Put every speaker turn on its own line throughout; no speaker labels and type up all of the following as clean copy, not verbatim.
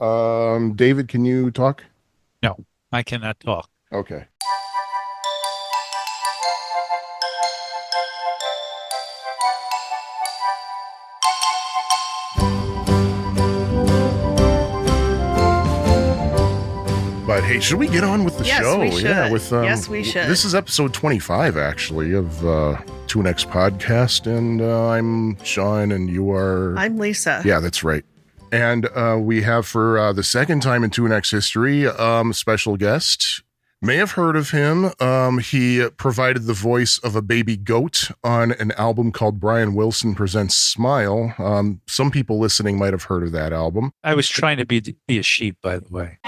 David, can you talk?
No, I cannot talk.
Okay. But hey, should we get on with the
Yes, we
show? Yeah,
should.
with
Yes, we should.
this is episode 25 actually of 2X podcast, and I'm Sean, and you are.
I'm Lisa.
Yeah, that's right. And we have for the second time in 2X history, special guest. May have heard of him. He provided the voice of a baby goat on an album called Brian Wilson Presents Smile. Some people listening might have heard of that album.
I was trying to be a sheep, by the way.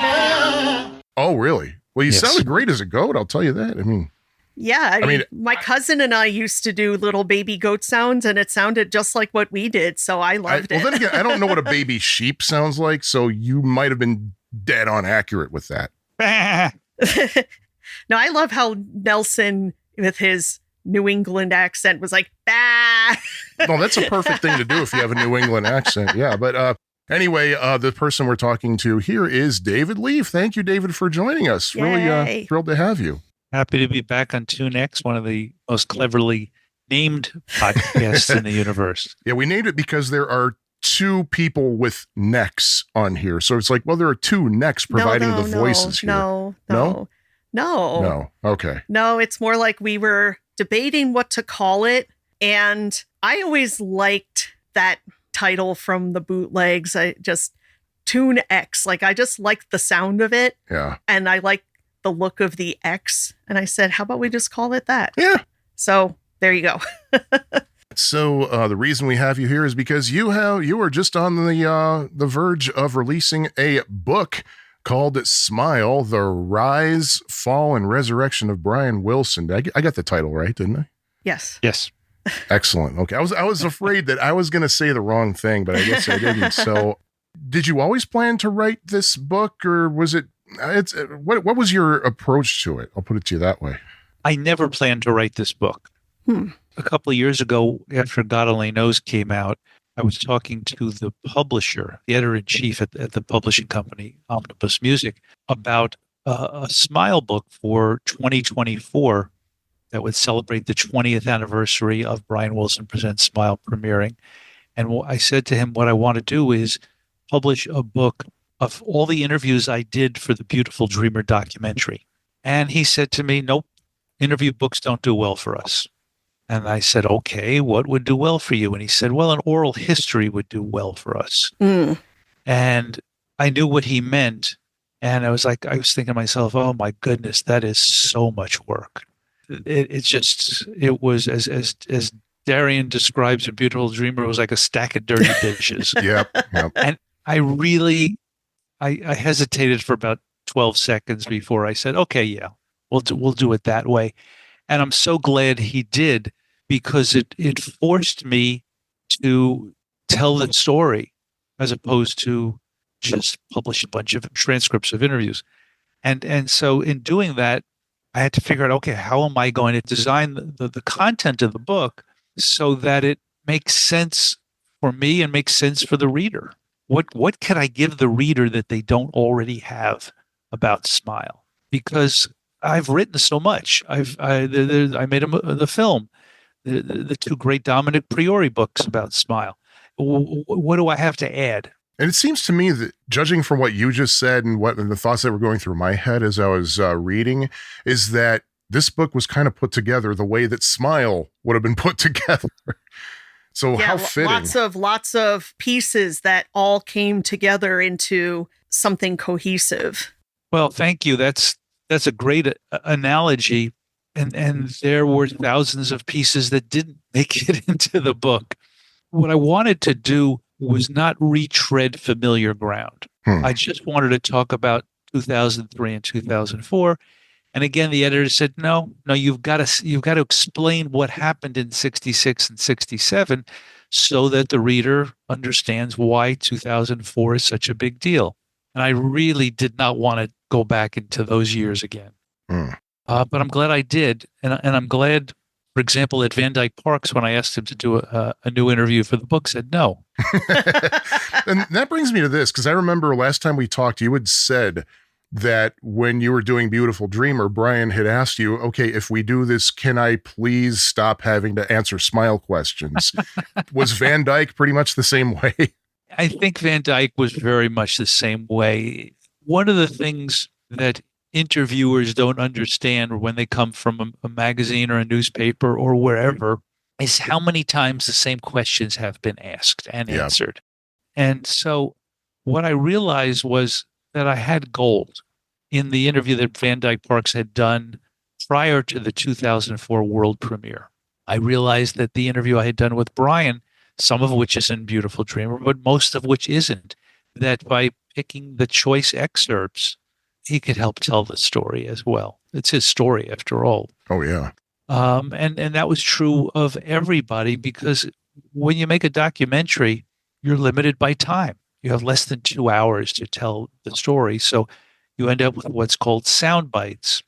Oh, really? Well, you
Yes.
sounded great as a goat, I'll tell you that. I mean,
Yeah, I mean, my cousin and I used to do little baby goat sounds, and it sounded just like what we did, so I loved it.
Well, then again, I don't know what a baby sheep sounds like, so you might have been dead on accurate with that.
No, I love how Nelson, with his New England accent, was like, bah!
No, that's a perfect thing to do if you have a New England accent. Yeah, but anyway, the person we're talking to here is David Leaf. Thank you, David, for joining us. Really
Yay.
thrilled to have you.
Happy to be back on TuneX, one of the most cleverly named podcasts in the universe.
Yeah, we named it because there are two people with necks on here. So it's like, well, there are two necks providing the voices here.
No.
No. Okay.
No, it's more like we were debating what to call it, and I always liked that title from the bootlegs. I just Tune X, like I just liked the sound of it.
Yeah.
And I like the look of the X, and I said, how about we just call it that?
Yeah.
So there you go.
So the reason we have you here is because you are just on the verge of releasing a book called Smile: The Rise, Fall, and Resurrection of Brian Wilson. I got the title right, didn't I?
Yes.
Yes.
Excellent. Okay. I was afraid that I was going to say the wrong thing, but I guess I didn't. So did you always plan to write this book, or was it, what was your approach to it? I'll put it to you that way.
I never planned to write this book. A couple of years ago, after God Only Knows came out, I was talking to the publisher, the editor-in-chief at the publishing company, Omnibus Music, about a Smile book for 2024 that would celebrate the 20th anniversary of Brian Wilson Presents Smile premiering. And I said to him, what I want to do is publish a book of all the interviews I did for the Beautiful Dreamer documentary. And he said to me, nope, interview books don't do well for us. And I said, okay, what would do well for you? And he said, well, an oral history would do well for us. And I knew what he meant. And I was thinking to myself, oh my goodness, that is so much work. It was as Darian describes a Beautiful Dreamer, it was like a stack of dirty dishes.
Yep.
And I hesitated for about 12 seconds before I said, okay, yeah, we'll do it that way. And I'm so glad he did, because it forced me to tell the story as opposed to just publish a bunch of transcripts of interviews. And so in doing that, I had to figure out, okay, how am I going to design the content of the book so that it makes sense for me and makes sense for the reader? What can I give the reader that they don't already have about Smile? Because I've written so much. I made the film, the two great Dominic Priori books about Smile. What do I have to add?
And it seems to me that, judging from what you just said and the thoughts that were going through my head as I was reading, is that this book was kind of put together the way that Smile would have been put together. So
Yeah,
how fitting.
lots of pieces that all came together into something cohesive.
Well, thank you. That's a great analogy. And there were thousands of pieces that didn't make it into the book. What I wanted to do was not retread familiar ground. I just wanted to talk about 2003 and 2004. And again, the editor said, no, you've got to explain what happened in 66 and 67 so that the reader understands why 2004 is such a big deal. And I really did not want to go back into those years again. But I'm glad I did. And I'm glad For example, at Van Dyke Parks, when I asked him to do a new interview for the book, said no.
And that brings me to this, because I remember last time we talked, you had said that when you were doing Beautiful Dreamer, Brian had asked you, okay, if we do this, can I please stop having to answer smile questions? Was Van Dyke pretty much the same way?
I think Van Dyke was very much the same way. One of the things that interviewers don't understand when they come from a magazine or a newspaper or wherever is how many times the same questions have been asked and answered. And so what I realized was that I had gold in the interview that Van Dyke Parks had done prior to the 2004 world premiere. I realized that the interview I had done with Brian, some of which is in Beautiful Dreamer, but most of which isn't, that by picking the choice excerpts, he could help tell the story as well. It's his story after all.
Oh, yeah.
And that was true of everybody, because when you make a documentary, you're limited by time. You have less than 2 hours to tell the story. So you end up with what's called sound bites.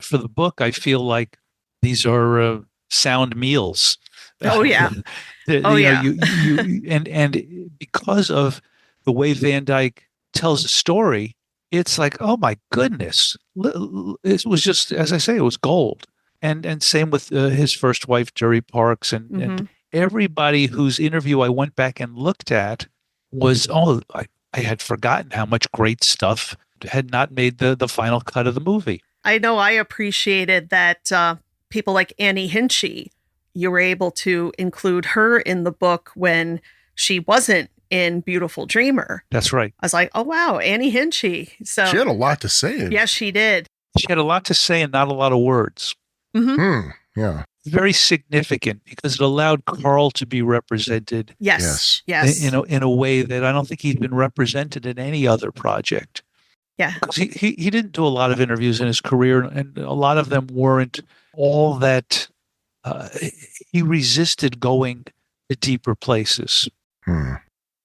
For the book, I feel like these are sound meals.
Oh, yeah.
And because of the way Van Dyke tells a story, it's like, oh my goodness. It was just, as I say, it was gold. And same with his first wife, Jerry Parks, and everybody whose interview I went back and looked at was, I had forgotten how much great stuff had not made the final cut of the movie.
I know I appreciated that people like Annie Hinchy, you were able to include her in the book when she wasn't in Beautiful Dreamer.
That's right.
I was like, oh, wow, Annie Hinchy. So
she had a lot to say.
Yes, she did.
She had a lot to say and not a lot of words.
Yeah.
Very significant, because it allowed Carl to be represented.
Yes.
In a way that I don't think he'd been represented in any other project.
Yeah.
Because he didn't do a lot of interviews in his career, and a lot of them weren't all that. He resisted going to deeper places.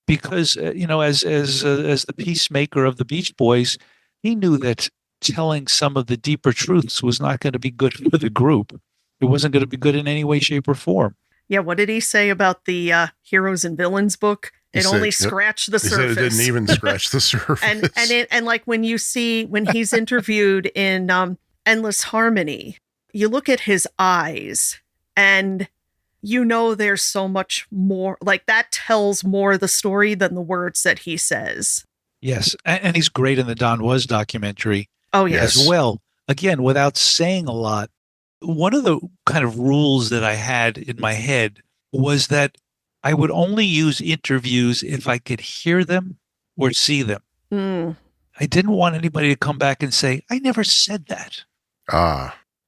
Because, as the peacemaker of the Beach Boys, he knew that telling some of the deeper truths was not going to be good for the group. It wasn't going to be good in any way, shape, or form.
Yeah, what did he say about the Heroes and Villains book? It only scratched the surface.
He said it didn't even scratch the surface.
and like when he's interviewed in Endless Harmony, you look at his eyes and there's so much more, like that tells more the story than the words that he says.
Yes. And he's great in the Don Was documentary.
Oh, yes.
As well. Again, without saying a lot. One of the kind of rules that I had in my head was that I would only use interviews if I could hear them or see them. I didn't want anybody to come back and say, I never said that.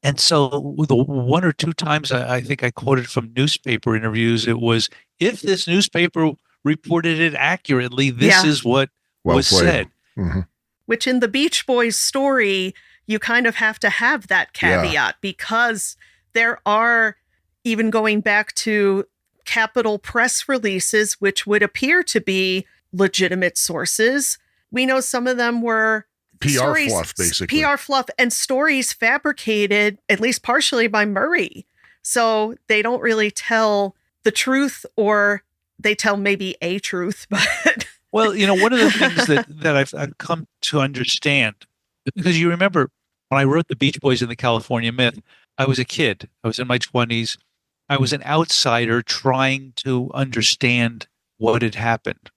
And so the one or two times I think I quoted from newspaper interviews, it was, if this newspaper reported it accurately, this is what was said.
Which in the Beach Boys story, you kind of have to have that caveat because there are, even going back to Capitol press releases, which would appear to be legitimate sources. We know some of them were
PR fluff, basically.
PR fluff and stories fabricated, at least partially, by Murray. So they don't really tell the truth, or they tell maybe a truth, but...
Well, one of the things that I've come to understand, because you remember when I wrote The Beach Boys and the California Myth, I was a kid. I was in my 20s. I was an outsider trying to understand what had happened.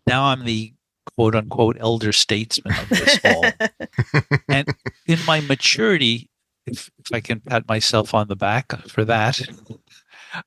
Now I'm the quote unquote elder statesman of this all. And in my maturity, if I can pat myself on the back for that,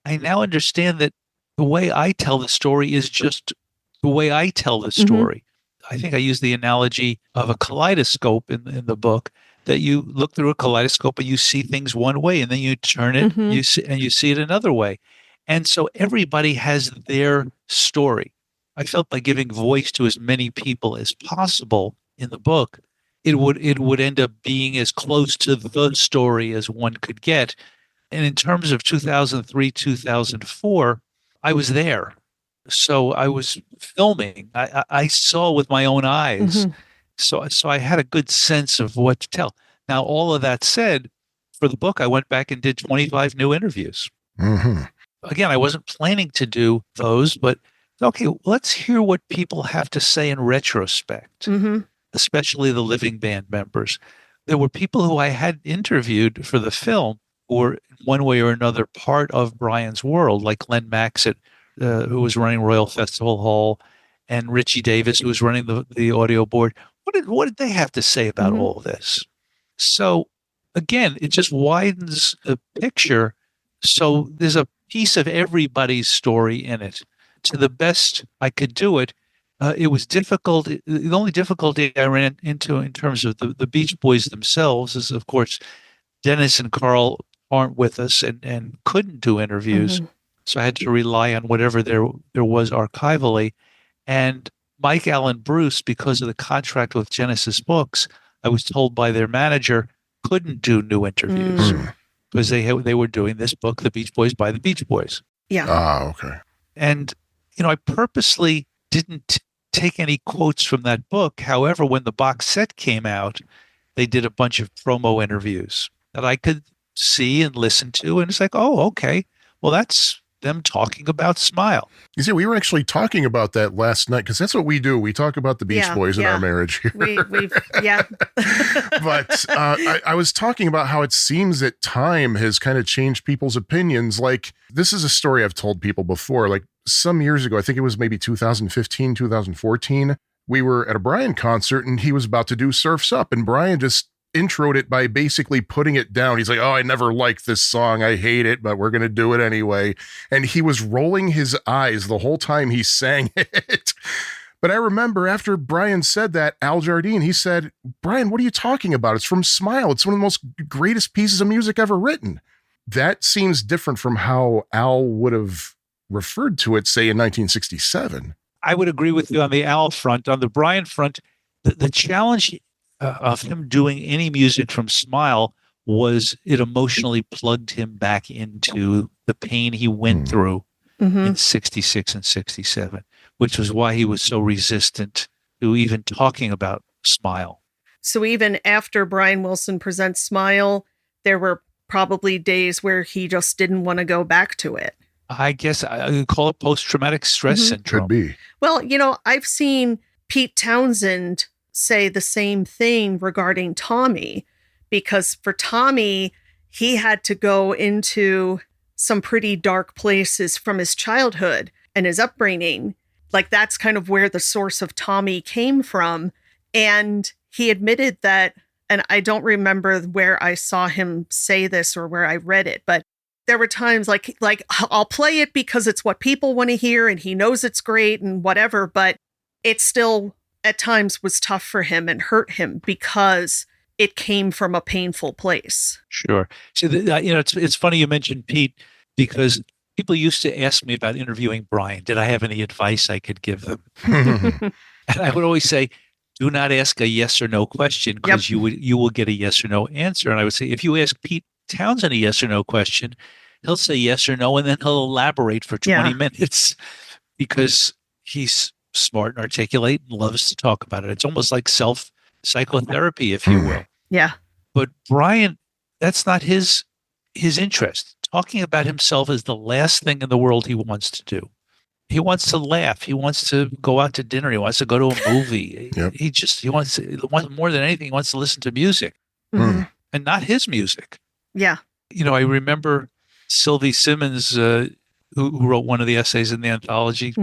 I now understand that the way I tell the story is just the way I tell the story. I think I use the analogy of a kaleidoscope in the book, that you look through a kaleidoscope and you see things one way, and then you turn it, you see it another way. And so everybody has their story. I felt by giving voice to as many people as possible in the book, it would end up being as close to the story as one could get. And in terms of 2003, 2004, I was there. So I was filming. I saw with my own eyes. So I had a good sense of what to tell. Now, all of that said, for the book, I went back and did 25 new interviews.
Mm-hmm.
Again, I wasn't planning to do those, but okay, let's hear what people have to say in retrospect, especially the living band members. There were people who I had interviewed for the film who were in one way or another part of Brian's world, like Glenn Maxett, who was running Royal Festival Hall, and Richie Davis, who was running the audio board. What did they have to say about all this? So again, it just widens the picture. So there's a piece of everybody's story in it. To the best I could do it, it was difficult. The only difficulty I ran into in terms of the Beach Boys themselves is, of course, Dennis and Carl aren't with us and couldn't do interviews. So I had to rely on whatever there was archivally. And Mike Allen Bruce, because of the contract with Genesis Books, I was told by their manager, couldn't do new interviews because they were doing this book, The Beach Boys by the Beach Boys.
Yeah.
Ah, okay.
And, I purposely didn't take any quotes from that book. However, when the box set came out, they did a bunch of promo interviews that I could see and listen to. And it's like, oh, okay. Well, that's them talking about Smile.
You see, we were actually talking about that last night because that's what we do. We talk about the Beach Boys in our marriage here. But I was talking about how it seems that time has kind of changed people's opinions. Like, this is a story I've told people before. Like, some years ago, I think it was maybe 2015, 2014, we were at a Brian concert and he was about to do Surf's Up, and Brian just introed it by basically putting it down. He's like, oh, I never liked this song. I hate it, but we're going to do it anyway. And he was rolling his eyes the whole time he sang it. But I remember after Brian said that, Al Jardine, he said, Brian, what are you talking about? It's from Smile. It's one of the most greatest pieces of music ever written. That seems different from how Al would have referred to it, say, in 1967.
I would agree with you on the Al front. On the Brian front, the challenge of him doing any music from Smile was it emotionally plugged him back into the pain he went through in 66 and 67, which was why he was so resistant to even talking about Smile.
So even after Brian Wilson presents Smile, there were probably days where he just didn't want to go back to it.
I guess I would call it post-traumatic stress syndrome.
Could be.
Well, I've seen Pete Townsend say the same thing regarding Tommy, because for Tommy, he had to go into some pretty dark places from his childhood and his upbringing. Like, that's kind of where the source of Tommy came from. And he admitted that, and I don't remember where I saw him say this or where I read it, but there were times like I'll play it because it's what people want to hear and he knows it's great and whatever, but it still at times was tough for him and hurt him because it came from a painful place.
Sure. So, it's funny you mentioned Pete, because people used to ask me about interviewing Brian. Did I have any advice I could give them? And I would always say, do not ask a yes or no question, because you will get a yes or no answer. And I would say, if you ask Pete Townsend a yes or no question, he'll say yes or no, and then he'll elaborate for 20 minutes because he's smart and articulate and loves to talk about it. It's almost like self-psychotherapy, if you will.
Yeah.
But Brian, that's not his interest. Talking about himself is the last thing in the world he wants to do. He wants to laugh. He wants to go out to dinner. He wants to go to a movie. He wants more than anything, he wants to listen to music and not his music.
Yeah.
I remember Sylvie Simmons, who wrote one of the essays in the anthology,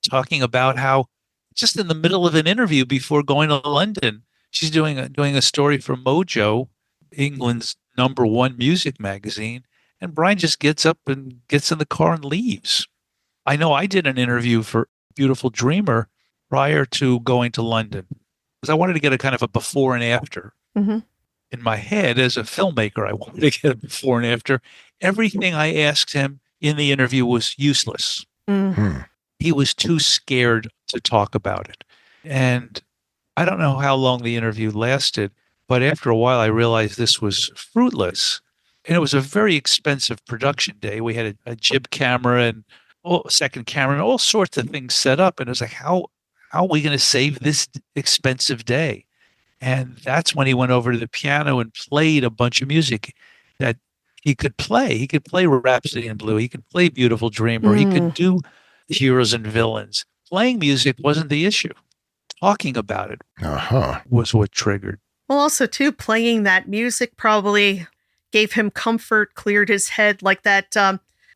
talking about how just in the middle of an interview before going to London, she's doing a story for Mojo, England's #1 music magazine, and Brian just gets up and gets in the car and leaves. I know I did an interview for Beautiful Dreamer prior to going to London because I wanted to get a kind of a before and after. In my head, as a filmmaker, I wanted to get a before and after. Everything I asked him in the interview was useless. He was too scared to talk about it. And I don't know how long the interview lasted, but after a while, I realized this was fruitless. And it was a very expensive production day. We had a jib camera and a second camera and all sorts of things set up. And it was like, how are we going to save this expensive day? And that's when he went over to the piano and played a bunch of music. that he could play. He could play Rhapsody in Blue. He could play Beautiful Dreamer. He could do Heroes and Villains. Playing music wasn't the issue. Talking about it was what triggered.
Well, also, too, playing that music probably gave him comfort, cleared his head, like that,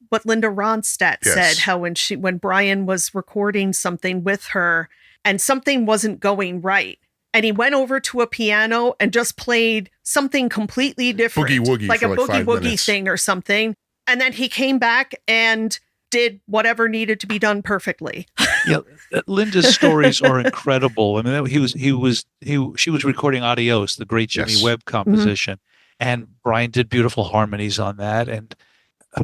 what Linda Ronstadt said, how when Brian was recording something with her and something wasn't going right, and he went over to a piano and just played something completely different.
Boogie woogie.
Like a
for
boogie
5
woogie
minutes.
thing or something. And then he came back and did whatever needed to be done perfectly.
Yeah, Linda's stories are incredible. I mean, she was recording Adios, the great Jimmy Webb composition, and Brian did beautiful harmonies on that. And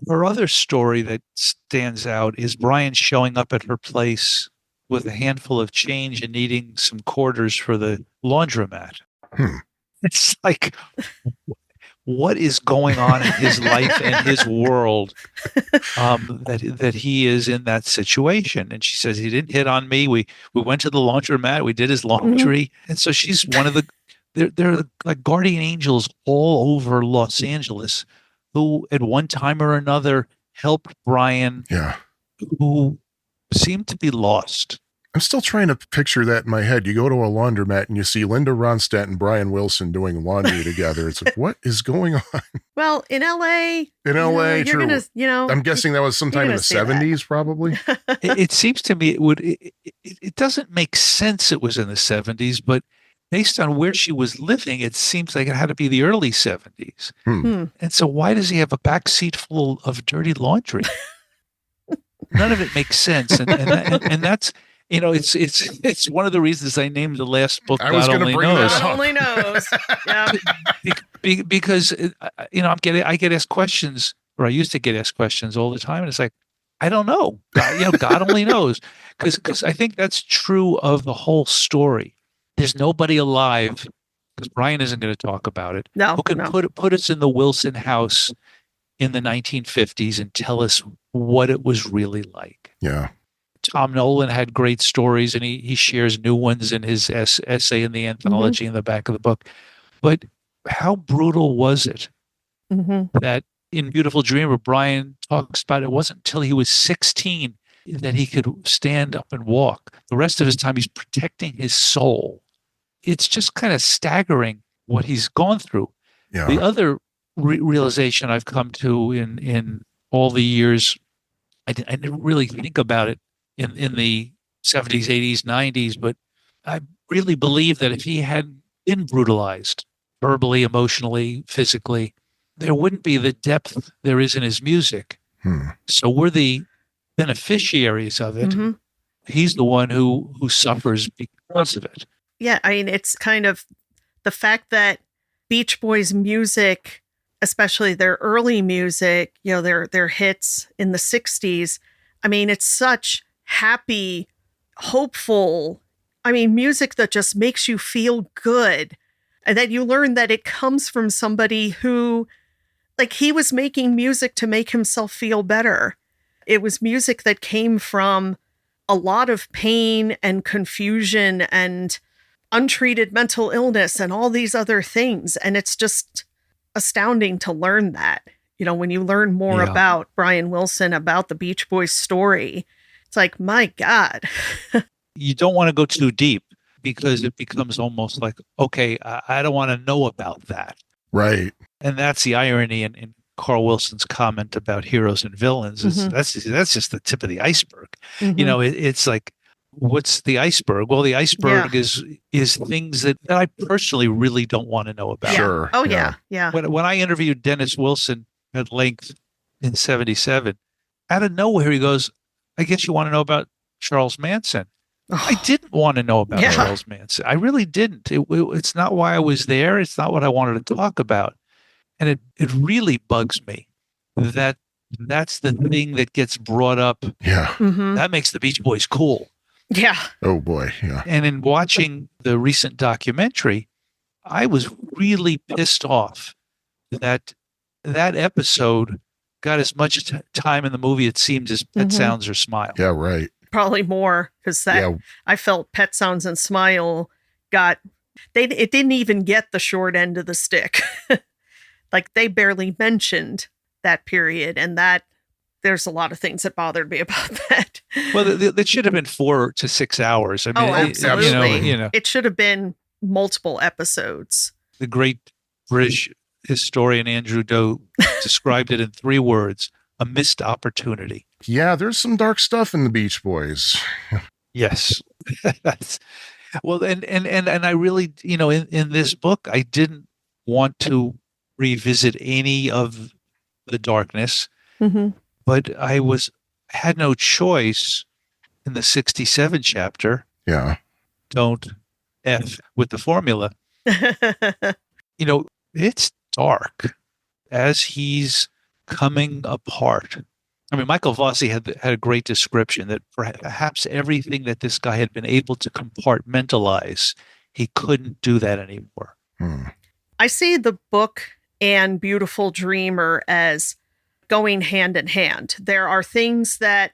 her other story that stands out is Brian showing up at her place with a handful of change and needing some quarters for the laundromat. It's like, what is going on in his life and his world that he is in that situation? And she says, he didn't hit on me. We went to the laundromat. We did his laundry. And so she's one of the, they're like guardian angels all over Los Angeles who at one time or another helped Brian, who seemed to be lost.
I'm still trying to picture that in my head. You go to a laundromat and you see Linda Ronstadt and Brian Wilson doing laundry together. It's like, what is going on?
Well, in LA,
you're
true.
I'm guessing that was sometime in the 70s, probably.
It seems to me it doesn't make sense it was in the 70s, but based on where she was living, it seems like it had to be the early 70s. And so why does he have a back seat full of dirty laundry? None of it makes sense. And that's, it's one of the reasons I named the last book
I was
God
going to
Only
bring
Knows.
that
God
up.
only knows. Yeah.
Because I get asked questions, or I used to get asked questions all the time, and it's like, I don't know. God only knows. Because I think that's true of the whole story. There's nobody alive, because Brian isn't going to talk about it, who can put us in the Wilson house in the 1950s and tell us what it was really like.
Yeah.
Tom Nolan had great stories, and he shares new ones in his essay in the anthology in the back of the book. But how brutal was it that in Beautiful Dreamer, Brian talks about it wasn't until he was 16 that he could stand up and walk. The rest of his time, he's protecting his soul. It's just kind of staggering what he's gone through.
Yeah.
The other realization I've come to in all the years, I didn't really think about it in the 70s, 80s, 90s, but I really believe that if he hadn't been brutalized verbally, emotionally, physically, there wouldn't be the depth there is in his music. So we're the beneficiaries of it. He's the one who suffers because of it.
Yeah, I mean, it's kind of the fact that Beach Boys music, especially their early music, their hits in the 60s, I mean, it's such happy, hopeful, music that just makes you feel good. And then you learn that it comes from somebody who, like, he was making music to make himself feel better. It was music that came from a lot of pain and confusion and untreated mental illness and all these other things. And it's just astounding to learn that, when you learn more about Brian Wilson, about the Beach Boys story, it's like, my God.
You don't want to go too deep because it becomes almost like, okay, I don't want to know about that.
Right.
And that's the irony in Carl Wilson's comment about heroes and villains. That's just the tip of the iceberg. It's like, what's the iceberg? Well, the iceberg is things that I personally really don't want to know about.
Sure.
Oh, yeah.
When I interviewed Dennis Wilson at length in 1977, out of nowhere, he goes, I guess you want to know about Charles Manson. I didn't want to know about Charles Manson. I really didn't. It's not why I was there. It's not what I wanted to talk about. And it really bugs me that that's the thing that gets brought up.
Yeah.
That makes the Beach Boys cool.
Yeah.
Oh, boy. Yeah.
And in watching the recent documentary, I was really pissed off that episode got as much time in the movie, it seems, as Pet Sounds or Smile.
Yeah, right.
Probably more, because I felt Pet Sounds and Smile it didn't even get the short end of the stick. Like they barely mentioned that period, and that there's a lot of things that bothered me about that.
Well, it should have been 4 to 6 hours. I mean,
Oh, absolutely.
you know,
It should have been multiple episodes.
the great British historian Andrew Doe described it in 3 words: a missed opportunity.
Yeah, there's some dark stuff in the Beach Boys.
Yes. Well, and I really, you know, in this book, I didn't want to revisit any of the darkness, but I had no choice in the 67 chapter.
Yeah.
Don't F with the formula. You know, it's dark as he's coming apart. I mean, Michael Vossi had a great description that perhaps everything that this guy had been able to compartmentalize, he couldn't do that anymore.
I see the book and Beautiful Dreamer as going hand in hand. There are things that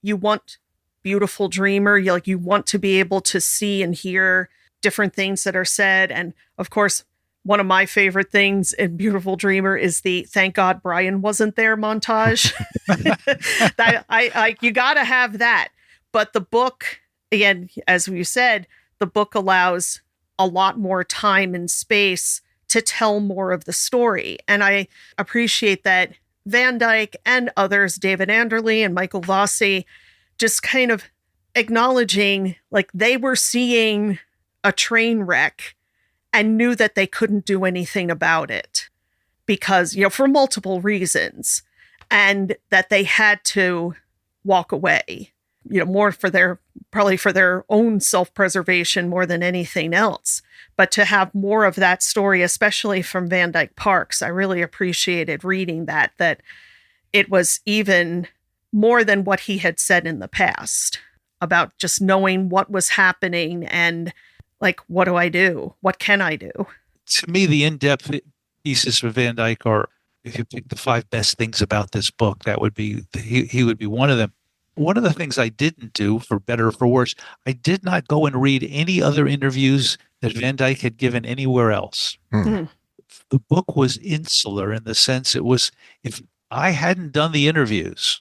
you want Beautiful Dreamer, you want to be able to see and hear different things that are said. And of course, one of my favorite things in Beautiful Dreamer is the "Thank God Brian wasn't there" montage. You got to have that. But the book, again, as we said, the book allows a lot more time and space to tell more of the story. And I appreciate that Van Dyke and others, David Anderle and Michael Vossi, just kind of acknowledging like they were seeing a train wreck and knew that they couldn't do anything about it because, for multiple reasons, and that they had to walk away, more probably for their own self-preservation more than anything else. But to have more of that story, especially from Van Dyke Parks, I really appreciated reading that it was even more than what he had said in the past about just knowing what was happening and like, what do I do? What can I do?
To me, the in-depth pieces for Van Dyke are, if you pick the 5 best things about this book, that would be, he would be one of them. One of the things I didn't do, for better or for worse, I did not go and read any other interviews that Van Dyke had given anywhere else. The book was insular in the sense it was, if I hadn't done the interviews,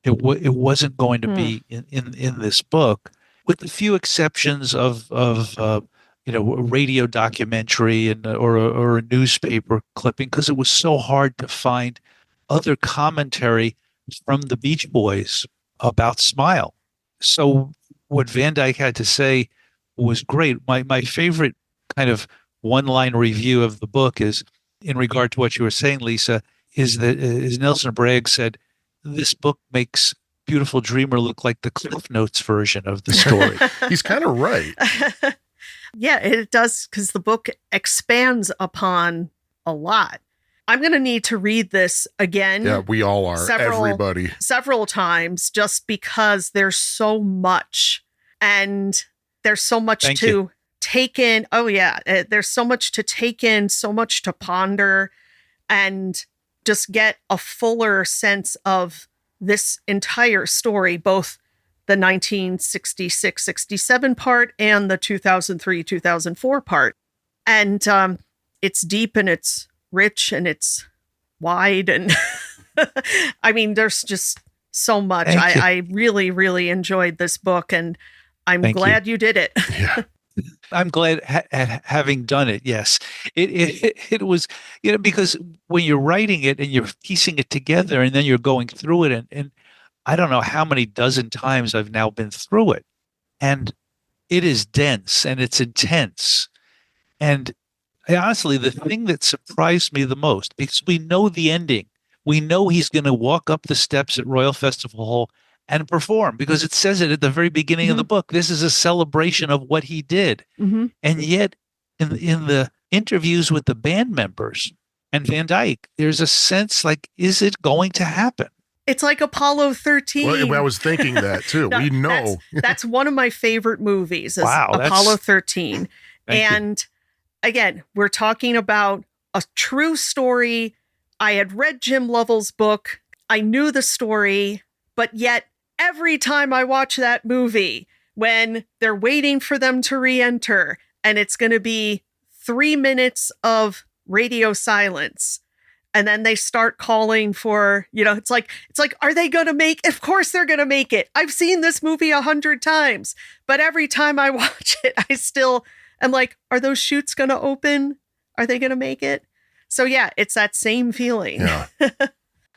it wasn't going to be in this book, with a few exceptions of a radio documentary or a newspaper clipping, because it was so hard to find other commentary from the Beach Boys about Smile. So what Van Dyke had to say was great. My favorite kind of one-line review of the book is, in regard to what you were saying, Lisa, is that Nelson Bragg said, this book makes Beautiful Dreamer look like the Cliff Notes version of the story.
He's kind of right.
Yeah, it does, because the book expands upon a lot. I'm going to need to read this again.
Yeah, we all are. Everybody.
Several times, just because there's so much. And there's so much to take in. Oh, yeah. There's so much to take in, so much to ponder, and just get a fuller sense of this entire story, both the 1966-67 part and the 2003-2004 part. And it's deep and it's rich and it's wide. And I mean, there's just so much. I really, really enjoyed this book, and I'm glad you did it.
Yeah.
I'm glad having done it. Yes, it was, because when you're writing it and you're piecing it together and then you're going through it, and I don't know how many dozen times I've now been through it, and it is dense and it's intense. And honestly, the thing that surprised me the most, because we know the ending, we know he's going to walk up the steps at Royal Festival Hall and perform, because it says it at the very beginning of the book. This is a celebration of what he did. And yet in the interviews with the band members and Van Dyke, there's a sense like, is it going to happen?
It's like Apollo 13.
Well, I was thinking that too.
No,
we know.
That's one of my favorite movies, is Apollo 13. And again, we're talking about a true story. I had read Jim Lovell's book. I knew the story, but yet every time I watch that movie, when they're waiting for them to re-enter, and it's going to be 3 minutes of radio silence, And then they start calling for, it's like, are they going to make, of course they're going to make it. I've seen this movie 100 times, but every time I watch it, I still am like, are those chutes going to open? Are they going to make it? So yeah, it's that same feeling.
Yeah. Yeah.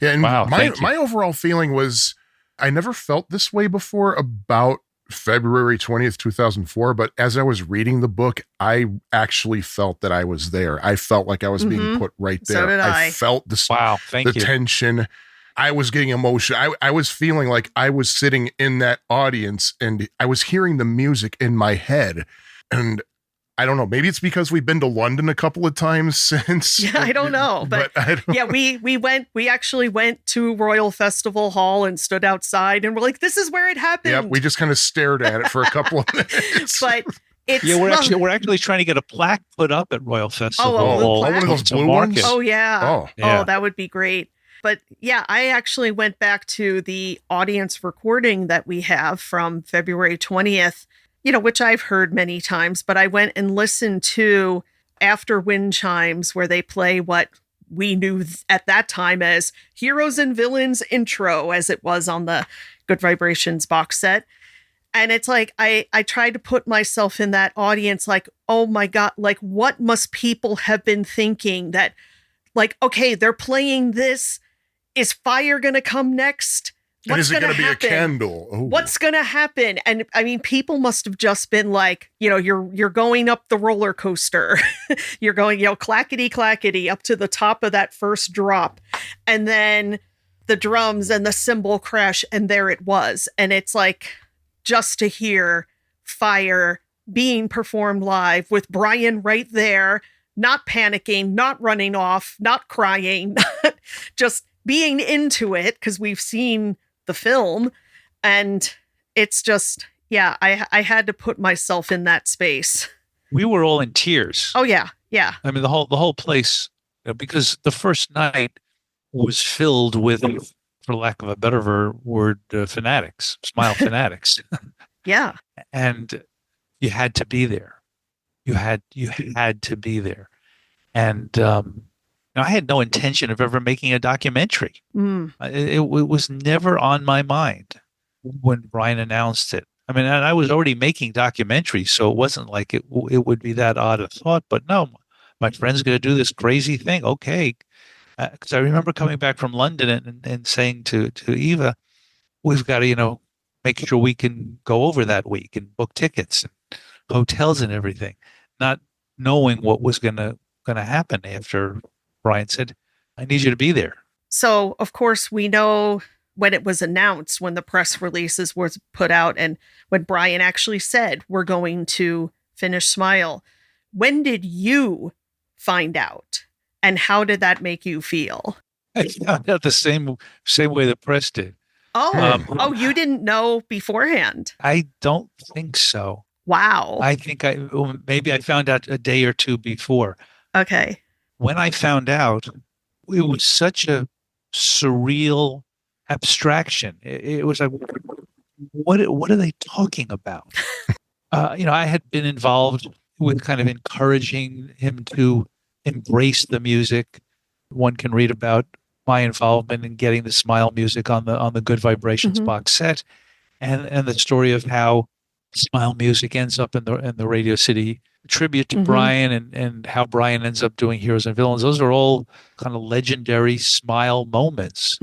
And
Wow,
my overall feeling was I never felt this way before about February 20th, 2004. But as I was reading the book, I actually felt that I was there. I felt like I was being put right there.
So did I.
Felt the tension. I was getting emotion. I was feeling like I was sitting in that audience and I was hearing the music in my head. And I don't know, maybe it's because we've been to London a couple of times since.
Yeah, I don't know. But
I don't
yeah, we actually went to Royal Festival Hall and stood outside and we're like, this is where it happened.
Yeah, we just kind of stared at it for a couple of minutes.
But it's
we're actually trying to get a plaque put up at Royal Festival Hall.
plaque?
One of those
to
blue
mark
ones?
it.
Oh yeah.
Oh.
Yeah.
Oh, that would be great. But yeah, I actually went back to the audience recording that we have from February 20th, which I've heard many times, but I went and listened to after wind chimes where they play what we knew at that time as Heroes and Villains intro, as it was on the Good Vibrations box set. And it's like, I tried to put myself in that audience, like, oh my God, like what must people have been thinking that like, okay, they're playing this. Is fire going to come next?
And is it going to be
happen?
A candle? Ooh.
What's going to happen? And I mean, people must have just been like, you're going up the roller coaster. You're going, clackety clackety up to the top of that first drop. And then the drums and the cymbal crash. And there it was. And it's like, just to hear fire being performed live with Brian right there, not panicking, not running off, not crying, just being into it because we've seen the film. And it's just, yeah, I had to put myself in that space.
We were all in tears.
Oh yeah. Yeah.
I mean, the whole place, because the first night was filled with, for lack of a better word, fanatics, smile fanatics.
Yeah.
And you had to be there. You had to be there. And I had no intention of ever making a documentary. It was never on my mind when Brian announced it. I mean, and I was already making documentaries, so it wasn't like it would be that odd a thought. But no, my friend's going to do this crazy thing. Okay. Because I remember coming back from London and saying to Eva, we've got to, make sure we can go over that week and book tickets and hotels and everything, not knowing what was going to happen after Brian said, I need you to be there.
So, of course, we know when it was announced, when the press releases was put out, and when Brian actually said, we're going to finish Smile. When did you find out? And how did that make you feel?
I found out the same way the press did.
Oh, you didn't know beforehand?
I don't think so.
Wow.
I think maybe I found out a day or two before.
Okay.
When I found out, it was such a surreal abstraction. It was like, what are they talking about? I had been involved with kind of encouraging him to embrace the music. One can read about my involvement in getting the Smile music on the Good Vibrations box set, and the story of how Smile music ends up in the Radio City tribute to Brian, and how Brian ends up doing Heroes and Villains. Those are all kind of legendary Smile moments,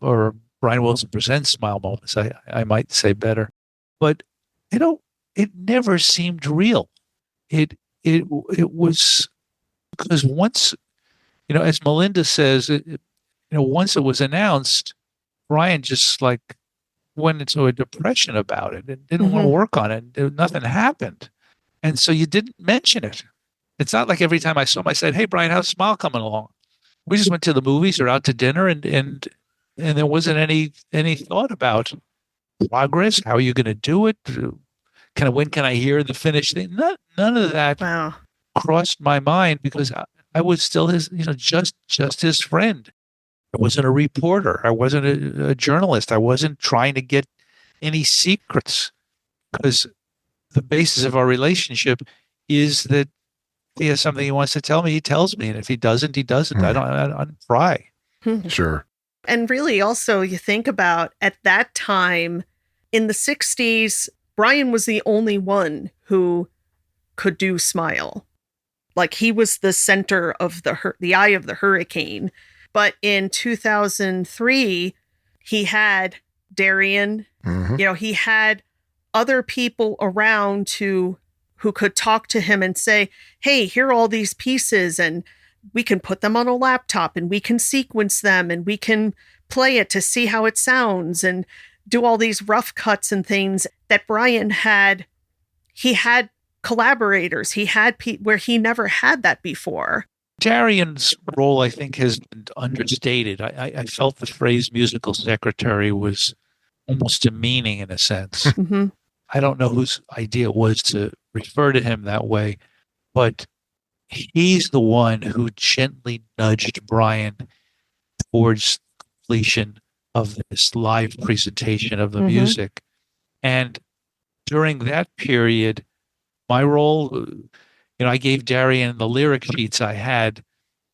or Brian Wilson presents Smile moments. I might say better, but it never seemed real. It was, because once, as Melinda says, once it was announced, Brian just like went into a depression about it and didn't want to work on it. Nothing happened. And so you didn't mention it. It's not like every time I saw him, I said, hey, Brian, how's Smile coming along? We just went to the movies or out to dinner, and there wasn't any thought about progress. How are you going to do it? When can I hear the finished thing? None of that crossed my mind, because I was still his, just his friend. I wasn't a reporter. I wasn't a journalist. I wasn't trying to get any secrets, because the basis of our relationship is that If he has something he wants to tell me, he tells me. And if he doesn't, he doesn't. I don't pry.
Sure.
And really, also, you think about at that time in the 60s, Brian was the only one who could do Smile. Like, he was the center of the eye of the hurricane. But in 2003, he had Darian, he had other people around who could talk to him and say, hey, here are all these pieces, and we can put them on a laptop and we can sequence them and we can play it to see how it sounds and do all these rough cuts and things that Brian had. He had collaborators. He had where he never had that before.
Darian's role, I think, has been understated. I felt the phrase musical secretary was almost demeaning in a sense. I don't know whose idea it was to refer to him that way, but he's the one who gently nudged Brian towards completion of this live presentation of the music. And during that period, my role, I gave Darian the lyric sheets I had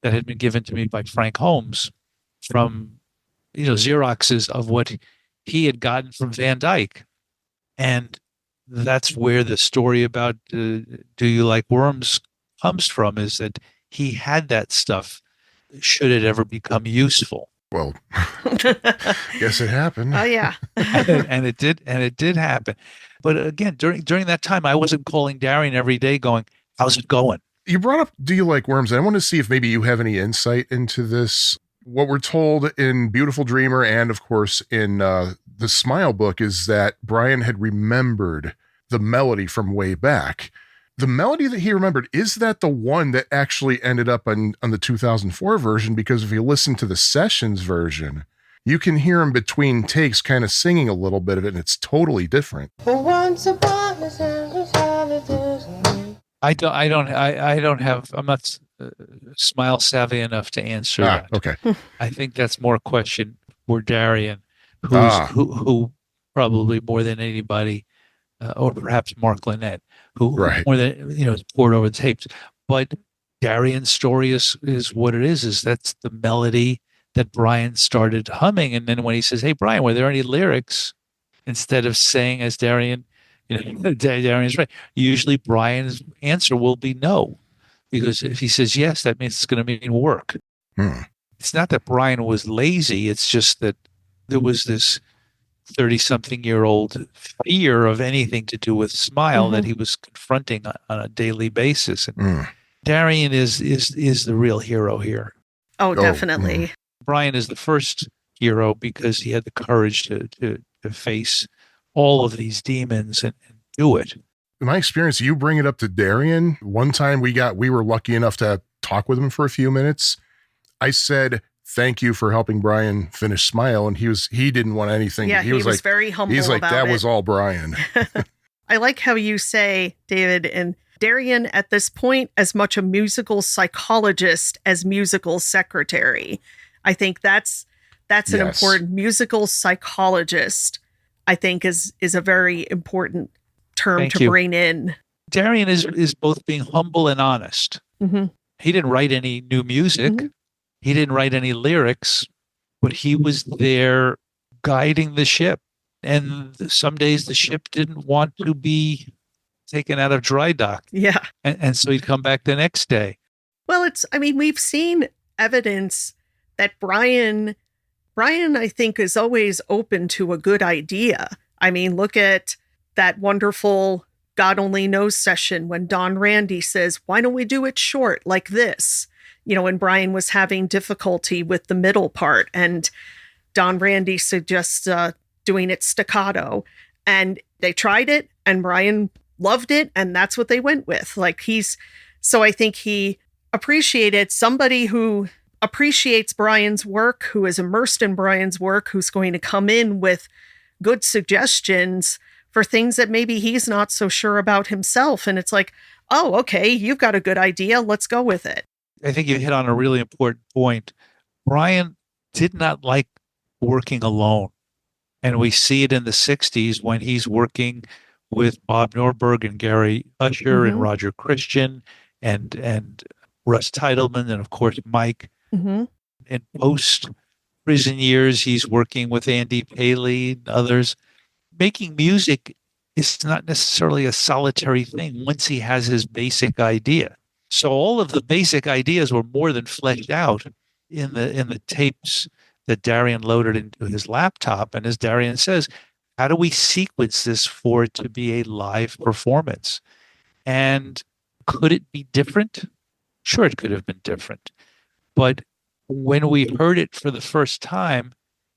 that had been given to me by Frank Holmes from, Xeroxes of what he had gotten from Van Dyke. And that's where the story about Do You Like Worms comes from, is that he had that stuff should it ever become useful.
Well, guess it happened.
Oh, yeah.
and it did happen. But again, during that time, I wasn't calling Darian every day going, how's it going?
You brought up Do You Like Worms? And I want to see if maybe you have any insight into this. What we're told in Beautiful Dreamer and, of course, in the Smile book is that Brian had remembered the melody from way back. The melody that he remembered, is that the one that actually ended up on the 2004 version? Because if you listen to the Sessions version, you can hear him between takes kind of singing a little bit of it, and it's totally different.
I'm not Smile savvy enough to answer that.
Okay.
I think that's more a question for Darian, who probably more than anybody, or perhaps Mark Lynette, who more than has poured over the tapes. But Darian's story is what it is that's the melody that Brian started humming. And then when he says, hey, Brian, were there any lyrics? Instead of saying, as Darian, Darian's right, usually Brian's answer will be no. Because if he says yes, that means it's going to mean work. It's not that Brian was lazy. It's just that there was this 30-something-year-old fear of anything to do with Smile that he was confronting on a daily basis. And Darian is the real hero here.
Oh, definitely.
Brian is the first hero because he had the courage to face all of these demons and do it.
In my experience, you bring it up to Darian. One time we were lucky enough to talk with him for a few minutes. I said, thank you for helping Brian finish Smile. And he didn't want anything.
Yeah, he was like, very humble.
He's like,
about
that
it.
was all Brian.
I like how you say, David, and Darian at this point, as much a musical psychologist as musical secretary. I think that's an important musical psychologist. I think is a very important term to bring in.
Darian is both being humble and honest. He didn't write any new music. He didn't write any lyrics, but he was there guiding the ship. And some days the ship didn't want to be taken out of dry dock.
Yeah.
And so he'd come back the next day.
Well, we've seen evidence that Brian, I think, is always open to a good idea. I mean, look at that wonderful God Only Knows session when Don Randy says, why don't we do it short like this? When Brian was having difficulty with the middle part and Don Randy suggests doing it staccato, and they tried it and Brian loved it. And that's what they went with. So I think he appreciated somebody who appreciates Brian's work, who is immersed in Brian's work, who's going to come in with good suggestions for things that maybe he's not so sure about himself. And it's like, oh, okay, you've got a good idea. Let's go with it.
I think you hit on a really important point. Brian did not like working alone. And we see it in the 60s when he's working with Bob Norberg and Gary Usher and Roger Christian and Russ Titleman, and of course Mike.
Mm-hmm.
In post prison years, he's working with Andy Paley and others. Making music is not necessarily a solitary thing once he has his basic idea. So all of the basic ideas were more than fleshed out in the tapes that Darian loaded into his laptop. And as Darian says, how do we sequence this for it to be a live performance? And could it be different? Sure, it could have been different. But when we heard it for the first time,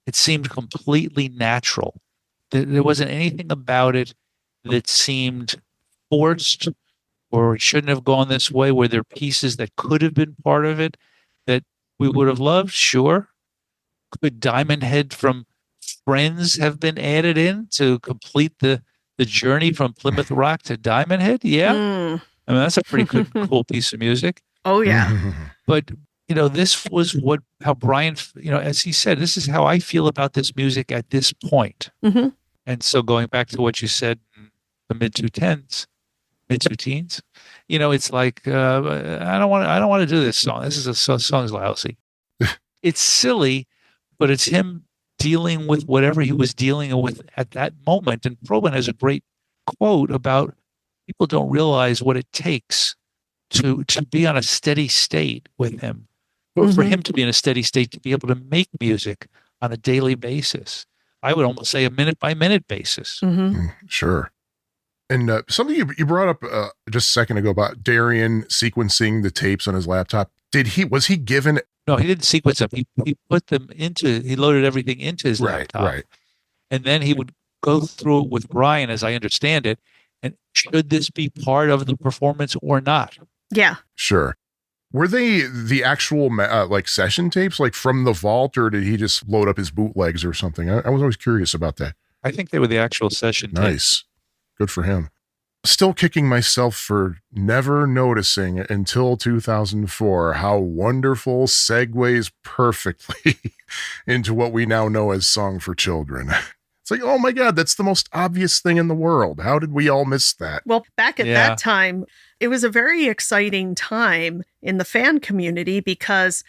it seemed completely natural. There wasn't anything about it that seemed forced or it shouldn't have gone this way. Were there pieces that could have been part of it that we would have loved? Sure. Could Diamond Head from Friends have been added in to complete the journey from Plymouth Rock to Diamond Head? Yeah. I mean, that's a pretty good, cool piece of music.
Oh, yeah.
But, this was how Brian, as he said, this is how I feel about this music at this point.
Mm-hmm.
And so going back to what you said in the mid two teens, it's like, I don't want to do this song. Song's lousy. It's silly, but it's him dealing with whatever he was dealing with at that moment. And Probin has a great quote about people don't realize what it takes to be on a steady state with him, or for him to be in a steady state to be able to make music on a daily basis. I would almost say a minute by minute basis.
Mm-hmm.
Sure. And something you brought up just a second ago about Darian sequencing the tapes on his laptop. Was he given?
No, he didn't sequence them. He put them he loaded everything into his laptop.
Right.
And then he would go through it with Brian, as I understand it. And should this be part of the performance or not?
Yeah.
Sure. Were they the actual session tapes, like from the vault, or did he just load up his bootlegs or something? I was always curious about that.
I think they were the actual session tapes.
Nice. Good for him. Still kicking myself for never noticing until 2004 how wonderful segues perfectly into what we now know as Song for Children. It's like, oh my God, that's the most obvious thing in the world. How did we all miss that?
Well, back at that time, it was a very exciting time in the fan community because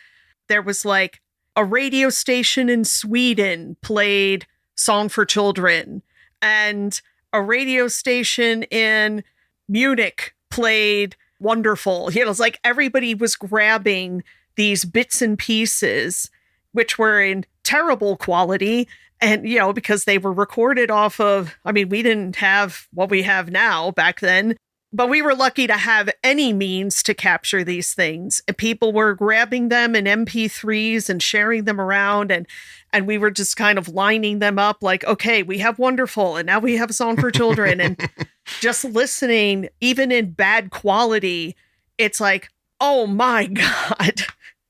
there was like a radio station in Sweden played Song for Children, and a radio station in Munich played Wonderful. It's like everybody was grabbing these bits and pieces, which were in terrible quality. And, because they were recorded off of, we didn't have what we have now back then, but we were lucky to have any means to capture these things. And people were grabbing them in MP3s and sharing them around. And we were just kind of lining them up like, okay, we have Wonderful and now we have Song for Children. And just listening, even in bad quality, it's like, oh my God.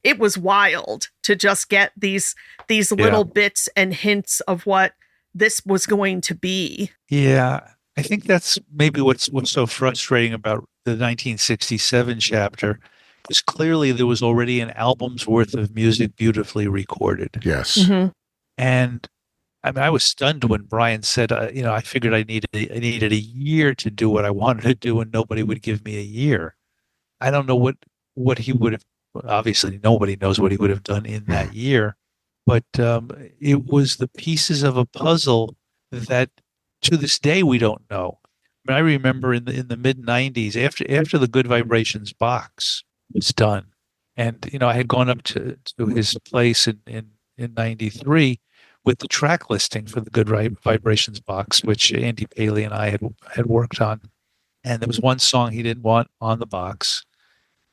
It was wild to just get these little bits and hints of what this was going to be.
Yeah, I think that's maybe what's so frustrating about the 1967 chapter, because clearly there was already an album's worth of music beautifully recorded.
Yes.
Mm-hmm.
And I was stunned when Brian said, I figured I needed a year to do what I wanted to do, and nobody would give me a year. I don't know what he would have. Obviously, nobody knows what he would have done in that year, but it was the pieces of a puzzle that, to this day, we don't know. I remember in the mid '90s, after the Good Vibrations box was done, and I had gone up to his place in '93 with the track listing for the Good Vibrations box, which Andy Paley and I had worked on, and there was one song he didn't want on the box.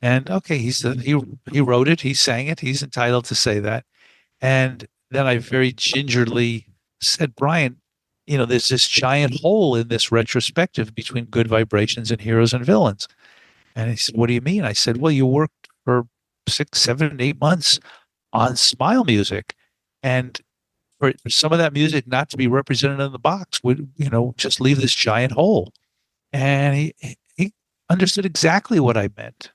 And okay, he wrote it, he sang it, he's entitled to say that. And then I very gingerly said, Brian, there's this giant hole in this retrospective between Good Vibrations and Heroes and Villains. And he said, what do you mean? I said, well, you worked for 6, 7, 8 months on Smile music. And for some of that music not to be represented in the box would, just leave this giant hole. And he understood exactly what I meant.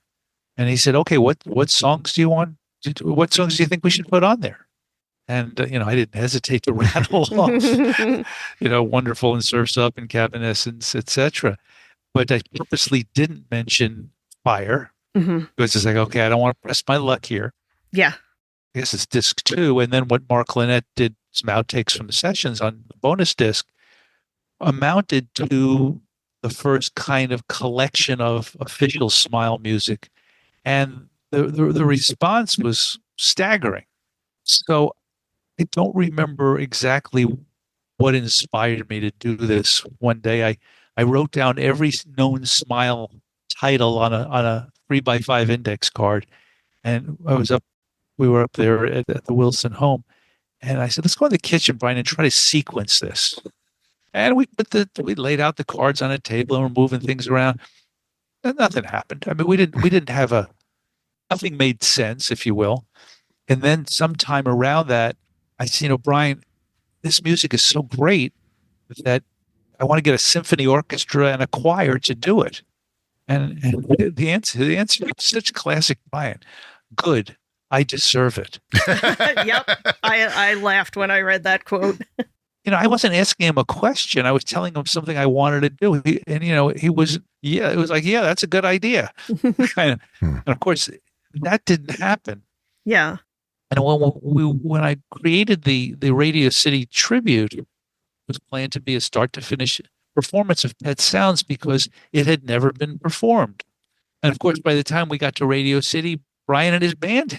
And he said, okay, what songs do you want? What songs do you think we should put on there? And, I didn't hesitate to rattle off, Wonderful and Surf's Up and Cabin Essence, etc. But I purposely didn't mention Fire
Mm-hmm.
Because it's like, okay, I don't want to press my luck here.
Yeah.
I guess it's disc 2. And then what Mark Lynette did, some outtakes from the sessions on the bonus disc, amounted to the first kind of collection of official Smile music. And the response was staggering. So I don't remember exactly what inspired me to do this. One day I wrote down every known Smile title on a 3x5 index card. And we were up there at the Wilson home. And I said, let's go in the kitchen, Brian, and try to sequence this. And we laid out the cards on a table and we're moving things around. And nothing happened. I mean, we didn't have nothing made sense, if you will. And then sometime around that, I said, Brian, this music is so great that I want to get a symphony orchestra and a choir to do it. And the answer is such classic Brian. Good. I deserve it.
Yep. I laughed when I read that quote.
I wasn't asking him a question. I was telling him something I wanted to do. It was like, yeah, that's a good idea. Kind of. And of course, that didn't happen.
Yeah.
And when I created the Radio City tribute, it was planned to be a start to finish performance of Pet Sounds because it had never been performed. And of course, by the time we got to Radio City, Brian and his band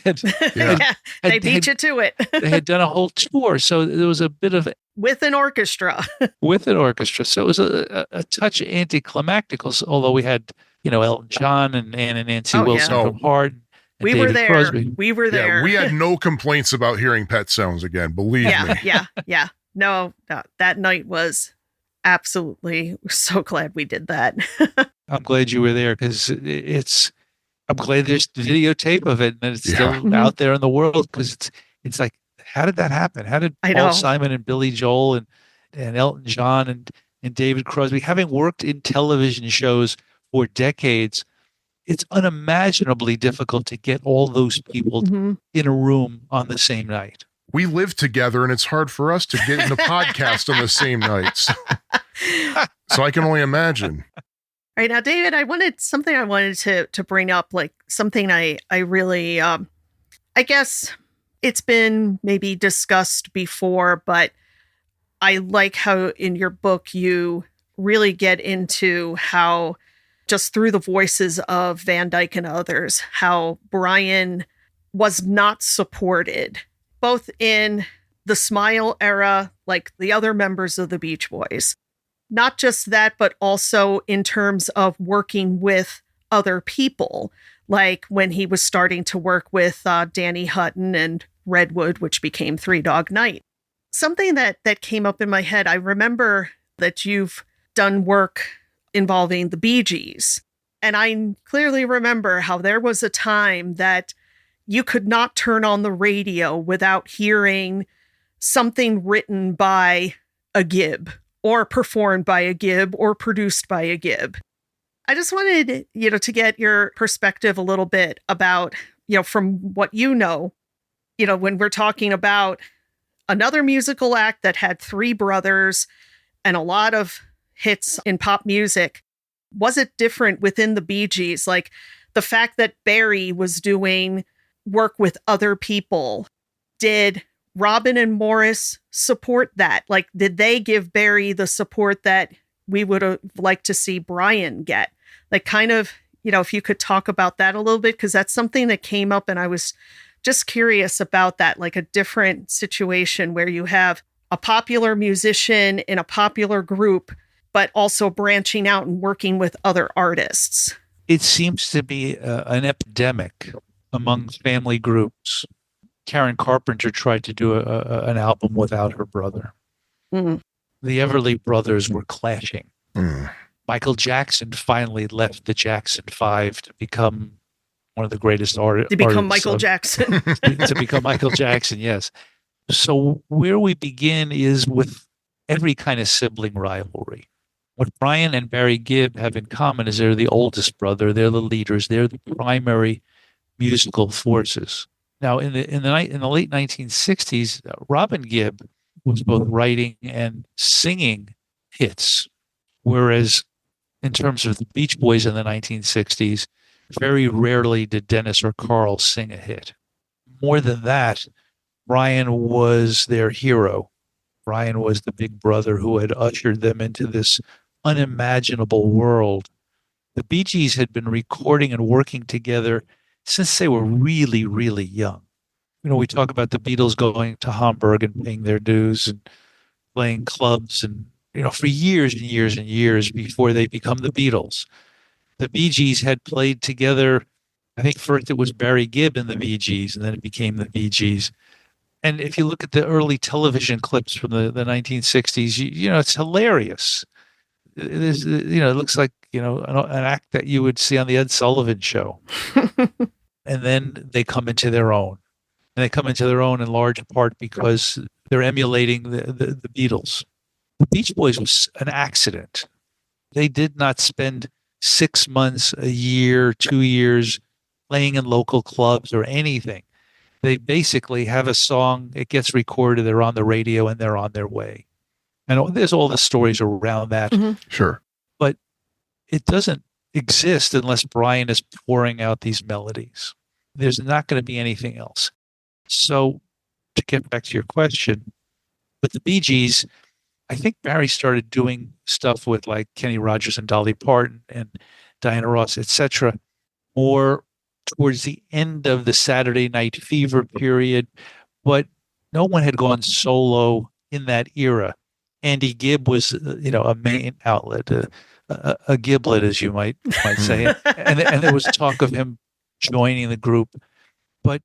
they beat you to it.
They had done a whole tour. So there was a bit of
with an orchestra.
With an orchestra. So it was a touch anticlimactic, although we had, Elton John and Ann and Nancy Wilson from Heart.
We were there. Crosby. We were there.
Yeah, we had no complaints about hearing Pet Sounds again, believe me.
Yeah. No, that night was absolutely, so glad we did that.
I'm glad you were there because I'm glad there's videotape of it and it's still out there in the world because it's like, how did that happen? How did Paul Simon and Billy Joel and Elton John and David Crosby, having worked in television shows for decades, it's unimaginably difficult to get all those people in a room on the same night.
We live together and it's hard for us to get in the podcast on the same nights. So I can only imagine.
All right, now, David, I wanted to bring up, like something I really, I guess it's been maybe discussed before, but I like how in your book you really get into how just through the voices of Van Dyke and others, how Brian was not supported, both in the Smile era, like the other members of the Beach Boys. Not just that, but also in terms of working with other people, like when he was starting to work with Danny Hutton and Redwood, which became Three Dog Night. Something that came up in my head, I remember that you've done work involving the Bee Gees. And I clearly remember how there was a time that you could not turn on the radio without hearing something written by a Gibb or performed by a Gibb or produced by a Gibb. I just wanted, to get your perspective a little bit about, from what when we're talking about another musical act that had three brothers and a lot of hits in pop music, was it different within the Bee Gees? Like the fact that Barry was doing work with other people, did Robin and Morris support that? Like, did they give Barry the support that we would have liked to see Brian get? Like, kind of, if you could talk about that a little bit, because that's something that came up and I was just curious about that, like a different situation where you have a popular musician in a popular group, but also branching out and working with other artists.
It seems to be an epidemic among family groups. Karen Carpenter tried to do an album without her brother. The Everly Brothers were clashing. Michael Jackson finally left the Jackson 5 to become one of the greatest artists.
To become Michael Jackson.
To become Michael Jackson, yes. So where we begin is with every kind of sibling rivalry. What Brian and Barry Gibb have in common is they're the oldest brother. They're the leaders. They're the primary musical forces. Now, in the late 1960s, Robin Gibb was both writing and singing hits, whereas in terms of the Beach Boys in the 1960s, Very rarely did Dennis or Carl sing a hit. More than that, Brian was their hero. Brian was the big brother who had ushered them into this unimaginable world. The Bee Gees had been recording and working together since they were really, really young. We talk about the Beatles going to Hamburg and paying their dues and playing clubs and, for years and years and years before they become the Beatles. The Bee Gees had played together. I think first it was Barry Gibb and the Bee Gees, and then it became the Bee Gees. And if you look at the early television clips from the 1960s, it's hilarious. It looks like, an act that you would see on the Ed Sullivan Show. And then they come into their own. And they come into their own in large part because they're emulating the Beatles. The Beach Boys was an accident. They did not spend 6 months, a year, 2 years playing in local clubs or anything. They basically have a song, it gets recorded, they're on the radio, and they're on their way. And there's all the stories around that.
Mm-hmm. Sure.
But it doesn't exist unless Brian is pouring out these melodies. There's not going to be anything else. So to get back to your question, with the Bee Gees, I think Barry started doing stuff with like Kenny Rogers and Dolly Parton and Diana Ross, etc., more towards the end of the Saturday Night Fever period, but no one had gone solo in that era. Andy Gibb was, a main outlet, a giblet, as you might say, and there was talk of him joining the group, but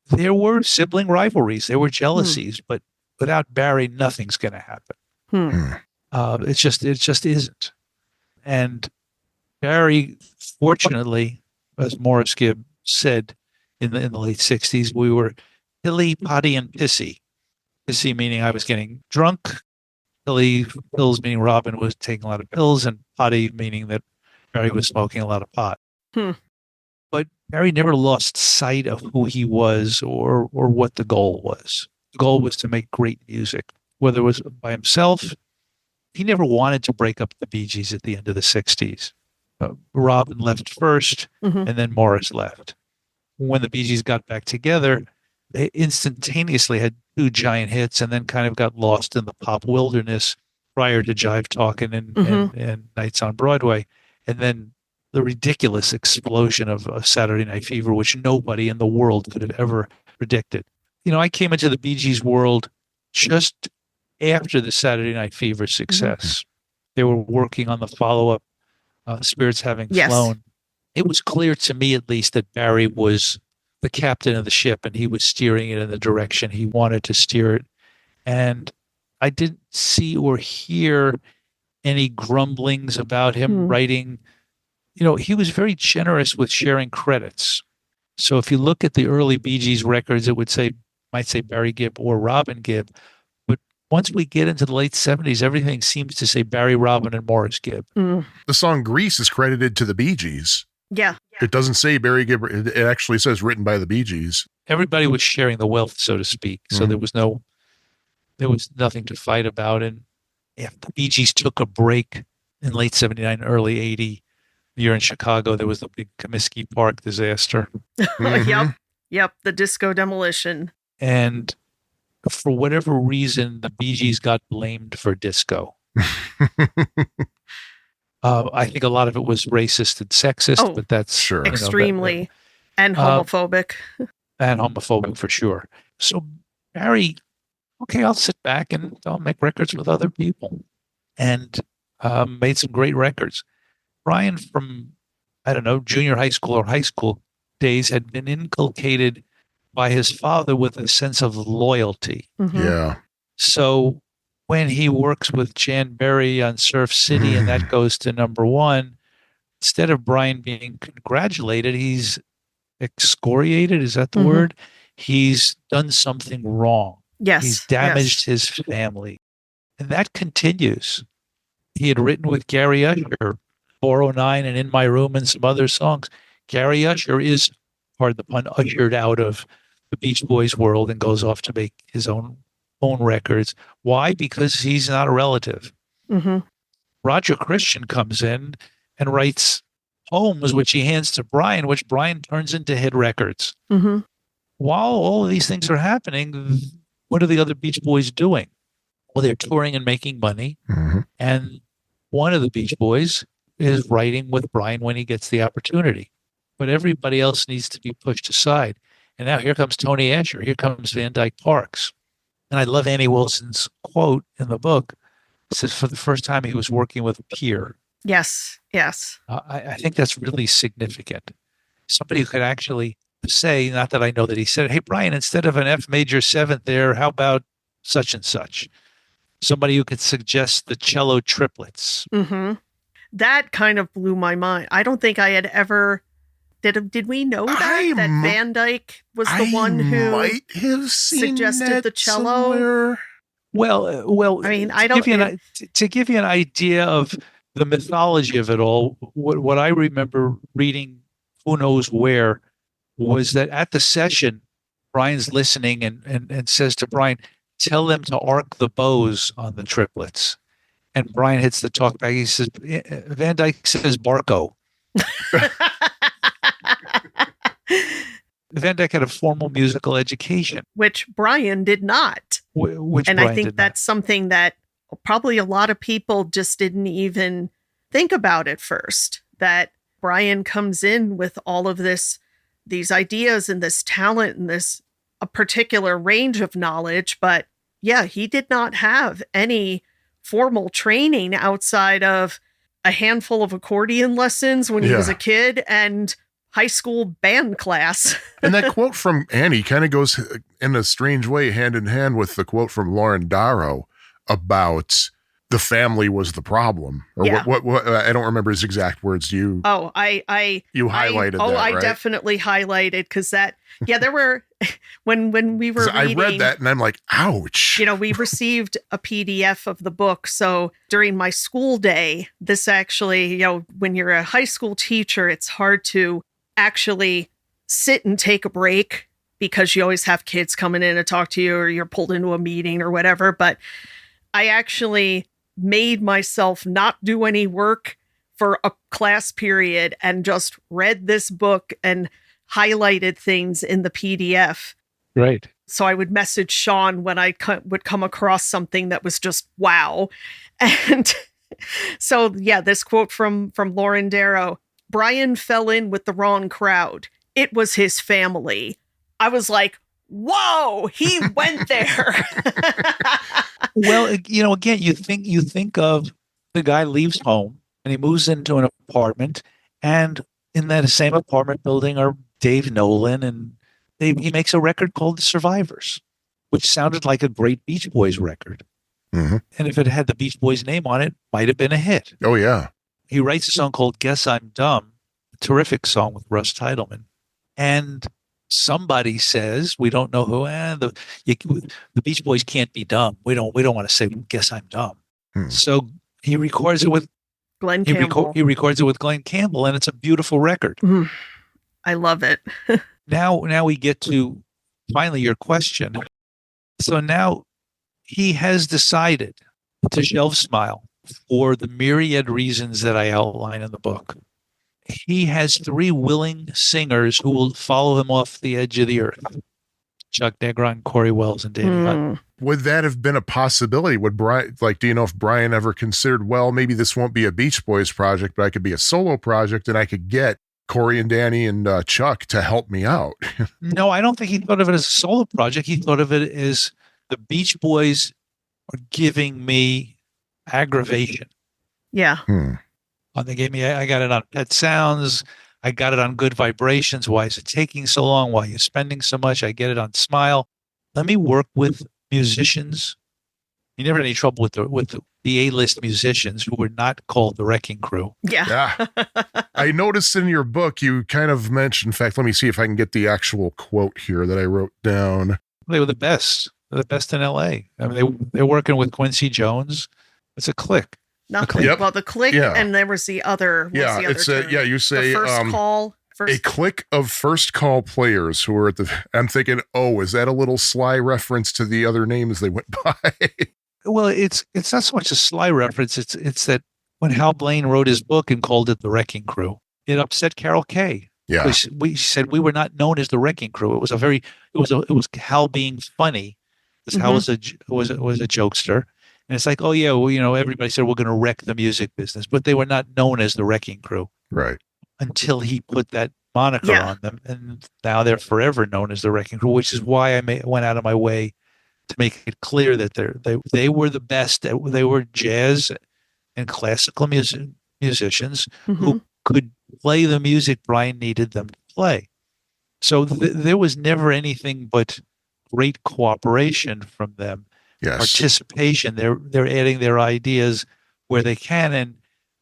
there were sibling rivalries, there were jealousies, but without Barry, nothing's going to happen. It just isn't. And Barry, fortunately, as Morris Gibb said in the late 60s, we were pilly, potty, and pissy. Pissy meaning I was getting drunk. Pilly, pills meaning Robin was taking a lot of pills, and potty meaning that Barry was smoking a lot of pot. But Barry never lost sight of who he was or what the goal was. The goal was to make great music, whether it was by himself. He never wanted to break up the Bee Gees at the end of the 60s. Robin left first, and then Morris left. When the Bee Gees got back together, they instantaneously had 2 giant hits and then kind of got lost in the pop wilderness prior to Jive Talkin' and Nights on Broadway. And then the ridiculous explosion of Saturday Night Fever, which nobody in the world could have ever predicted. I came into the Bee Gees world just after the Saturday Night Fever success. They were working on the follow-up, Spirits Having Flown. It was clear to me, at least, that Barry was the captain of the ship and he was steering it in the direction he wanted to steer it. And I didn't see or hear any grumblings about him writing. He was very generous with sharing credits. So if you look at the early Bee Gees records, it might say Barry Gibb or Robin Gibb. But once we get into the late 70s, everything seems to say Barry, Robin, and Morris Gibb.
The song Grease is credited to the Bee Gees.
Yeah.
It doesn't say Barry Gibb. It actually says written by the Bee Gees.
Everybody was sharing the wealth, so to speak. So there was nothing to fight about. And if the Bee Gees took a break in late 79, early 80, year in Chicago, there was the big Comiskey Park disaster.
Yep. The disco demolition.
And for whatever reason, the Bee Gees got blamed for disco. I think a lot of it was racist and sexist, but that's
sure
extremely and homophobic.
And homophobic for sure. So Barry, okay, I'll sit back and I'll make records with other people, and made some great records. Brian, from junior high school or high school days, had been inculcated by his father with a sense of loyalty.
Yeah.
So when he works with Jan Berry on Surf City and that goes to #1, instead of Brian being congratulated, he's excoriated. Is that the word? He's done something wrong.
Yes.
He's damaged his family. And that continues. He had written with Gary Usher, 409 and In My Room and some other songs. Gary Usher is, pardon the pun, ushered out of the Beach Boys world and goes off to make his own records. Why? Because he's not a relative. Roger Christian comes in and writes poems, which he hands to Brian, which Brian turns into hit records.
Mm-hmm.
While all of these things are happening, what are the other Beach Boys doing? Well, they're touring and making money.
Mhm.
And one of the Beach Boys is writing with Brian when he gets the opportunity. But everybody else needs to be pushed aside. And now here comes Tony Asher. Here comes Van Dyke Parks. And I love Annie Wilson's quote in the book. It says, for the first time, he was working with a peer.
Yes.
I think that's really significant. Somebody who could actually say, not that I know that he said it, hey, Brian, instead of an F major seventh there, how about such and such? Somebody who could suggest the cello triplets.
Mm-hmm. That kind of blew my mind. I don't think I had ever. Did we know that Van Dyke was the one who
might have seen
suggested the cello?
Somewhere.
Well.
I mean, I don't.
To give you an idea of the mythology of it all, what I remember reading, who knows where, was that at the session, Brian's listening and says to Brian, tell them to arc the bows on the triplets. And Brian hits the talk back. He says, Van Dyke says Barco. Van Dyke had a formal musical education.
Which Brian did not. I think that's something that probably a lot of people just didn't even think about at first. That Brian comes in with all of these ideas and this talent and a particular range of knowledge. But yeah, he did not have any formal training outside of a handful of accordion lessons when he was a kid and high school band class.
And that quote from Annie kind of goes in a strange way hand in hand with the quote from Lauren Darrow about the family was the problem. Or what I don't remember his exact words. You highlighted that,
I
right?
Definitely highlighted because there were when we were reading,
I read that and I'm like, ouch.
We received a PDF of the book. So during my school day, this actually, when you're a high school teacher, it's hard to actually sit and take a break because you always have kids coming in to talk to you or you're pulled into a meeting or whatever. But I actually made myself not do any work for a class period and just read this book and highlighted things in the PDF.
Right.
So I would message Sean when I would come across something that was just wow. And so, this quote from Lauren Darrow, Brian fell in with the wrong crowd. It was his family. I was like, whoa, he went there.
Well, again, you think of the guy leaves home and he moves into an apartment, and in that same apartment building are Dave Nolan, and he makes a record called The Survivors, which sounded like a great Beach Boys record.
Mm-hmm.
And if it had the Beach Boys name on it, might have been a hit.
Oh, yeah.
He writes a song called Guess I'm Dumb, a terrific song with Russ Titleman. And somebody says, we don't know who, the Beach Boys can't be dumb. We don't want to say, Guess I'm Dumb. So he records it with
Glenn Campbell.
He records it with Glenn Campbell, and it's a beautiful record.
I love it.
Now we get to finally your question. So now he has decided to shelve Smile for the myriad reasons that I outline in the book. He has 3 willing singers who will follow him off the edge of the earth. Chuck Negron, Corey Wells, and David Hutton.
Would that have been a possibility? Would Brian, do you know if Brian ever considered, well, maybe this won't be a Beach Boys project, but I could be a solo project and I could get Corey and Danny and Chuck to help me out?
No, I don't think he thought of it as a solo project. He thought of it as the Beach Boys are giving me aggravation.
Yeah.
They gave me, I got it on Pet Sounds. I got it on Good Vibrations. Why is it taking so long? Why are you spending so much? I get it on Smile. Let me work with musicians. You never had any trouble with the A-list musicians who were not called the Wrecking Crew.
Yeah.
I noticed in your book, you kind of mentioned, in fact, let me see if I can get the actual quote here that I wrote down.
They were the best. They're the best in LA. I mean, they're working with Quincy Jones. It's a click.
Nothing.
Yep.
Well, the click, and there was the other.
You say
the first call.
A clique of first call players who are I'm thinking, oh, is that a little sly reference to the other names they went by?
Well, it's not so much a sly reference. It's that when Hal Blaine wrote his book and called it The Wrecking Crew, It upset Carol Kay.
Yeah.
Because we said we were not known as the Wrecking Crew. It was Hal being funny, because Hal was a jokester, and it's like, oh yeah, well, everybody said we're going to wreck the music business, but they were not known as the Wrecking Crew
Right.
until he put that moniker on them, and now they're forever known as the Wrecking Crew, which is why I went out of my way to make it clear that they were the best. They were jazz and classical musicians who could play the music Brian needed them to play. So there was never anything but great cooperation from them.
Yes.
Participation. They're adding their ideas where they can. And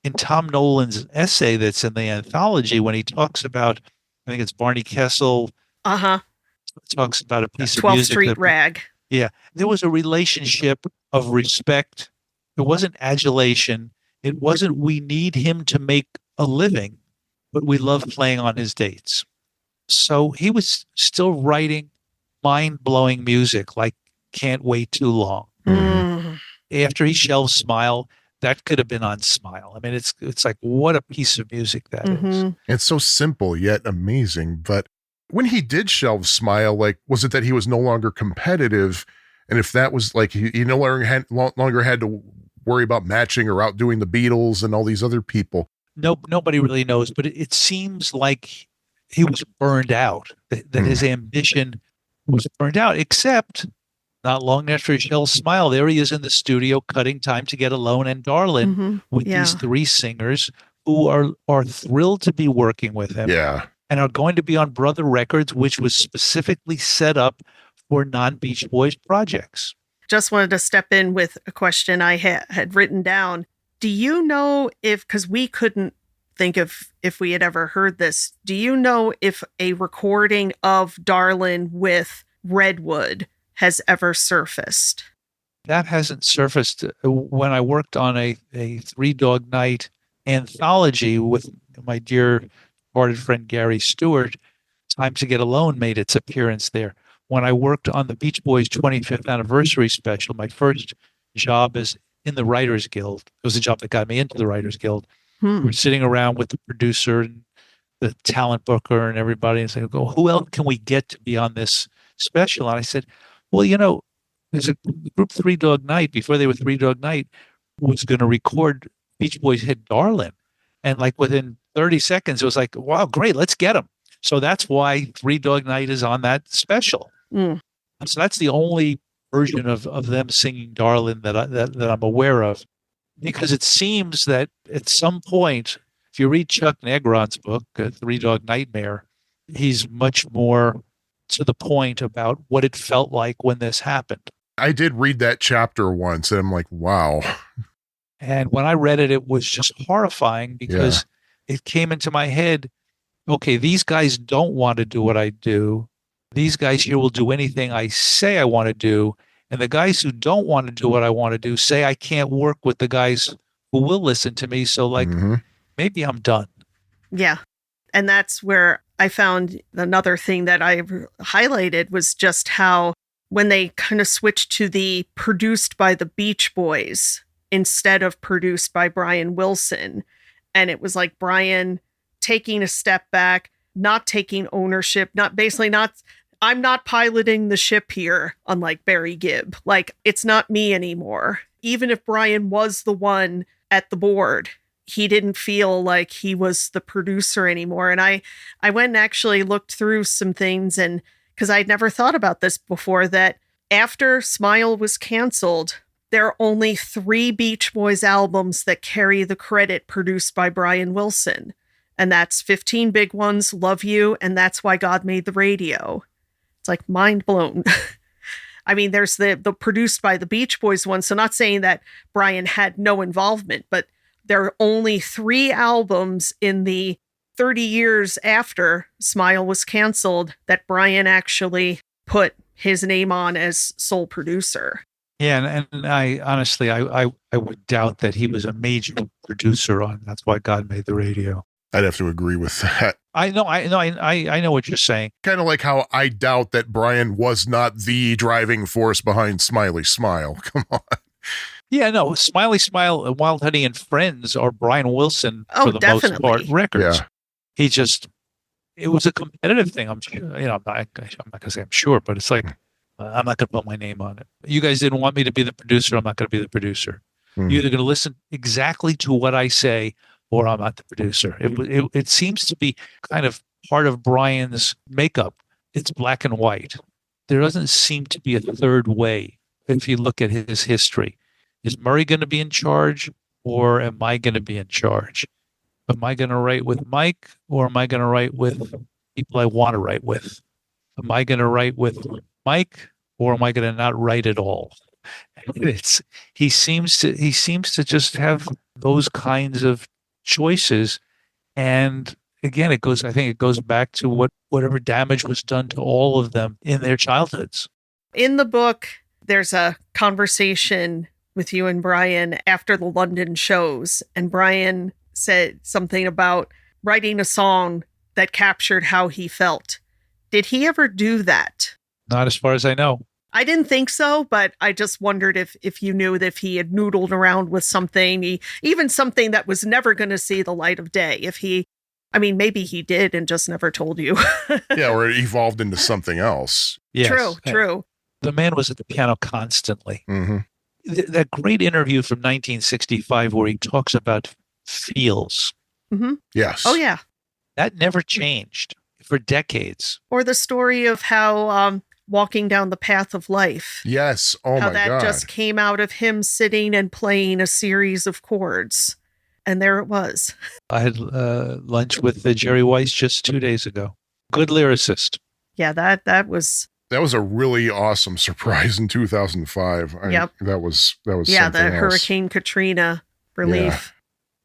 in Tom Nolan's essay that's in the anthology, when he talks about, I think it's Barney Kessel, talks about a piece of
12th
music.
Street Rag.
Yeah. There was a relationship of respect. It wasn't adulation. It wasn't, we need him to make a living, but we love playing on his dates. So he was still writing mind-blowing music like Can't Wait Too Long. After he shelved Smile, that could have been on Smile. I mean, it's like, what a piece of music that is.
It's so simple yet amazing. But when he did shelve Smile, like, was it that he was no longer competitive? And if that was like, he no longer had to worry about matching or outdoing the Beatles and all these other people?
Nobody really knows, but it seems like he was burned out, that his ambition was burned out, except not long after he shelved Smile, there he is in the studio cutting Time to Get Alone and Darlin' with these three singers who are thrilled to be working with him.
Yeah.
And are going to be on Brother Records, which was specifically set up for non-Beach Boys projects.
Just wanted to step in with a question I had written down. Do you know because we couldn't think of if we had ever heard this, do you know if a recording of Darlin' with Redwood has ever surfaced?
That hasn't surfaced. When I worked on a Three Dog Night anthology with my dear departed friend Gary Stewart, Time to Get Alone made its appearance there. When I worked on the Beach Boys 25th anniversary special, my first job is in the Writers Guild. It was a job that got me into the Writers Guild. We're sitting around with the producer and the talent booker and everybody and saying, who else can we get to be on this special? And I said, well, there's a group Three Dog Night, before they were Three Dog Night, was going to record Beach Boys hit Darlin'. And like within 30 seconds, it was like, wow, great, let's get them. So that's why Three Dog Night is on that special. And so that's the only version of them singing Darlin' that I'm aware of. Because it seems that at some point, if you read Chuck Negron's book, Three Dog Nightmare, he's much more to the point about what it felt like when this happened.
I did read that chapter once, and I'm like, wow.
And when I read it, it was just horrifying because it came into my head, okay, these guys don't want to do what I do. These guys here will do anything I say I want to do. And the guys who don't want to do what I want to do say I can't work with the guys who will listen to me. So like, maybe I'm done.
Yeah. And that's where I found another thing that I highlighted was just how when they kind of switched to the produced by the Beach Boys instead of produced by Brian Wilson. And it was like Brian taking a step back, not taking ownership, I'm not piloting the ship here, unlike Barry Gibb. Like, it's not me anymore. Even if Brian was the one at the board, he didn't feel like he was the producer anymore. And I went and actually looked through some things, and because I'd never thought about this before, that after Smile was canceled, there are only 3 Beach Boys albums that carry the credit produced by Brian Wilson. And that's 15 Big Ones, Love You, and That's Why God Made the Radio. It's like mind blown. I mean, there's the produced by the Beach Boys one. So not saying that Brian had no involvement, but there are only 3 albums in the 30 years after Smile was canceled that Brian actually put his name on as sole producer.
Yeah, and I honestly, I would doubt that he was a major producer on That's Why God Made the Radio.
I'd have to agree with that.
I know what you're saying.
Kind of like how I doubt that Brian was not the driving force behind Smiley Smile. Come on.
Yeah, no, Smiley Smile, Wild Honey and Friends are Brian Wilson for the
definitely.
most part records.
Yeah.
It was a competitive thing. I'm sure, I'm not going to say I'm sure, but it's like, I'm not going to put my name on it. You guys didn't want me to be the producer. I'm not going to be the producer. You're either going to listen exactly to what I say, or I'm not the producer. It seems to be kind of part of Brian's makeup. It's black and white. There doesn't seem to be a third way if you look at his history. Is Murray going to be in charge, or am I going to be in charge? Am I going to write with Mike, or am I going to write with people I want to write with? Am I going to write with Mike, or am I going to not write at all? He seems to just have those kinds of choices, and again, I think it goes back to whatever damage was done to all of them in their childhoods.
In the book, there's a conversation with you and Brian after the London shows, and Brian said something about writing a song that captured how he felt. Did he ever do that?
Not as far as I know.
I didn't think so, but I just wondered if you knew that if he had noodled around with something, even something that was never going to see the light of day. Maybe he did and just never told you.
Yeah, or it evolved into something else.
Yes.
True.
The man was at the piano constantly.
Mm-hmm.
That great interview from 1965 where he talks about feels.
Mm-hmm.
Yes.
Oh, yeah.
That never changed for decades.
Or the story of how walking down the path of life.
Yes. Oh,
how
my
that
God.
just came out of him sitting and playing a series of chords. And there it was.
I had lunch with Jerry Weiss just 2 days ago. Good lyricist.
Yeah, that was...
That was a really awesome surprise in 2005.
Yep.
That was
yeah, the
something else.
Hurricane Katrina relief.
Yeah.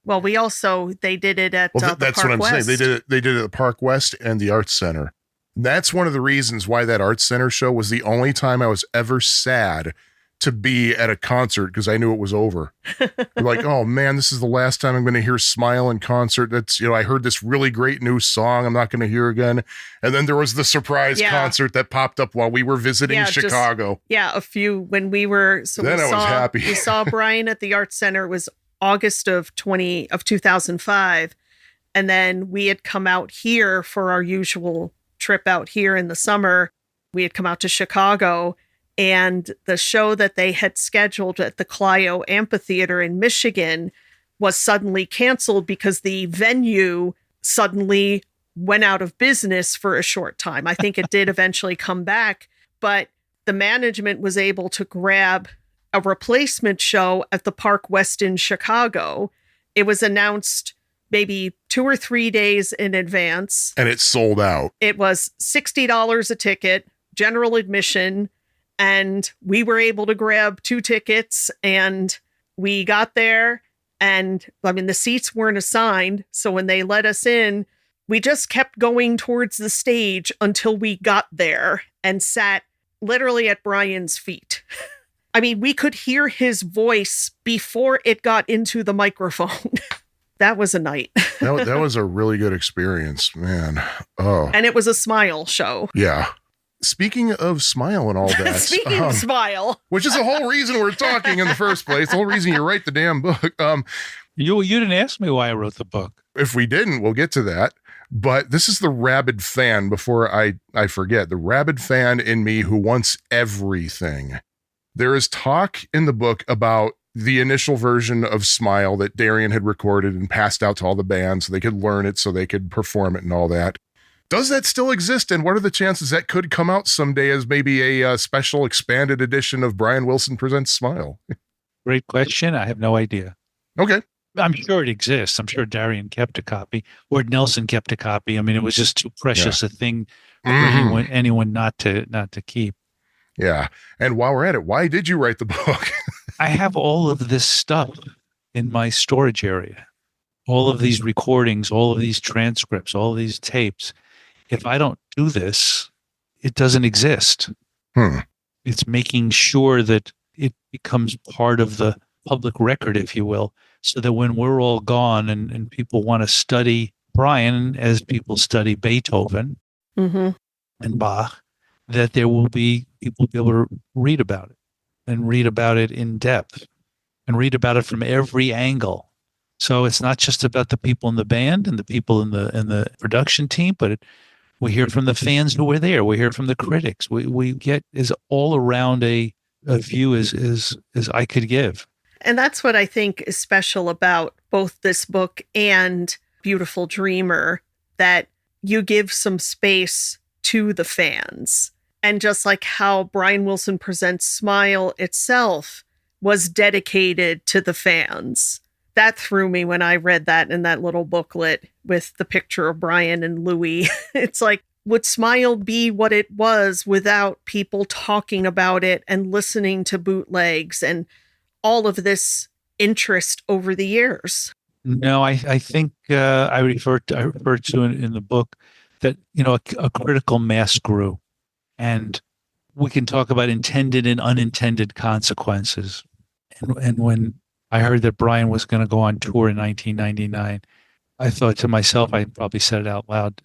Well, they did it at the
that's
Park
what I'm
West.
saying. They did it at the Park West and the Arts Center. That's one of the reasons why that Arts Center show was the only time I was ever sad to be at a concert, because I knew it was over. Like, oh man, this is the last time I'm going to hear Smile in concert. That's, I heard this really great new song I'm not going to hear again. And then there was the surprise concert that popped up while we were visiting Chicago.
When we were,
then I was happy.
We saw Brian at the Arts Center. It was August of 2005. And then we had come out here for our usual trip out here in the summer. We had come out to Chicago, and the show that they had scheduled at the Clio Amphitheater in Michigan was suddenly canceled because the venue suddenly went out of business for a short time. I think it did eventually come back, but the management was able to grab a replacement show at the Park West in Chicago. It was announced maybe 2 or 3 days in advance.
And it sold out.
It was $60 a ticket, general admission. And we were able to grab 2 tickets, and we got there, and the seats weren't assigned. So when they let us in, we just kept going towards the stage until we got there and sat literally at Brian's feet. We could hear his voice before it got into the microphone. That was a night.
that was a really good experience, man. Oh.
And it was a Smile show.
Yeah. Speaking of Smile and all that.
Speaking of Smile.
Which is the whole reason we're talking in the first place. The whole reason you write the damn book.
You didn't ask me why I wrote the book.
If we didn't, we'll get to that. But this is the rabid fan, before I forget, the rabid fan in me who wants everything. There is talk in the book about the initial version of Smile that Darian had recorded and passed out to all the bands so they could learn it, so they could perform it and all that. Does that still exist? And what are the chances that could come out someday as maybe a special expanded edition of Brian Wilson Presents Smile?
Great question. I have no idea.
Okay.
I'm sure it exists. I'm sure Darian kept a copy, or Nelson kept a copy. It was just too precious a thing for anyone not to keep.
Yeah. And while we're at it, why did you write the book?
I have all of this stuff in my storage area. All of these recordings, all of these transcripts, all of these tapes. If I don't do this, it doesn't exist. It's making sure that it becomes part of the public record, if you will, so that when we're all gone and people want to study Brian as people study Beethoven and Bach, that there will be people be able to read about it and read about it in depth and read about it from every angle, So it's not just about the people in the band and the people in the production team, but we hear from the fans who were there. We hear from the critics. We get is all around a view as I could give.
And that's what I think is special about both this book and Beautiful Dreamer, that you give some space to the fans. And just like how Brian Wilson Presents Smile itself was dedicated to the fans. That threw me when I read that in that little booklet with the picture of Brian and Louie. It's like, would Smile be what it was without people talking about it and listening to bootlegs and all of this interest over the years?
No, I think I referred to in the book that, a critical mass grew. And we can talk about intended and unintended consequences. And when I heard that Brian was going to go on tour in 1999, I thought to myself, I probably said it out loud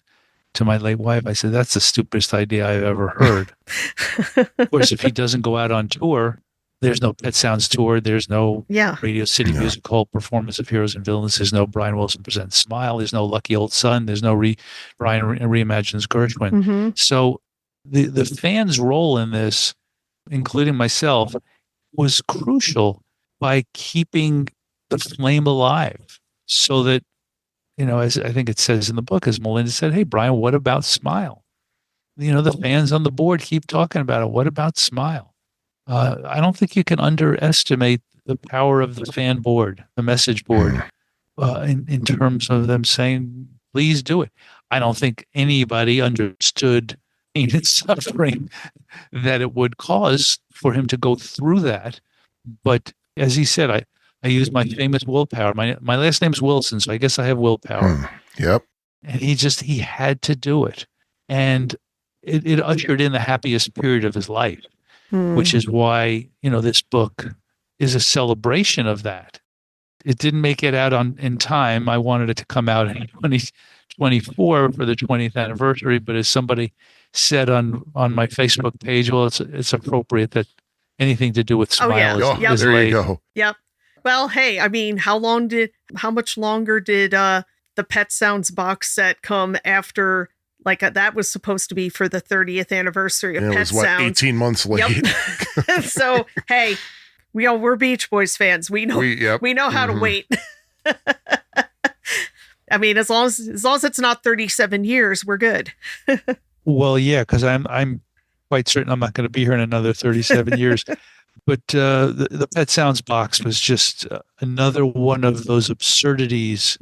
to my late wife, I said, that's the stupidest idea I've ever heard. Of course, if he doesn't go out on tour, there's no Pet Sounds tour. There's no Radio City Music Hall performance of Heroes and Villains. There's no Brian Wilson Presents Smile. There's no Lucky Old Son. There's no Brian Reimagines Gershwin.
Mm-hmm.
So the fans' role in this, including myself, was crucial by keeping the flame alive so that, as I think it says in the book, as Melinda said, hey, Brian, what about Smile? The fans on the board keep talking about it. What about Smile? I don't think you can underestimate the power of the fan board, the message board, in terms of them saying, please do it. I don't think anybody understood pain and suffering that it would cause for him to go through that. But as he said, I use my famous willpower. My last name's Wilson, so I guess I have willpower.
Yep.
And he had to do it. And it ushered in the happiest period of his life. Which is why, this book is a celebration of that. It didn't make it out in time. I wanted it to come out in 2024 for the 20th anniversary. But as somebody said on my Facebook page, well, it's appropriate that anything to do with Smile is
there
late.
you go.
Yep. Well, hey, I mean, how much longer did the Pet Sounds box set come after? Like that was supposed to be for the 30th anniversary of Pet Sounds.
18 months late.
Yep. So, hey, we're Beach Boys fans. We know how to wait. I mean, as long as it's not 37 years, we're good.
Well, yeah, because I'm quite certain I'm not going to be here in another 37 years. But the Pet Sounds box was just another one of those absurdities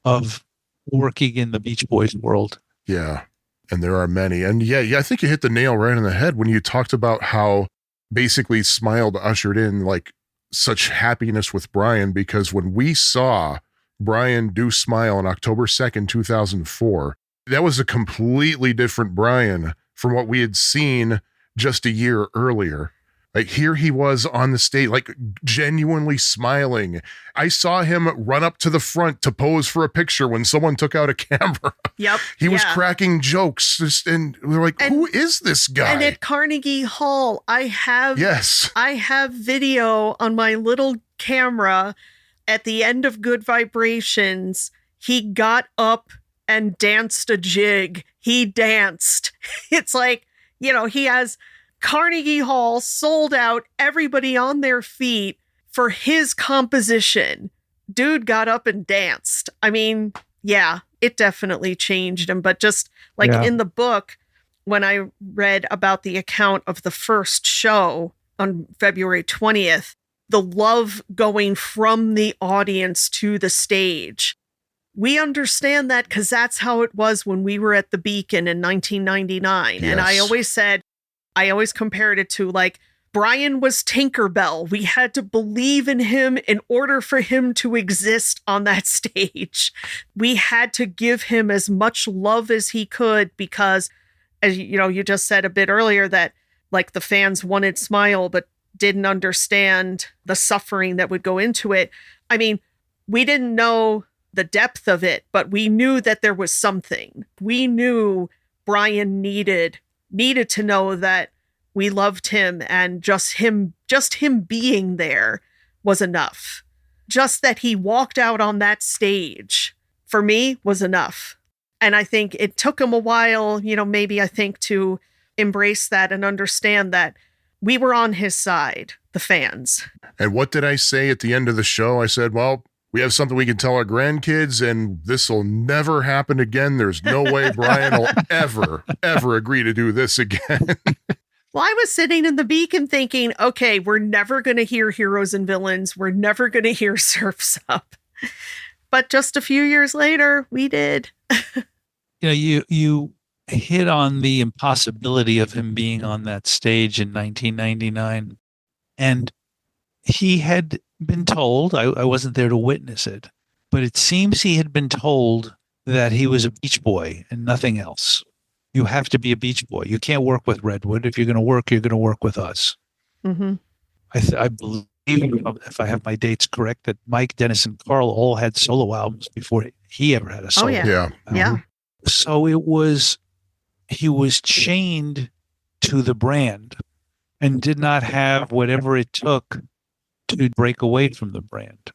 of working in the Beach Boys world.
Yeah. And there are many. And I think you hit the nail right on the head when you talked about how basically Smiled ushered in like such happiness with Brian, because when we saw Brian do Smile on October 2nd, 2004, that was a completely different Brian from what we had seen just a year earlier. Like here he was on the stage, like genuinely smiling. I saw him run up to the front to pose for a picture when someone took out a camera.
Yep.
He was cracking jokes, and we were like, who is this guy?
And at Carnegie Hall, I have video on my little camera at the end of Good Vibrations. He got up and danced a jig. He danced. It's like, he has Carnegie Hall sold out, everybody on their feet for his composition. Dude got up and danced. I mean, it definitely changed him. But just like in the book, when I read about the account of the first show on February 20th, the love going from the audience to the stage. We understand that because that's how it was when we were at the Beacon in 1999. Yes. And I always compared it to like Brian was Tinkerbell. We had to believe in him in order for him to exist on that stage. We had to give him as much love as he could because, as you just said a bit earlier, that like the fans wanted Smile but didn't understand the suffering that would go into it. I mean, we didn't know the depth of it, but we knew that there was something. We knew Brian needed to know that we loved him, and just him being there was enough. just that he walked out on that stage, for me, was enough. And I think it took him a while, maybe I think to embrace that and understand that we were on his side, the fans.
And what did I say at the end of the show? I said, well, we have something we can tell our grandkids, and this will never happen again. There's no way Brian will ever agree to do this again.
Well, I was sitting in the Beacon thinking, okay, we're never going to hear Heroes and Villains. We're never going to hear Surf's Up. But just a few years later, we did.
You hit on the impossibility of him being on that stage in 1999. And he had been told, I wasn't there to witness it, but it seems he had been told that he was a Beach Boy and nothing else. You have to be a Beach Boy. You can't work with Redwood. If you're going to work, you're going to work with us.
Mm-hmm.
I believe, if I have my dates correct, that Mike, Dennis, and Carl all had solo albums before he ever had a solo.
Oh, yeah. Yeah.
So he was chained to the brand and did not have whatever it took to break away from the brand.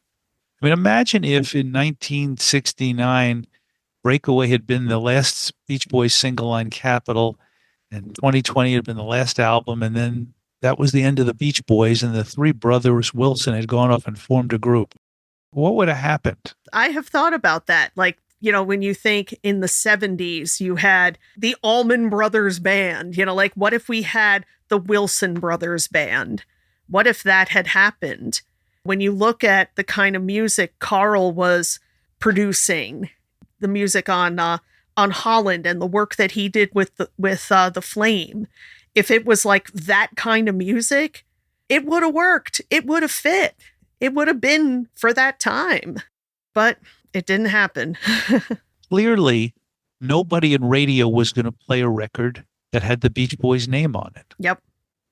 I mean, imagine if in 1969, Breakaway had been the last Beach Boys single on Capitol, and 2020 had been the last album, and then that was the end of the Beach Boys, and the three brothers Wilson had gone off and formed a group. What would have happened?
I have thought about that. Like, when you think in the 70s, you had the Allman Brothers Band, like what if we had the Wilson Brothers Band? What if that had happened? When you look at the kind of music Carl was producing, the music on Holland and the work that he did with the Flame, if it was like that kind of music, it would have worked. It would have fit. It would have been for that time. But it didn't happen.
Clearly, nobody in radio was going to play a record that had the Beach Boys name on it.
Yep.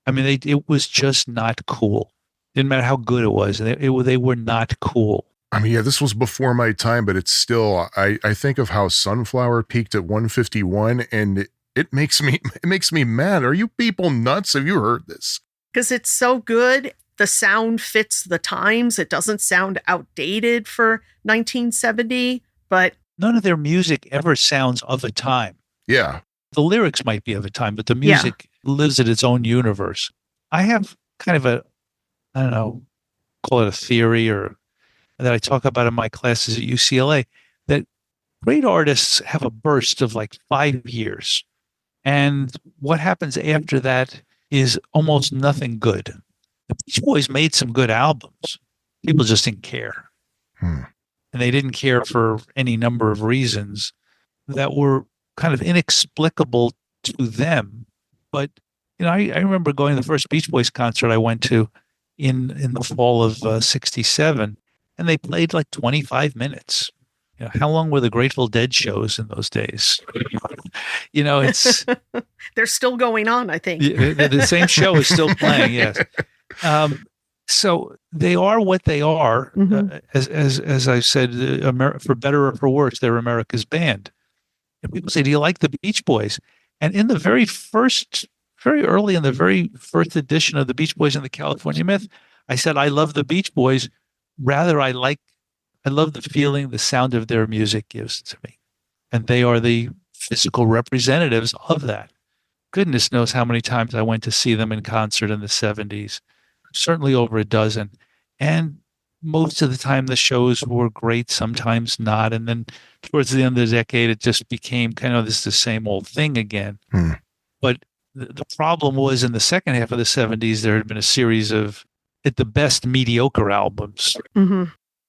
I mean, it was just not cool. Didn't matter how good it was. They were not cool.
I mean, yeah, this was before my time, but it's still, I think of how Sunflower peaked at 151, and it makes me mad. Are you people nuts? Have you heard this?
Because it's so good. The sound fits the times. It doesn't sound outdated for 1970, but
none of their music ever sounds of a time.
Yeah.
The lyrics might be of a time, but the music lives in its own universe. I have kind of I don't know, call it a theory, or that I talk about in my classes at UCLA, that great artists have a burst of like 5 years. And what happens after that is almost nothing good. The Beach Boys made some good albums. People just didn't care. And they didn't care for any number of reasons that were kind of inexplicable to them. But, I remember going to the first Beach Boys concert I went to in the fall of 67, and they played like 25 minutes. How long were the Grateful Dead shows in those days? It's...
They're still going on, I think.
The same show is still playing, yes. So they are what they are. As I said, for better or for worse, they're America's band. And people say, do you like the Beach Boys? And in the very early in the very first edition of the Beach Boys and the California Myth, I said, I love the Beach Boys. Rather, I love the feeling the sound of their music gives to me. And they are the physical representatives of that. Goodness knows how many times I went to see them in concert in the 70s. Certainly over a dozen. And most of the time the shows were great, sometimes not. And then towards the end of the decade, it just became kind of the same old thing again. But the problem was in the second half of the 70s, there had been a series of, at the best, mediocre albums.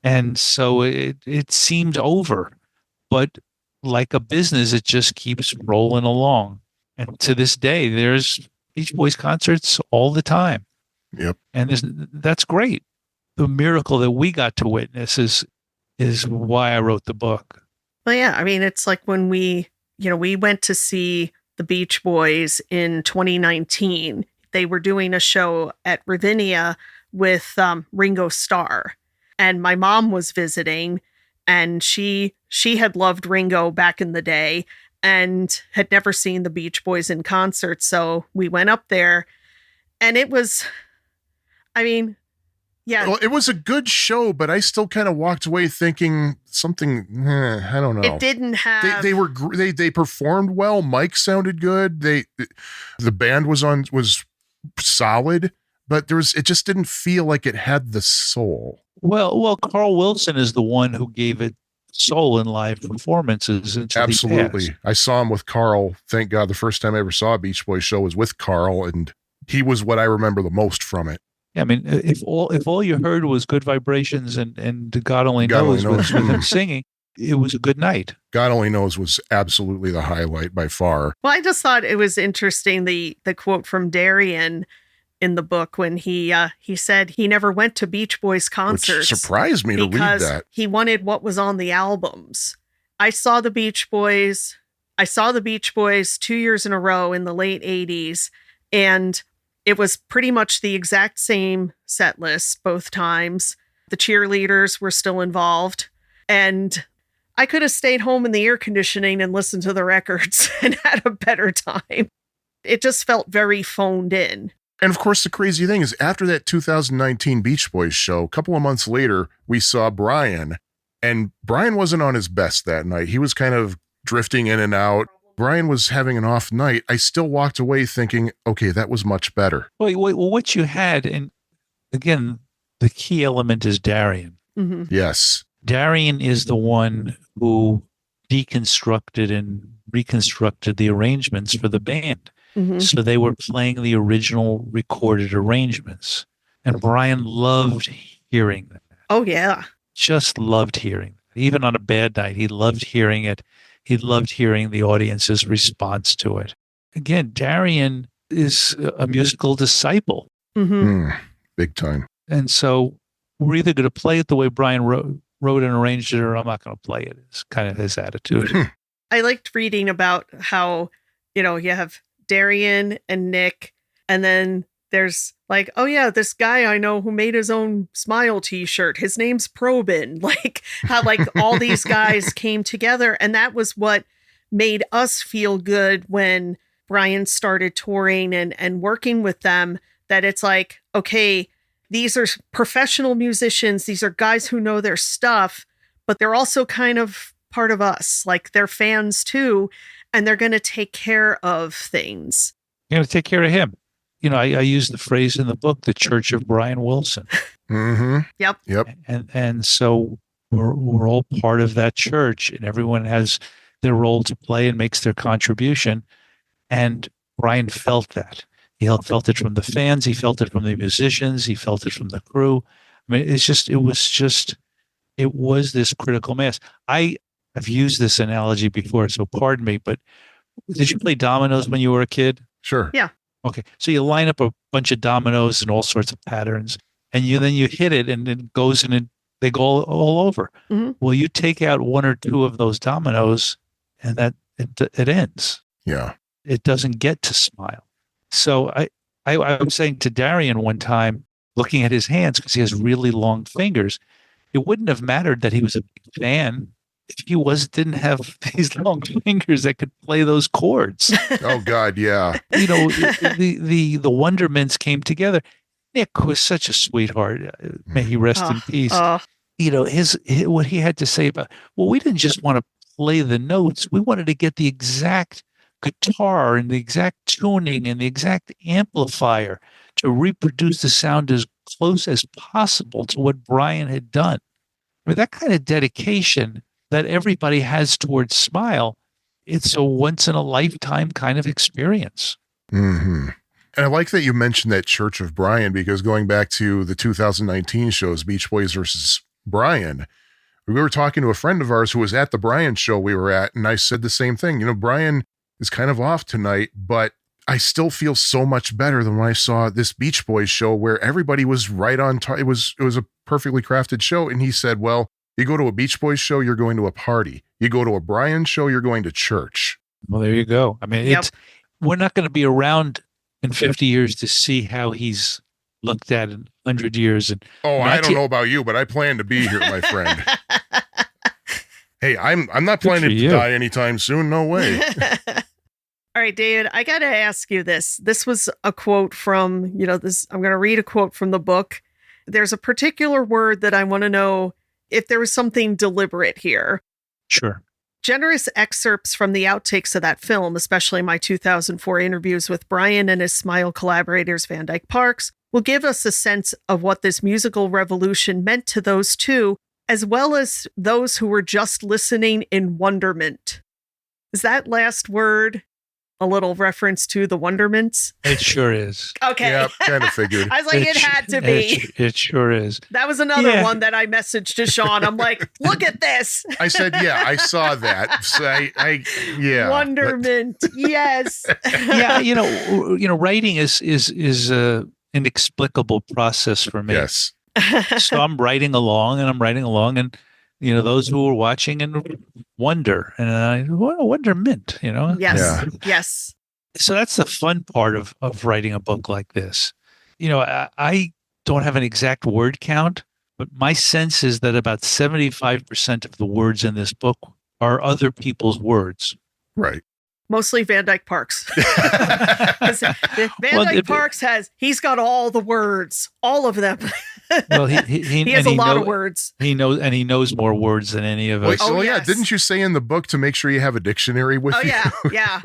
And so it seemed over. But like a business, it just keeps rolling along. And to this day, there's Beach Boys concerts all the time.
Yep.
And that's great. The miracle that we got to witness is why I wrote the book.
Well, yeah. I mean, it's like when we went to see the Beach Boys in 2019. They were doing a show at Ravinia with Ringo Starr. And my mom was visiting, and she had loved Ringo back in the day and had never seen the Beach Boys in concert. So we went up there, and it was, I mean, Yeah.
Well, it was a good show, but I still kind of walked away thinking something. I don't know.
It didn't have.
They performed well. Mike sounded good. The band was solid, but it just didn't feel like it had the soul.
Well, Carl Wilson is the one who gave it soul in live performances.
Absolutely. I saw him with Carl. Thank God. The first time I ever saw a Beach Boys show was with Carl, and he was what I remember the most from it.
I mean, if all you heard was good vibrations and God only knows with him singing, it was a good night.
God Only Knows was absolutely the highlight by far.
Well, I just thought it was interesting, the quote from Darian in the book when he said he never went to Beach Boys concerts.
Which surprised me to read that.
He wanted what was on the albums. I saw the Beach Boys 2 years in a row in the late 80s, and it was pretty much the exact same set list both times. The cheerleaders were still involved, and I could have stayed home in the air conditioning and listened to the records and had a better time. It just felt very phoned in.
And of course, the crazy thing is, after that 2019 Beach Boys show, a couple of months later, we saw Brian, and Brian wasn't on his best that night. He was kind of drifting in and out. Brian was having an off night. I still walked away thinking, okay, that was much better.
Well, what you had, and again, the key element is Darian.
Mm-hmm.
Yes.
Darian is the one who deconstructed and reconstructed the arrangements for the band.
Mm-hmm.
So they were playing the original recorded arrangements. And Brian loved hearing that.
Oh, yeah.
Just loved hearing that. Even on a bad night, he loved hearing it. He loved hearing the audience's response to it. Again, Darian is a musical disciple.
Mm-hmm.
Big time.
And so we're either going to play it the way Brian wrote and arranged it, or I'm not going to play it. It's kind of his attitude.
I liked reading about how, you have Darian and Nick, and then there's like, oh yeah, this guy I know who made his own Smile t-shirt. His name's Probin. Like how like all these guys came together, and that was what made us feel good when Brian started touring and working with them, that it's like, okay, these are professional musicians. These are guys who know their stuff, but they're also kind of part of us. Like they're fans too, and they're going to take care of things.
You're going to take care of him. I use the phrase in the book, the Church of Brian Wilson.
Mm-hmm.
Yep.
And so we're all part of that church, and everyone has their role to play and makes their contribution. And Brian felt that. He felt it from the fans. He felt it from the musicians. He felt it from the crew. I mean, it was this critical mass. I've used this analogy before, so pardon me, but did you play dominoes when you were a kid?
Sure.
Yeah.
Okay. So you line up a bunch of dominoes in all sorts of patterns, and then you hit it, and it goes in, and they go all over.
Mm-hmm.
Well, you take out one or two of those dominoes, and that it ends.
Yeah.
It doesn't get to Smile. So I was saying to Darian one time, looking at his hands, because he has really long fingers, it wouldn't have mattered that he was a big fan if he didn't have these long fingers that could play those chords.
Oh God, yeah.
The Wonderments came together. Nick was such a sweetheart. May he rest in peace. His what he had to say about, well, we didn't just want to play the notes. We wanted to get the exact guitar and the exact tuning and the exact amplifier to reproduce the sound as close as possible to what Brian had done. I mean, that kind of dedication that everybody has towards Smile, it's a once in a lifetime kind of experience.
Mm-hmm. And I like that you mentioned that Church of Brian, because going back to the 2019 shows, Beach Boys versus Brian, we were talking to a friend of ours who was at the Brian show we were at, and I said the same thing. Brian is kind of off tonight, but I still feel so much better than when I saw this Beach Boys show where everybody was right on time. It was a perfectly crafted show. And he said, well, you go to a Beach Boys show, you're going to a party. You go to a Brian show, you're going to church.
Well, there you go. I mean, we're not going to be around in 50 years to see how he's looked at in 100 years. And
I don't know about you, but I plan to be here, my friend. Hey, I'm not planning to die anytime soon. No way.
All right, David, I got to ask you this. This was a quote from, this. I'm going to read a quote from the book. there's a particular word that I want to know if there was something deliberate here.
Sure.
Generous excerpts from the outtakes of that film, especially my 2004 interviews with Brian and his Smile collaborators Van Dyke Parks, will give us a sense of what this musical revolution meant to those two, as well as those who were just listening in wonderment. Is that last word a little reference to the Wonderments?
It sure is.
Okay.
Yeah, kind of figured.
I was like, it had to be.
It sure is.
That was another one that I messaged to Sean. I'm like, look at this.
I said, yeah, I saw that. So yeah.
Wonderment. Yes.
Yeah, writing is an inexplicable process for me.
Yes.
So I'm writing along, and those who are watching and wonder, and wonderment,
Yes.
Yeah.
Yes.
So that's the fun part of writing a book like this. I don't have an exact word count, but my sense is that about 75% of the words in this book are other people's words.
Right.
Mostly Van Dyke Parks. Dyke Parks he's got all the words, all of them.
Well, he
has a lot of words.
He knows more words than any of us.
Oh, yeah.
Yes.
Didn't you say in the book to make sure you have a dictionary with you?
Oh, yeah.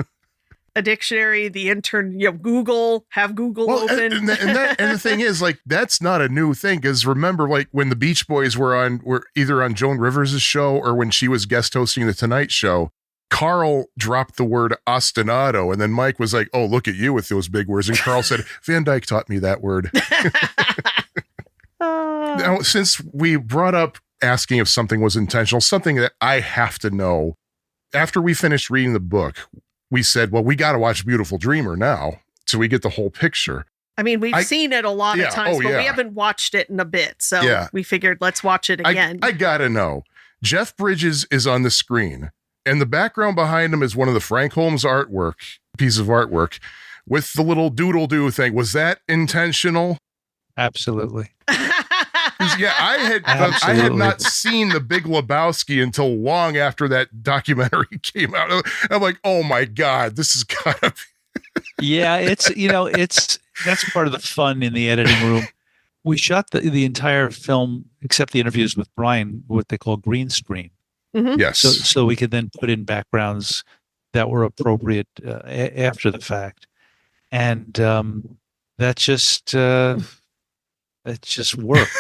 A dictionary, Google, have Google open.
And the thing is, like, that's not a new thing. Because remember, like, when the Beach Boys were either on Joan Rivers' show or when she was guest hosting the Tonight Show, Carl dropped the word ostinato, and then Mike was like, "Oh, look at you with those big words." And Carl said, "Van Dyke taught me that word." Now, since we brought up asking if something was intentional, something that I have to know, after we finished reading the book, we said, well, we got to watch Beautiful Dreamer now so we get the whole picture.
I mean, we've seen it a lot of times, but we haven't watched it in a bit. So we figured, let's watch it again.
I got to know. Jeff Bridges is on the screen, and the background behind him is one of the Frank Holmes piece of artwork with the little doodle-doo thing. Was that intentional?
Absolutely.
Yeah, I had not seen The Big Lebowski until long after that documentary came out. I'm like, oh my God, this has got to be.
Yeah, that's part of the fun in the editing room. We shot the entire film, except the interviews with Brian, what they call green screen.
Mm-hmm.
Yes.
So we could then put in backgrounds that were appropriate after the fact. And that just worked.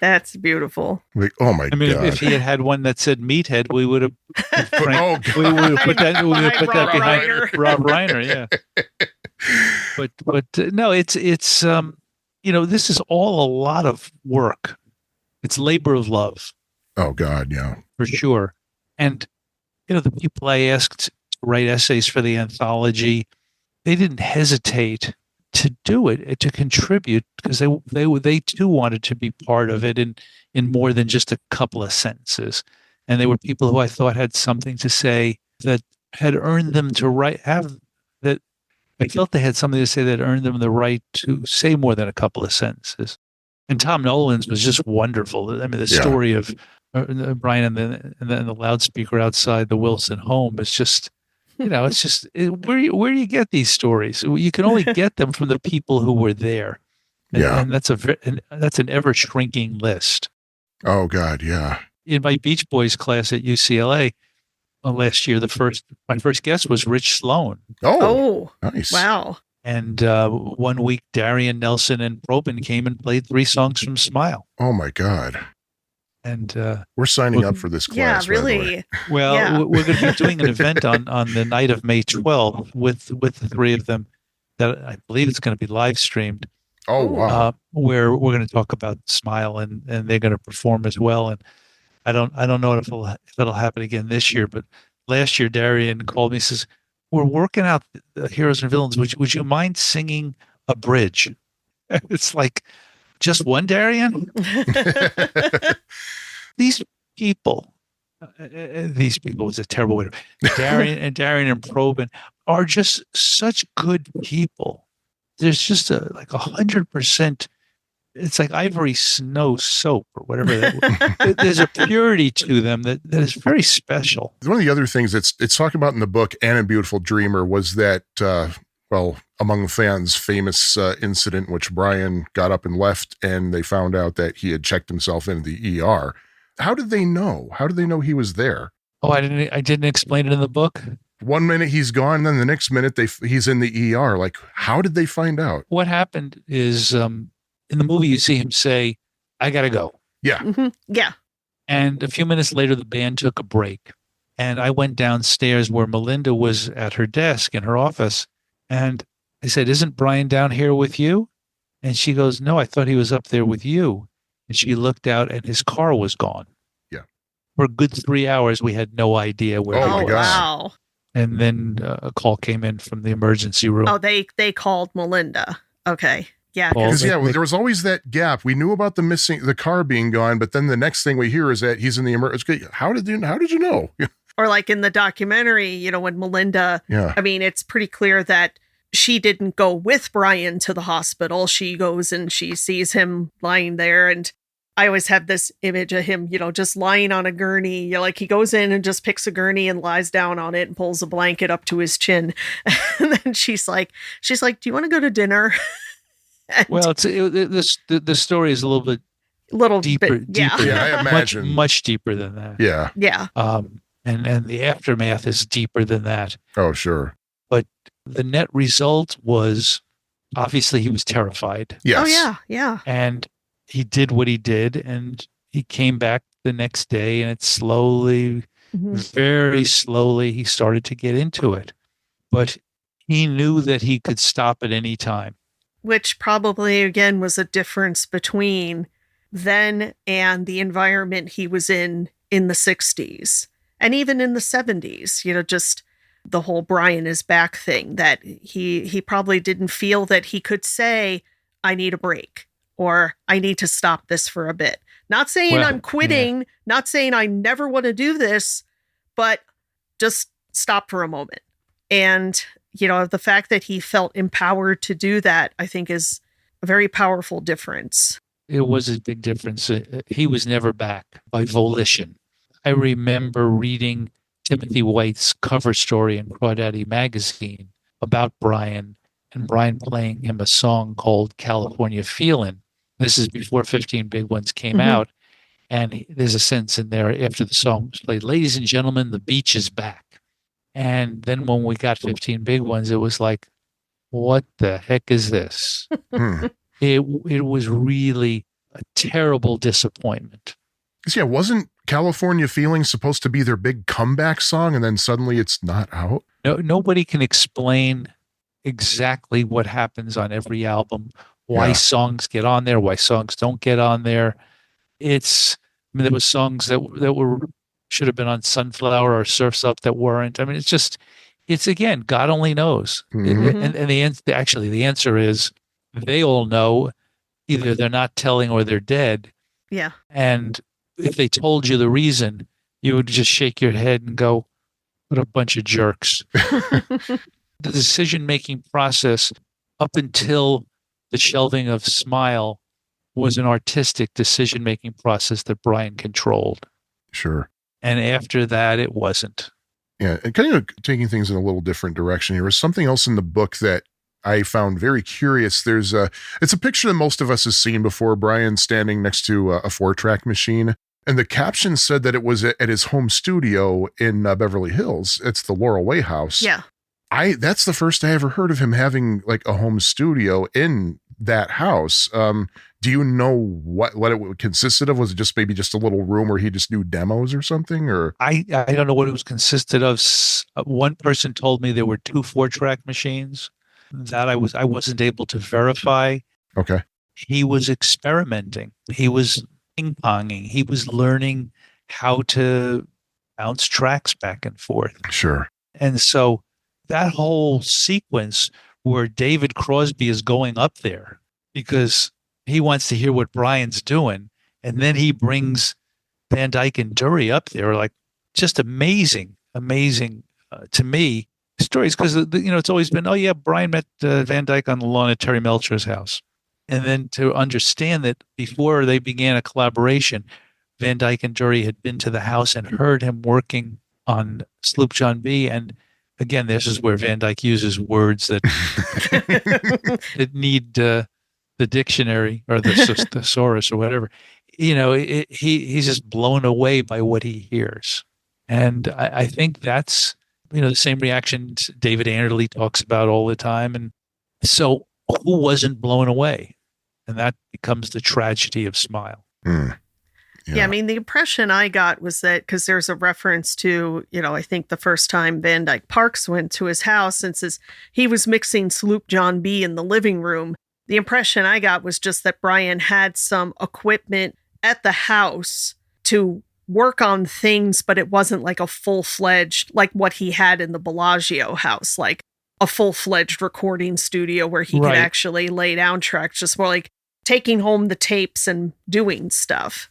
That's beautiful.
Like, oh my God.
I mean, if he had one that said meathead, we would have put that behind Rob Reiner. Yeah. But no, it's this is all a lot of work. It's labor of love.
Oh God. Yeah.
For sure. And, the people I asked to write essays for the anthology, they didn't hesitate to do it, to contribute, because they too wanted to be part of it in more than just a couple of sentences. And they were people who I thought had something to say that had earned them to write, that I felt they had something to say that earned them the right to say more than a couple of sentences. And Tom Nolan's was just wonderful. I mean, the story of Brian and then the loudspeaker outside the Wilson home is just, it's just where do you get these stories? You can only get them from the people who were there, and that's an ever shrinking list.
Oh God, yeah.
In my Beach Boys class at UCLA last year, my first guest was Rich Sloan.
Oh, nice!
Wow.
And 1 week, Darian, Nelson, and Probin came and played 3 songs from Smile.
Oh my God.
And
we're signing up for this class.
Yeah, really.
Well, we're going to be doing an event on the night of May 12th with the 3 of them that I believe it's going to be live streamed.
Oh, wow.
Where we're going to talk about Smile and they're going to perform as well. And I don't know if it'll happen again this year, but last year Darian called me and says, we're working out the heroes and villains. Would you mind singing a bridge? It's like, just one, Darian? These people was a terrible way to, Darian and Probin are just such good people. There's just like 100%. It's like Ivory Snow soap or whatever. There's a purity to them that is very special.
One of the other things it's talked about in the book and in Beautiful Dreamer was that well, among the fans, famous incident in which Brian got up and left, and they found out that he had checked himself into the ER. How did they know? How did they know he was there?
Oh, I didn't explain it in the book.
One minute he's gone, then the next minute he's in the ER. Like, how did they find out?
What happened is, in the movie, you see him say, "I gotta go."
Yeah.
Mm-hmm. Yeah.
And a few minutes later, the band took a break. And I went downstairs where Melinda was at her desk in her office. And I said, "Isn't Brian down here with you?" And she goes, "No, I thought he was up there with you." And she looked out and his car was gone.
Yeah.
For a good 3 hours, we had no idea where
Oh,
he
my
was.
God.
Wow.
And then a call came in from the emergency room.
Oh, they called Melinda. Okay. Yeah.
Well,
Because, there was always that gap. We knew about the car being gone, but then the next thing we hear is that he's in the emergency. How did you know?
Or like in the documentary, when Melinda,
Yeah.
I mean, it's pretty clear that she didn't go with Brian to the hospital. She goes and she sees him lying there. And I always have this image of him, just lying on a gurney. Like he goes in and just picks a gurney and lies down on it and pulls a blanket up to his chin. And then she's like, "Do you want to go to dinner?" And
Well, the story is a little bit
deeper. Yeah.
deeper.
Yeah, I imagine.
much deeper than that.
Yeah.
Yeah.
And the aftermath is deeper than that.
Oh, sure.
But the net result was obviously he was terrified,
Yes.
Oh, yeah. Yeah.
and he did what he did, and he came back the next day, and it slowly,
Mhm.
very slowly, he started to get into it. But he knew that he could stop at any time.
Which probably, again, was a difference between then and the environment he was in the 60s. And even in the 70s, just the whole Brian is back thing, that he probably didn't feel that he could say, "I need a break," or "I need to stop this for a bit." Not saying
Well,
I'm quitting, not saying I never want to do this, but just stop for a moment. And, the fact that he felt empowered to do that, I think is a very powerful difference.
It was a big difference. He was never back by volition. I remember reading Timothy White's cover story in Crawdaddy magazine about Brian, and Brian playing him a song called California Feelin'. This is before 15 Big Ones came
Mhm.
out. And there's a sentence in there after the song was played, "Ladies and gentlemen, the beach is back." And then when we got 15 Big Ones, it was like, what the heck is this?
Hmm.
It was really a terrible disappointment.
'Cause, yeah, wasn't California Feeling supposed to be their big comeback song, and then suddenly it's not out?
Nobody can explain exactly what happens on every album, why
Yeah.
songs get on there, why songs don't get on there. There were songs that were should have been on Sunflower or Surf's Up that weren't. I mean, it's again, God only knows.
Mhm.
And the answer is they all know. Either they're not telling or they're dead.
Yeah.
And if they told you the reason, you would just shake your head and go, "What a bunch of jerks." The decision-making process up until the shelving of Smile was an artistic decision-making process that Brian controlled.
Sure.
And after that, it wasn't.
Yeah, and kind of taking things in a little different direction here. There's something else in the book that I found very curious. It's a picture that most of us has seen before, Brian standing next to a 4-track machine. And the caption said that it was at his home studio in Beverly Hills. It's the Laurel Way house.
Yeah.
That's the first I ever heard of him having like a home studio in that house. Do you know what it consisted of? Was it just maybe just a little room where he just knew demos or something? Or
I don't know what it was consisted of. One person told me there were 2 4-track machines. That I wasn't able to verify.
okay,
He was experimenting. He was ping-ponging. He was learning how to bounce tracks back and forth.
sure,
And so that whole sequence where David Crosby is going up there because he wants to hear what Brian's doing, and then he brings Van Dyke and Dury up there, like just amazing to me stories, because it's always been, oh yeah, Brian met Van Dyke on the lawn at Terry Melcher's house, and then to understand that before they began a collaboration, Van Dyke and Dury had been to the house and heard him working on Sloop John B. And again, this is where Van Dyke uses words that that need the dictionary or the thesaurus or whatever. He's just blown away by what he hears. And I think that's, the same reaction David Anderley talks about all the time. And so who wasn't blown away? And that becomes the tragedy of Smile.
Yeah, I mean, the impression I got was that because there's a reference to, I think the first time Van Dyke Parks went to his house and says he was mixing Sloop John B in the living room. The impression I got was just that Brian had some equipment at the house to work on things, but it wasn't like a full-fledged, like what he had in the Bellagio house, like a full-fledged recording studio where he could actually lay down tracks, just more like taking home the tapes and doing stuff.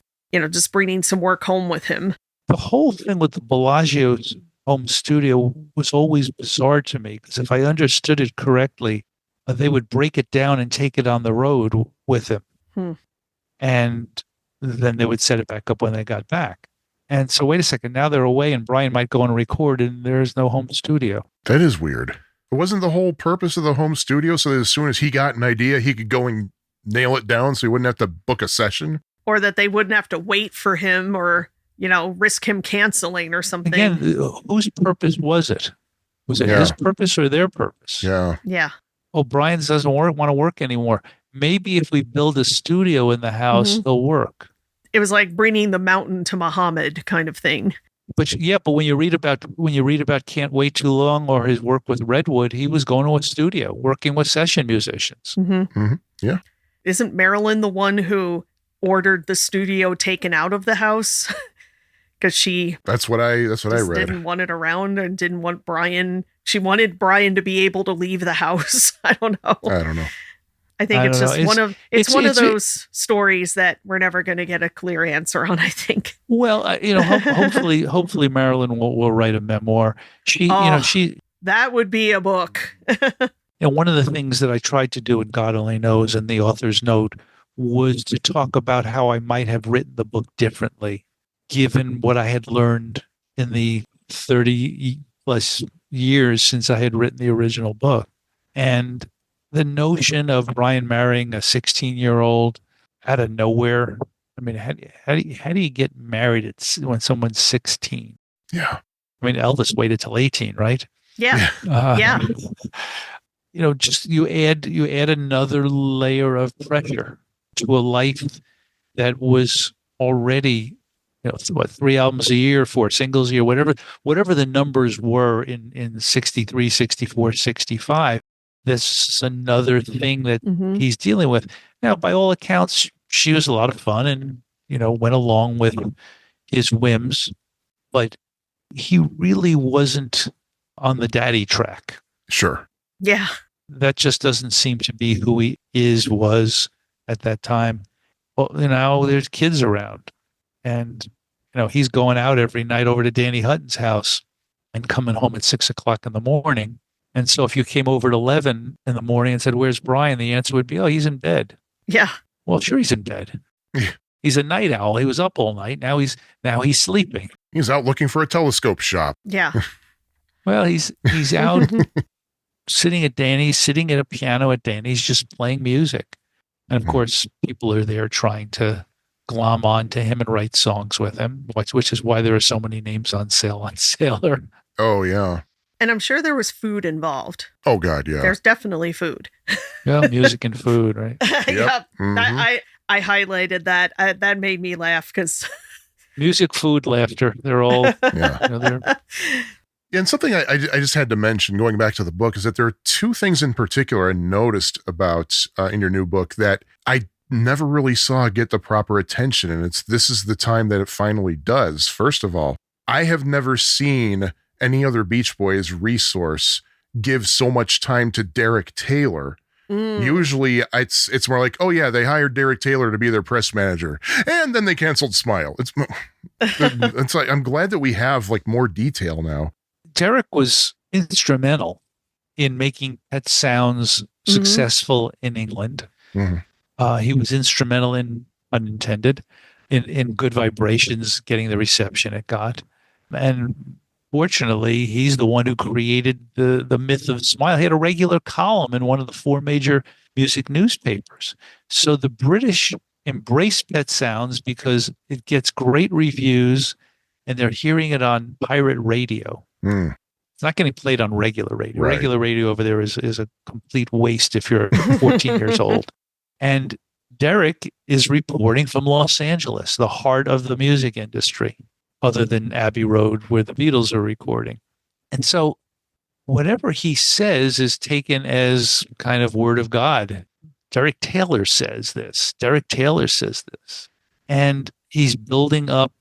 Just bringing some work home with him.
The whole thing with the Bellagio's home studio was always bizarre to me, because if I understood it correctly, they would break it down and take it on the road with him. And then they would set it back up when they got back. And so, wait a second, now they're away and Brian might go and record and there's no home studio.
That is weird. It wasn't the whole purpose of the home studio so that as soon as he got an idea, he could go and nail it down so he wouldn't have to book a session?
Or that they wouldn't have to wait for him or, risk him canceling or something.
Again, whose purpose was it? Was it his purpose or their purpose?
Yeah.
Yeah.
Oh, Brian doesn't want to work anymore. Maybe if we build a studio in the house, it'll work.
It was like bringing the mountain to Muhammad kind of thing.
But when you read about Can't Wait Too Long or his work with Redwood, he was going to a studio, working with session musicians.
Yeah.
Isn't Marilyn the one who ordered the studio taken out of the house? Because
that's what I read.
Didn't want it around and didn't want Brian. She wanted Brian to be able to leave the house. I don't know. I think it's just one of those stories that we're never going to get a clear answer on, I think.
Well, hopefully Marilyn will write a memoir.
That would be a book.
One of the things that I tried to do in God Only Knows and the author's note was to talk about how I might have written the book differently, given what I had learned in the 30 plus years since I had written the original book. And the notion of Brian marrying a 16-year-old out of nowhere. I mean, how do you get married when someone's 16?
Yeah.
I mean, Elvis waited till 18, right?
Yeah. Yeah.
Just you add another layer of pressure to a life that was already, 3 albums a year, 4 singles a year, whatever the numbers were in 63, 64, 65. This is another thing that he's dealing with. Now, by all accounts, she was a lot of fun and, went along with his whims, but he really wasn't on the daddy track.
Sure.
Yeah.
That just doesn't seem to be who he was at that time. Well, there's kids around and, he's going out every night over to Danny Hutton's house and coming home at 6 o'clock in the morning. And so if you came over at 11 in the morning and said, "Where's Brian?" the answer would be, "Oh, he's in bed."
Yeah.
Well, sure, he's in bed. He's a night owl. He was up all night. Now he's sleeping.
He's out looking for a telescope shop.
Yeah.
Well, he's out sitting at a piano at Danny's, just playing music. And of course, people are there trying to glom on to him and write songs with him, which is why there are so many names on sale on Sailor.
Oh, yeah.
And I'm sure there was food involved.
Oh, God, yeah.
There's definitely food.
Yeah, music and food, right?
Yep. I highlighted that. That made me laugh because...
Music, food, laughter. They're all...
Yeah. And something I just had to mention, going back to the book, is that there are 2 things in particular I noticed about in your new book that I never really saw get the proper attention. And this is the time that it finally does. First of all, I have never seen any other Beach Boys resource give so much time to Derek Taylor. Usually it's more like, oh yeah, they hired Derek Taylor to be their press manager and then they canceled Smile. It's like, I'm glad that we have like more detail now.
Derek was instrumental in making Pet Sounds successful in England. He was instrumental in, unintended, in Good Vibrations getting the reception it got. And Fortunately, he's the one who created the myth of Smile. He had a regular column in one of the four major music newspapers. So the British embrace Pet Sounds because it gets great reviews and they're hearing it on pirate radio.
Hmm.
It's not getting played on regular radio.
Right.
Regular radio over there is a complete waste if you're 14 years old. And Derek is reporting from Los Angeles, the heart of the music industry, other than Abbey Road, where the Beatles are recording. And so whatever he says is taken as kind of word of God. Derek Taylor says this. Derek Taylor says this. And he's building up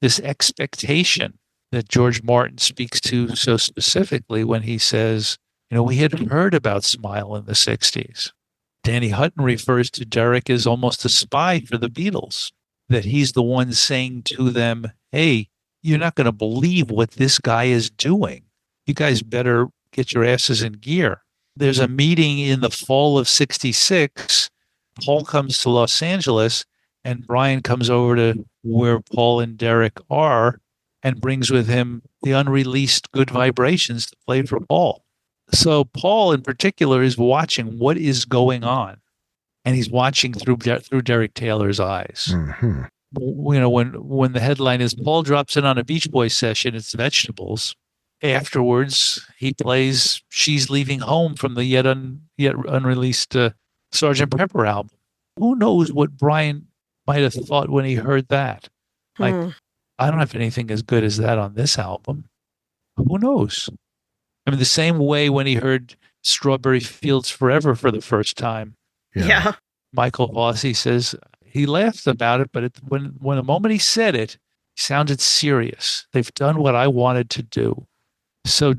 this expectation that George Martin speaks to so specifically when he says, we had heard about Smile in the 60s. Danny Hutton refers to Derek as almost a spy for the Beatles, that he's the one saying to them, hey, you're not going to believe what this guy is doing. You guys better get your asses in gear. There's a meeting in the fall of 66. Paul comes to Los Angeles and Brian comes over to where Paul and Derek are and brings with him the unreleased Good Vibrations to play for Paul. So Paul in particular is watching what is going on, and he's watching through Derek Taylor's eyes.
Mm-hmm.
When the headline is Paul drops in on a Beach Boys session, it's Vegetables. Afterwards, he plays She's Leaving Home from the yet unreleased Sgt. Pepper album. Who knows what Brian might have thought when he heard that? Like, I don't have anything as good as that on this album. Who knows? I mean, the same way when he heard Strawberry Fields Forever for the first time.
Yeah.
Michael Vossi says he laughed about it, but when the moment he said it, it sounded serious. They've done what I wanted to do. So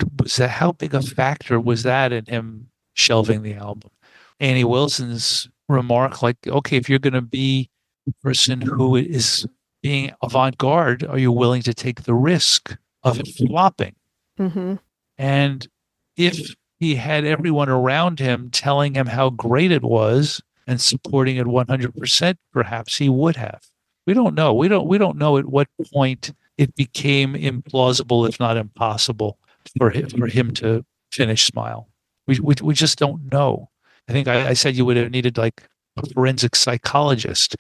how big a factor was that in him shelving the album? Annie Wilson's remark, like, okay, if you're going to be a person who is being avant-garde, are you willing to take the risk of it flopping?
Mm-hmm.
And if he had everyone around him telling him how great it was and supporting it 100%, perhaps he would have. We don't know. We don't know at what point it became implausible, if not impossible, for him to finish Smile. We just don't know. I think I said you would have needed like a forensic psychologist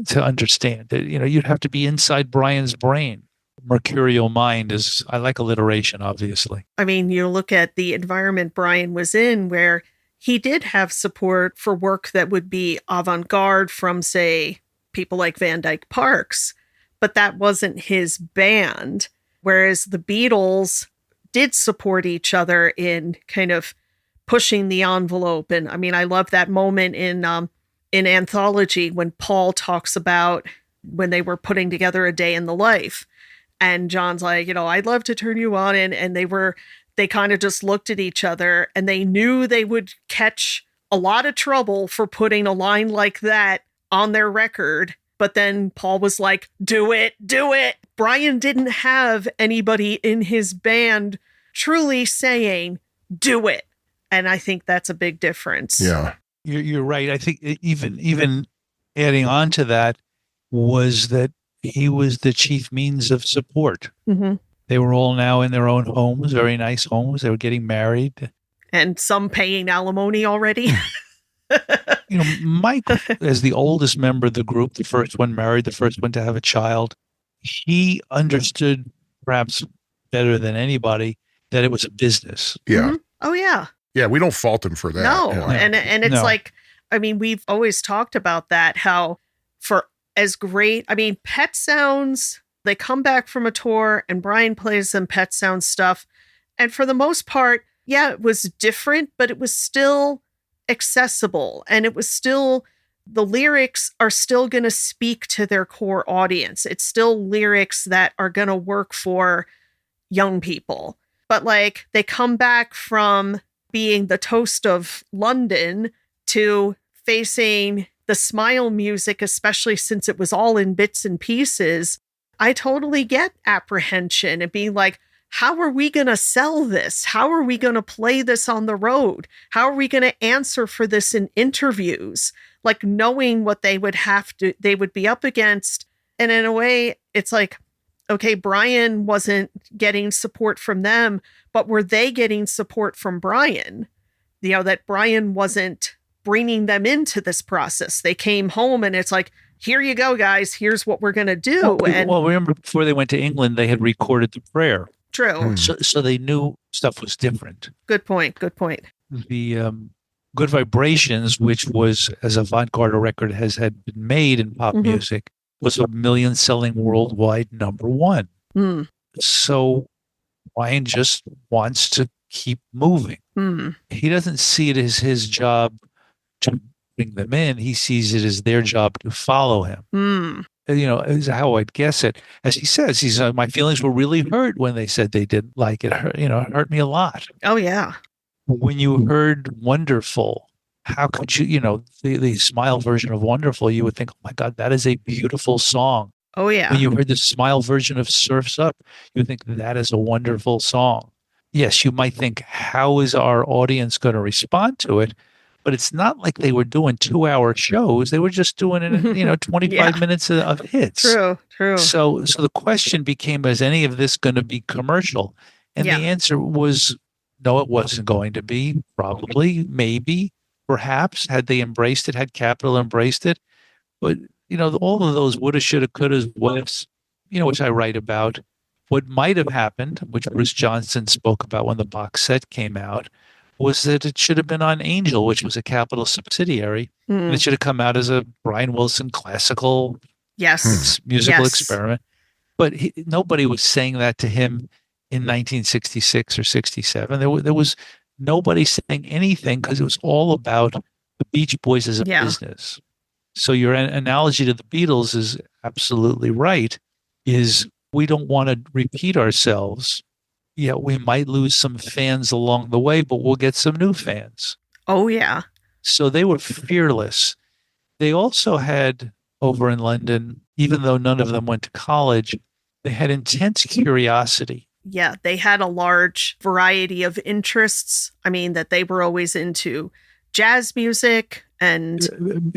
to understand that. You'd have to be inside Brian's brain. Mercurial mind is, I like alliteration, obviously.
I mean, you look at the environment Brian was in where he did have support for work that would be avant-garde from, say, people like Van Dyke Parks, but that wasn't his band. Whereas the Beatles did support each other in kind of pushing the envelope. And I mean, I love that moment in Anthology when Paul talks about when they were putting together A Day in the Life. And John's like, I'd love to turn you on. And they kind of just looked at each other and they knew they would catch a lot of trouble for putting a line like that on their record. But then Paul was like, do it. Brian didn't have anybody in his band truly saying, do it. And I think that's a big difference.
Yeah.
You're right. I think even adding on to that was that he was the chief means of support.
Mm-hmm.
They were all now in their own homes, very nice homes. They were getting married.
And some paying alimony already.
Mike, as the oldest member of the group, the first one married, the first one to have a child, he understood perhaps better than anybody that it was a business.
Yeah.
Mm-hmm. Oh, yeah.
Yeah, we don't fault him for that.
No.
Yeah.
And it's like, I mean, we've always talked about that, how for as great, I mean, Pet Sounds, they come back from a tour and Brian plays some Pet Sounds stuff. And for the most part, yeah, it was different, but it was still accessible. And it was still, the lyrics are still going to speak to their core audience. It's still lyrics that are going to work for young people. But like, they come back from being the toast of London to facing the Smile music, especially since it was all in bits and pieces. I totally get apprehension and being like, how are we going to sell this? How are we going to play this on the road? How are we going to answer for this in interviews? Like knowing what they would be up against. And in a way, it's like, okay, Brian wasn't getting support from them, but were they getting support from Brian? That Brian wasn't bringing them into this process. They came home and it's like, here you go, guys. Here's what we're going to do.
Well, remember before they went to England, they had recorded the prayer.
True.
So they knew stuff was different.
Good point.
The Good Vibrations, which was, as avant-garde record had been made in pop music, was a million-selling worldwide #1. So Ryan just wants to keep moving. He doesn't see it as his job to bring them in. He sees it as their job to follow him. Is how I'd guess it. As he says, my feelings were really hurt when they said they didn't like it. It hurt me a lot.
Oh, yeah.
When you heard Wonderful, how could you, the Smile version of Wonderful, you would think, oh my God, that is a beautiful song.
Oh, yeah.
When you heard the Smile version of Surf's Up, you would think that is a wonderful song. Yes, you might think, how is our audience going to respond to it? But it's not like they were doing 2-hour shows. They were just doing, 25 minutes of hits.
True.
So the question became, is any of this going to be commercial? And the answer was, no, it wasn't going to be. Probably, maybe, perhaps, had they embraced it, had Capitol embraced it. But, all of those woulda, shoulda, couldas, what-ifs, which I write about. What might have happened, which Bruce Johnson spoke about when the box set came out, was that it should have been on Angel, which was a Capitol subsidiary. And it should have come out as a Brian Wilson classical musical experiment. But nobody was saying that to him in 1966 or 67. There was nobody saying anything because it was all about the Beach Boys as a business. So your analogy to the Beatles is absolutely right, is we don't want to repeat ourselves. Yeah, we might lose some fans along the way, but we'll get some new fans.
Oh, yeah.
So they were fearless. They also had, over in London, even though none of them went to college, they had intense curiosity.
Yeah, they had a large variety of interests. I mean, that they were always into jazz music and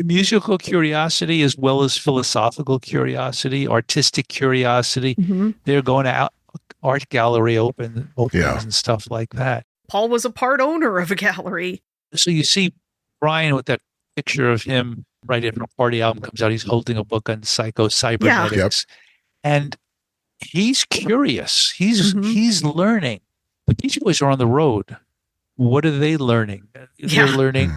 musical curiosity, as well as philosophical curiosity, artistic curiosity. They're going out art gallery openings and stuff like that.
Paul was a part owner of a gallery.
So you see Brian with that picture of him right after a party album comes out. He's holding a book on psycho-cybernetics. And he's curious. He's learning. The Beach Boys are on the road. What are they learning? They're learning.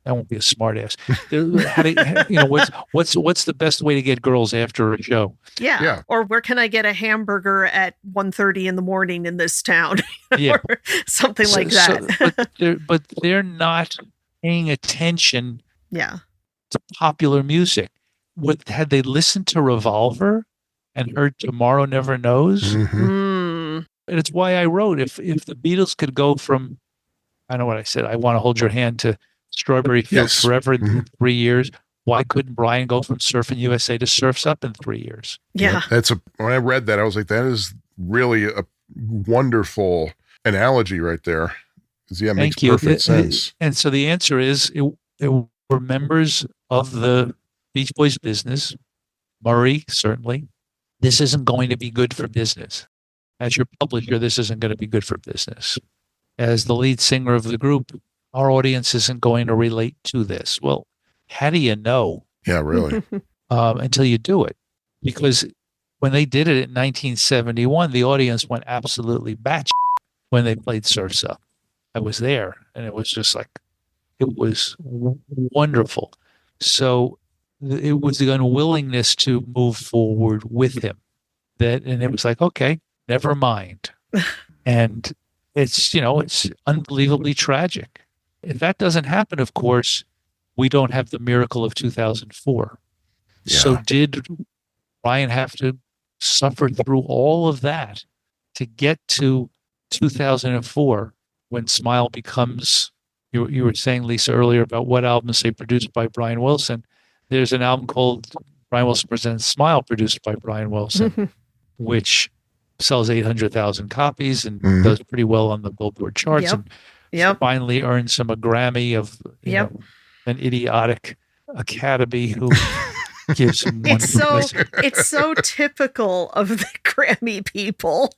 I won't be a smart ass. What's the best way to get girls after a show?
Yeah. Or where can I get a hamburger at 1:30 in the morning in this town?
Yeah.
Or something like that.
But they're not paying attention to popular music. Had they listened to Revolver and heard Tomorrow Never Knows? And it's why I wrote, if the Beatles could go from, I know what I said, I Want to Hold Your Hand, to Strawberry Fields Forever in 3 years, why couldn't Brian go from Surfing USA to Surf's Up in 3 years?
Yeah.
When I read that, I was like, that is really a wonderful analogy right there. It makes perfect sense.
And so the answer is, it were members of the Beach Boys business, Murray, certainly. This isn't going to be good for business. As your publisher, this isn't going to be good for business. As the lead singer of the group, our audience isn't going to relate to this. Well, how do you know?
Yeah, really.
Until you do it. Because when they did it in 1971, the audience went absolutely batshit when they played Surf's Up. I was there, and it was just like, it was wonderful. So it was the unwillingness to move forward with him and it was like, okay, never mind. And it's unbelievably tragic. If that doesn't happen, of course, we don't have the miracle of 2004. Yeah. So did Ryan have to suffer through all of that to get to 2004 when Smile becomes, you were saying, Lisa, earlier about what albums they produced by Brian Wilson. There's an album called Brian Wilson Presents Smile, produced by Brian Wilson, which sells 800,000 copies and does pretty well on the Billboard charts. And finally earns him a Grammy of an idiotic Academy who gives him one.
It's so typical of the Grammy people.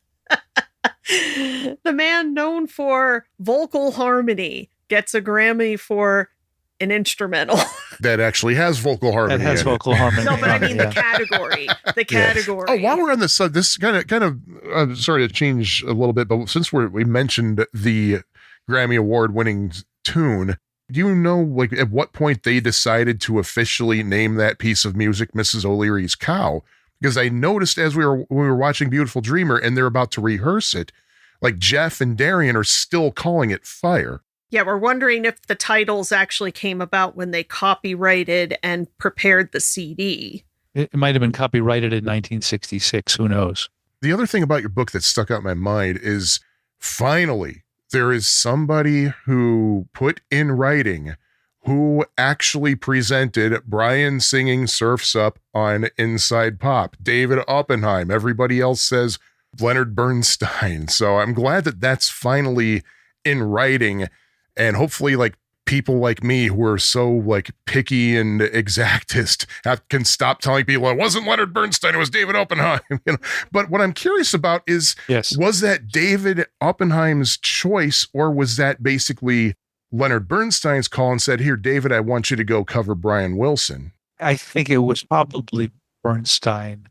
The man known for vocal harmony gets a Grammy for an instrumental.
That actually has vocal harmony.
That has vocal harmony.
No, but I mean the category. The category.
Oh, while we're on this, this kind of. I'm sorry to change a little bit, but since we mentioned the Grammy Award-winning tune, do you know, like, at what point they decided to officially name that piece of music Mrs. O'Leary's Cow? Because I noticed as we were watching Beautiful Dreamer and they're about to rehearse it, like Jeff and Darian are still calling it Fire.
Yeah, we're wondering if the titles actually came about when they copyrighted and prepared the CD.
It might have been copyrighted in 1966. Who knows?
The other thing about your book that stuck out in my mind is finally there is somebody who put in writing who actually presented Brian singing Surf's Up on Inside Pop. David Oppenheim. Everybody else says Leonard Bernstein. So I'm glad that that's finally in writing. And hopefully, like, people like me who are so, like, picky and exactist can stop telling people it wasn't Leonard Bernstein, it was David Oppenheim. But what I'm curious about is, was that David Oppenheim's choice, or was that basically Leonard Bernstein's call and said, here, David, I want you to go cover Brian Wilson?
I think it was probably Bernstein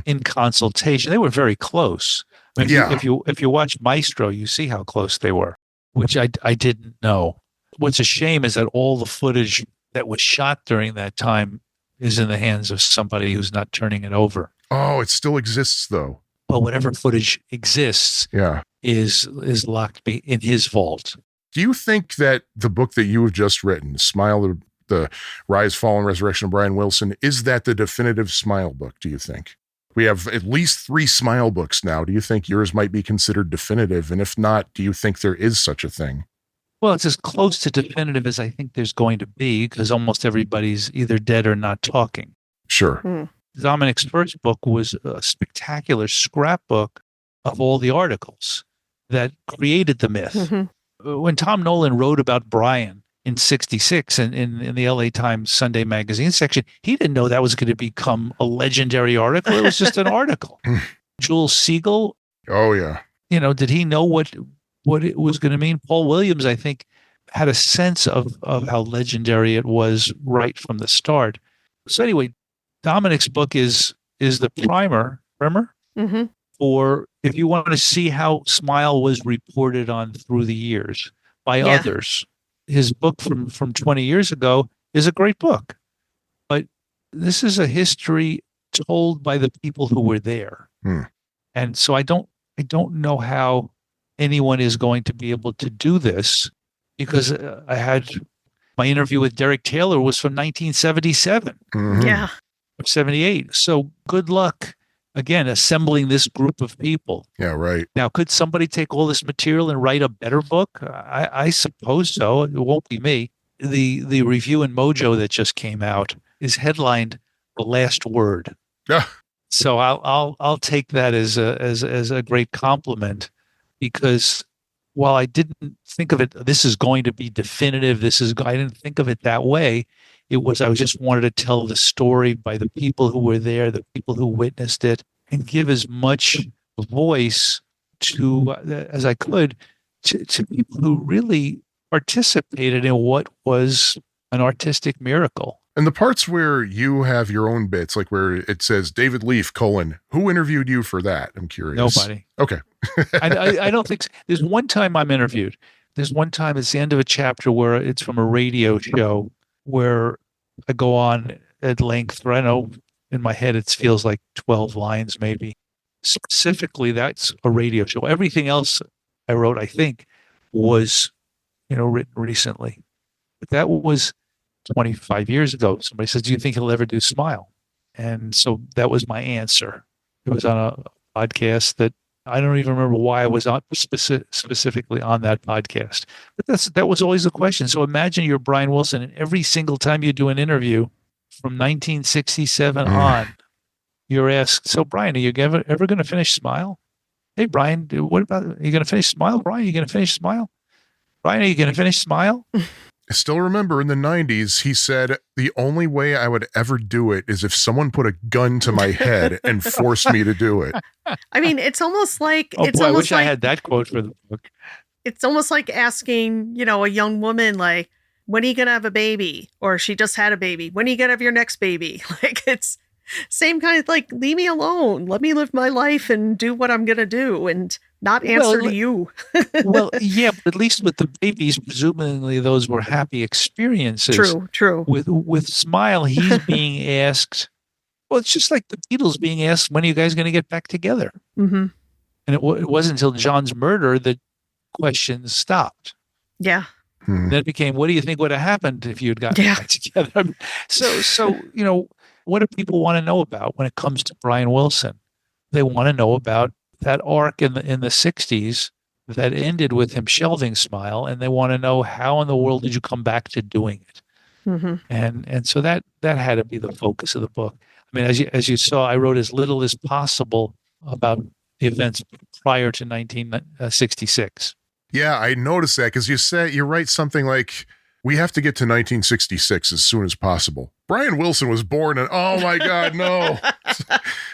in consultation. They were very close. I mean, if you watch Maestro, you see how close they were, which I didn't know. What's a shame is that all the footage that was shot during that time is in the hands of somebody who's not turning it over.
Oh, it still exists, though.
Well, whatever footage exists is locked in his vault.
Do you think that the book that you have just written, Smile, the Rise, Fall, and Resurrection of Brian Wilson, is that the definitive Smile book, do you think? We have at least 3 Smile books now. Do you think yours might be considered definitive? And if not, do you think there is such a thing?
Well, it's as close to definitive as I think there's going to be, because almost everybody's either dead or not talking.
Sure.
Dominic's first book was a spectacular scrapbook of all the articles that created the myth. When Tom Nolan wrote about Brian in 1966 in the LA Times Sunday magazine section, he didn't know that was going to become a legendary article. It was just an article. Jules Siegel.
Oh, yeah.
Did he know what it was going to mean? Paul Williams, I think, had a sense of how legendary it was right from the start. So anyway, Dominic's book is the primer for if you want to see how Smile was reported on through the years by others. His book from 20 years ago is a great book. But this is a history told by the people who were there. And so I don't know how anyone is going to be able to do this, because I had my interview with Derek Taylor was from 1977 or 78. So good luck, again, assembling this group of people.
Yeah, right.
Now, could somebody take all this material and write a better book? I suppose so. It won't be me. The review in Mojo that just came out is headlined "The Last Word." So I'll take that as a great compliment, because while I didn't think of it, this is going to be definitive. I didn't think of it that way. I just wanted to tell the story by the people who were there, the people who witnessed it, and give as much voice to as I could to people who really participated in what was an artistic miracle.
And the parts where you have your own bits, like where it says David Leaf, who interviewed you for that? I'm curious.
Nobody.
Okay.
I don't think so. There's one time I'm interviewed. There's one time it's the end of a chapter where it's from a radio show where I go on at length. I know in my head it feels like 12 lines maybe. Specifically, that's a radio show. Everything else I wrote, I think, was written recently. But that was 25 years ago. Somebody says, do you think he'll ever do Smile? And so that was my answer. It was on a podcast that I don't even remember why I was on specifically on that podcast. But that was always the question. So imagine you're Brian Wilson, and every single time you do an interview from 1967 on, you're asked, so Brian, are you ever going to finish Smile? Hey, Brian, what about, are you going to finish Smile? Brian, are you going to finish Smile? Brian, are you going to finish Smile?
I still remember in the 90s, he said, the only way I would ever do it is if someone put a gun to my head and forced me to do it.
I mean, it's almost like
Oh boy, I wish I had that quote for the book.
It's almost like asking, a young woman, like, when are you going to have a baby? Or she just had a baby. When are you going to have your next baby? Like, it's same kind of like, leave me alone. Let me live my life and do what I'm going to do and not answer to you.
Well, yeah, but at least with the babies, presumably those were happy experiences.
True.
With Smile, he's being asked, well, it's just like the Beatles being asked, when are you guys going to get back together?
Mm-hmm.
And it wasn't until John's murder that questions stopped.
Yeah.
Then it became, what do you think would have happened if you had gotten back together? So what do people want to know about when it comes to Brian Wilson? They want to know about that arc in the 60s that ended with him shelving Smile, and they want to know how in the world did you come back to doing it?
Mm-hmm.
And so that had to be the focus of the book. I mean, as you saw, I wrote as little as possible about the events prior to 1966.
Yeah, I noticed that because you write something like, we have to get to 1966 as soon as possible. Brian Wilson was born and oh my God, no.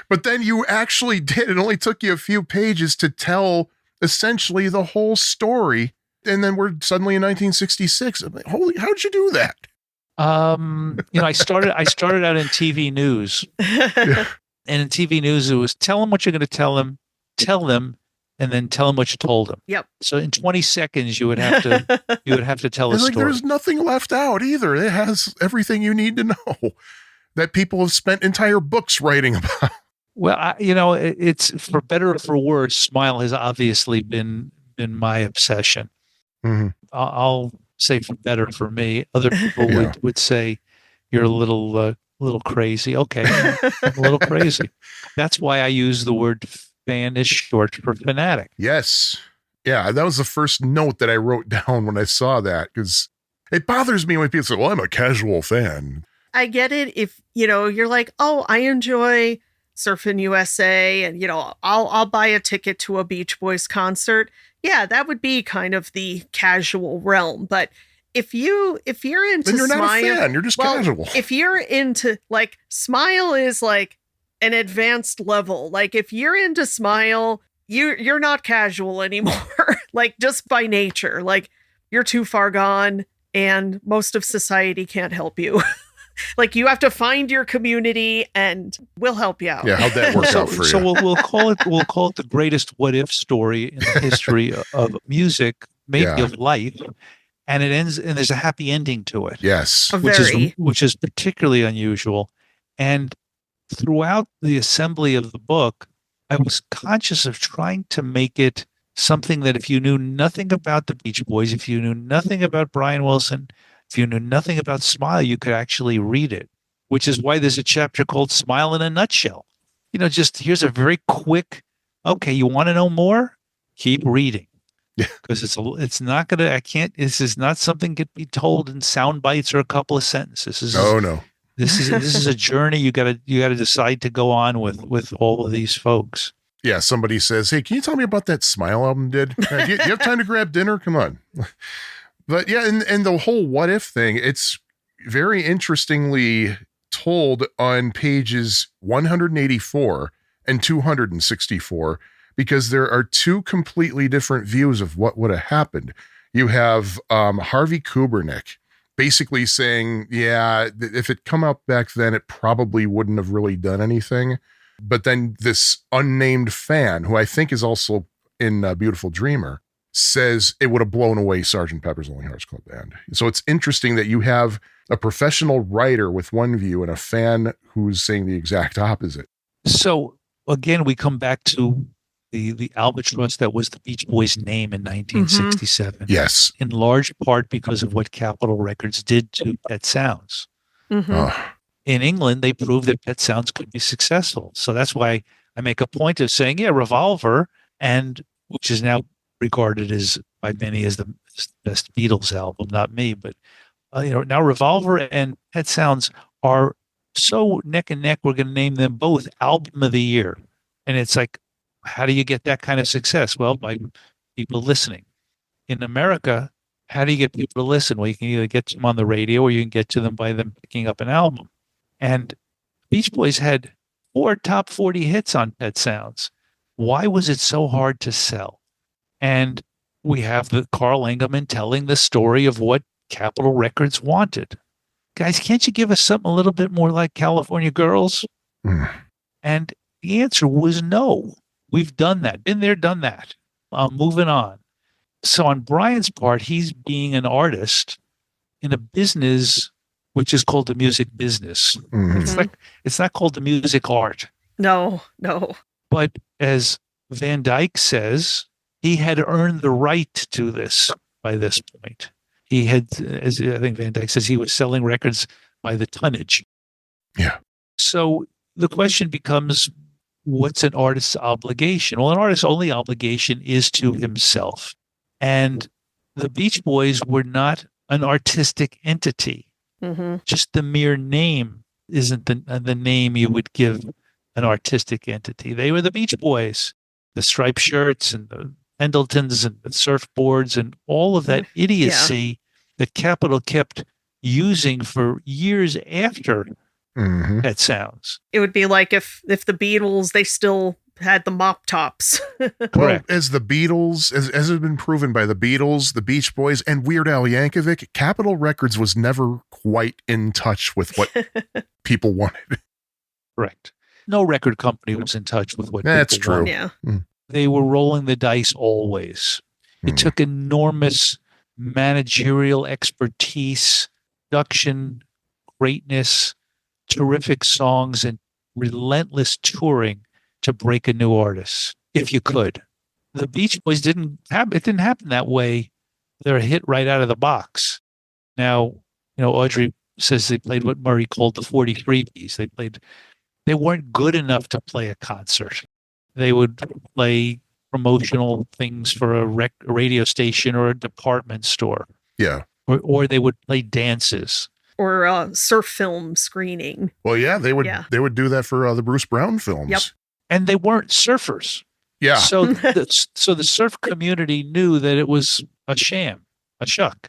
But then you actually did. It only took you a few pages to tell essentially the whole story. And then we're suddenly in 1966. I'm like, how'd you do that?
I started out in TV news.
Yeah.
And in TV news, it was tell them what you're going to tell them, and then tell them what you told them.
Yep.
So in 20 seconds, you would have to tell a story.
There's nothing left out either. It has everything you need to know that people have spent entire books writing about.
Well, it's for better or for worse. Smile has obviously been my obsession.
Mm-hmm.
I'll say for better for me. Other people would say you're a little crazy. Okay, I'm a little crazy. That's why I use the word fan is short for fanatic.
Yes. Yeah, that was the first note that I wrote down when I saw that, because it bothers me when people say, well, I'm a casual fan.
I get it if, you're like, oh, I enjoy Surfing USA and, I'll buy a ticket to a Beach Boys concert. Yeah, that would be kind of the casual realm. But if you're into
then you're
Smile,
not a fan, you're just casual.
If you're into, like, Smile is like an advanced level. Like, if you're into Smile, you're not casual anymore. Like, just by nature, like, you're too far gone and most of society can't help you. Like, you have to find your community and we'll help you out.
Yeah, how'd that work out for you?
So we'll call it the greatest what if story in the history of music, maybe of life. And it ends, and there's a happy ending to it.
Yes.
Which is particularly unusual. And throughout the assembly of the book, I was conscious of trying to make it something that if you knew nothing about the Beach Boys, if you knew nothing about Brian Wilson, if you knew nothing about Smile, you could actually read it, which is why there's a chapter called Smile in a Nutshell. Just here's a very quick, okay, you want to know more? Keep reading. Because it's not going to, this is not something that can be told in sound bites or a couple of sentences.
No.
This is a journey you got to decide to go on with all of these folks.
Yeah, somebody says, hey, can you tell me about that Smile album do you have time to grab dinner? Come on. But yeah, and the whole what if thing, it's very interestingly told on pages 184 and 264, because there are two completely different views of what would have happened. You have Harvey Kubernick basically saying, yeah, if it come out back then, it probably wouldn't have really done anything. But then this unnamed fan, who I think is also in Beautiful Dreamer, says it would have blown away Sgt. Pepper's Lonely Hearts Club Band. So it's interesting that you have a professional writer with one view and a fan who's saying the exact opposite.
So again, we come back to the albatross that was the Beach Boys' name in 1967.
Yes.
In large part because of what Capitol Records did to Pet Sounds. In England, they proved that Pet Sounds could be successful. So that's why I make a point of saying, yeah, Revolver, and which is now regarded as by many as the best Beatles album, not me, but now Revolver and Pet Sounds are so neck and neck. We're going to name them both Album of the Year, and it's like, how do you get that kind of success? Well, by people listening. In America, How do you get people to listen? Well, you can either get them on the radio or you can get to them by them picking up an album. And Beach Boys had 4 top 40 hits on Pet Sounds. Why was it so hard to sell? And we have the Carl Engelman telling the story of what Capitol Records wanted. Guys, can't you give us something a little bit more like California Girls?
Mm.
And the answer was no. We've done that. Been there, done that. Moving on. So on Brian's part, he's being an artist in a business which is called the music business.
Mhm.
It's not called the music art.
No.
But as Van Dyke says, he had earned the right to this by this point. He had, as I think Van Dyke says, he was selling records by the tonnage.
Yeah.
So the question becomes, what's an artist's obligation? Well, an artist's only obligation is to himself. And the Beach Boys were not an artistic entity.
Mm-hmm.
Just the mere name isn't the name you would give an artistic entity. They were the Beach Boys, the striped shirts and the Pendletons and the surfboards and all of that idiocy that Capitol kept using for years after
Mhm.
Pet Sounds.
It would be like if the Beatles, they still had the mop tops.
Well,
Correct.
as the Beatles, as has been proven by the Beatles, the Beach Boys, and Weird Al Yankovic, Capitol Records was never quite in touch with what people wanted.
Correct. No record company was in touch with what
That's
people
true.
wanted.
Yeah.
They were rolling the dice always. It
Mhm.
took enormous managerial expertise, production, greatness, terrific songs, and relentless touring to break a new artist, if you could. The Beach Boys didn't happen that way. They're a hit right out of the box. Now, Audrey says they played what Murray called the 43 piece. They weren't good enough to play a concert. They would play promotional things for a radio station or a department store.
Yeah.
Or they would play dances.
Or a surf film screening.
Well, yeah, they would do that for the Bruce Brown films.
Yep.
And they weren't surfers.
Yeah.
So the surf community knew that it was a sham, a shuck,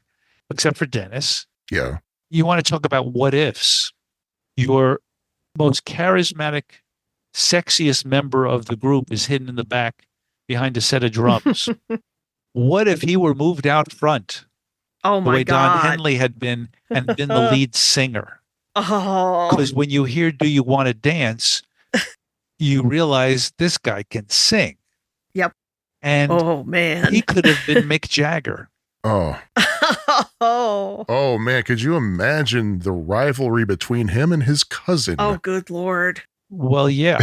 except for Dennis.
Yeah.
You want to talk about what ifs. Your most charismatic, sexiest member of the group is hidden in the back behind a set of drums. What if he were moved out front?
Oh
The
my
way
God.
Don Henley had been and been the lead singer.
Oh.
Because when you hear Do You Want to Dance, you realize this guy can sing.
Yep.
And
Oh man.
he could have been Mick Jagger.
Oh.
Oh.
Oh man, could you imagine the rivalry between him and his cousin?
Oh, good Lord.
Well, yeah.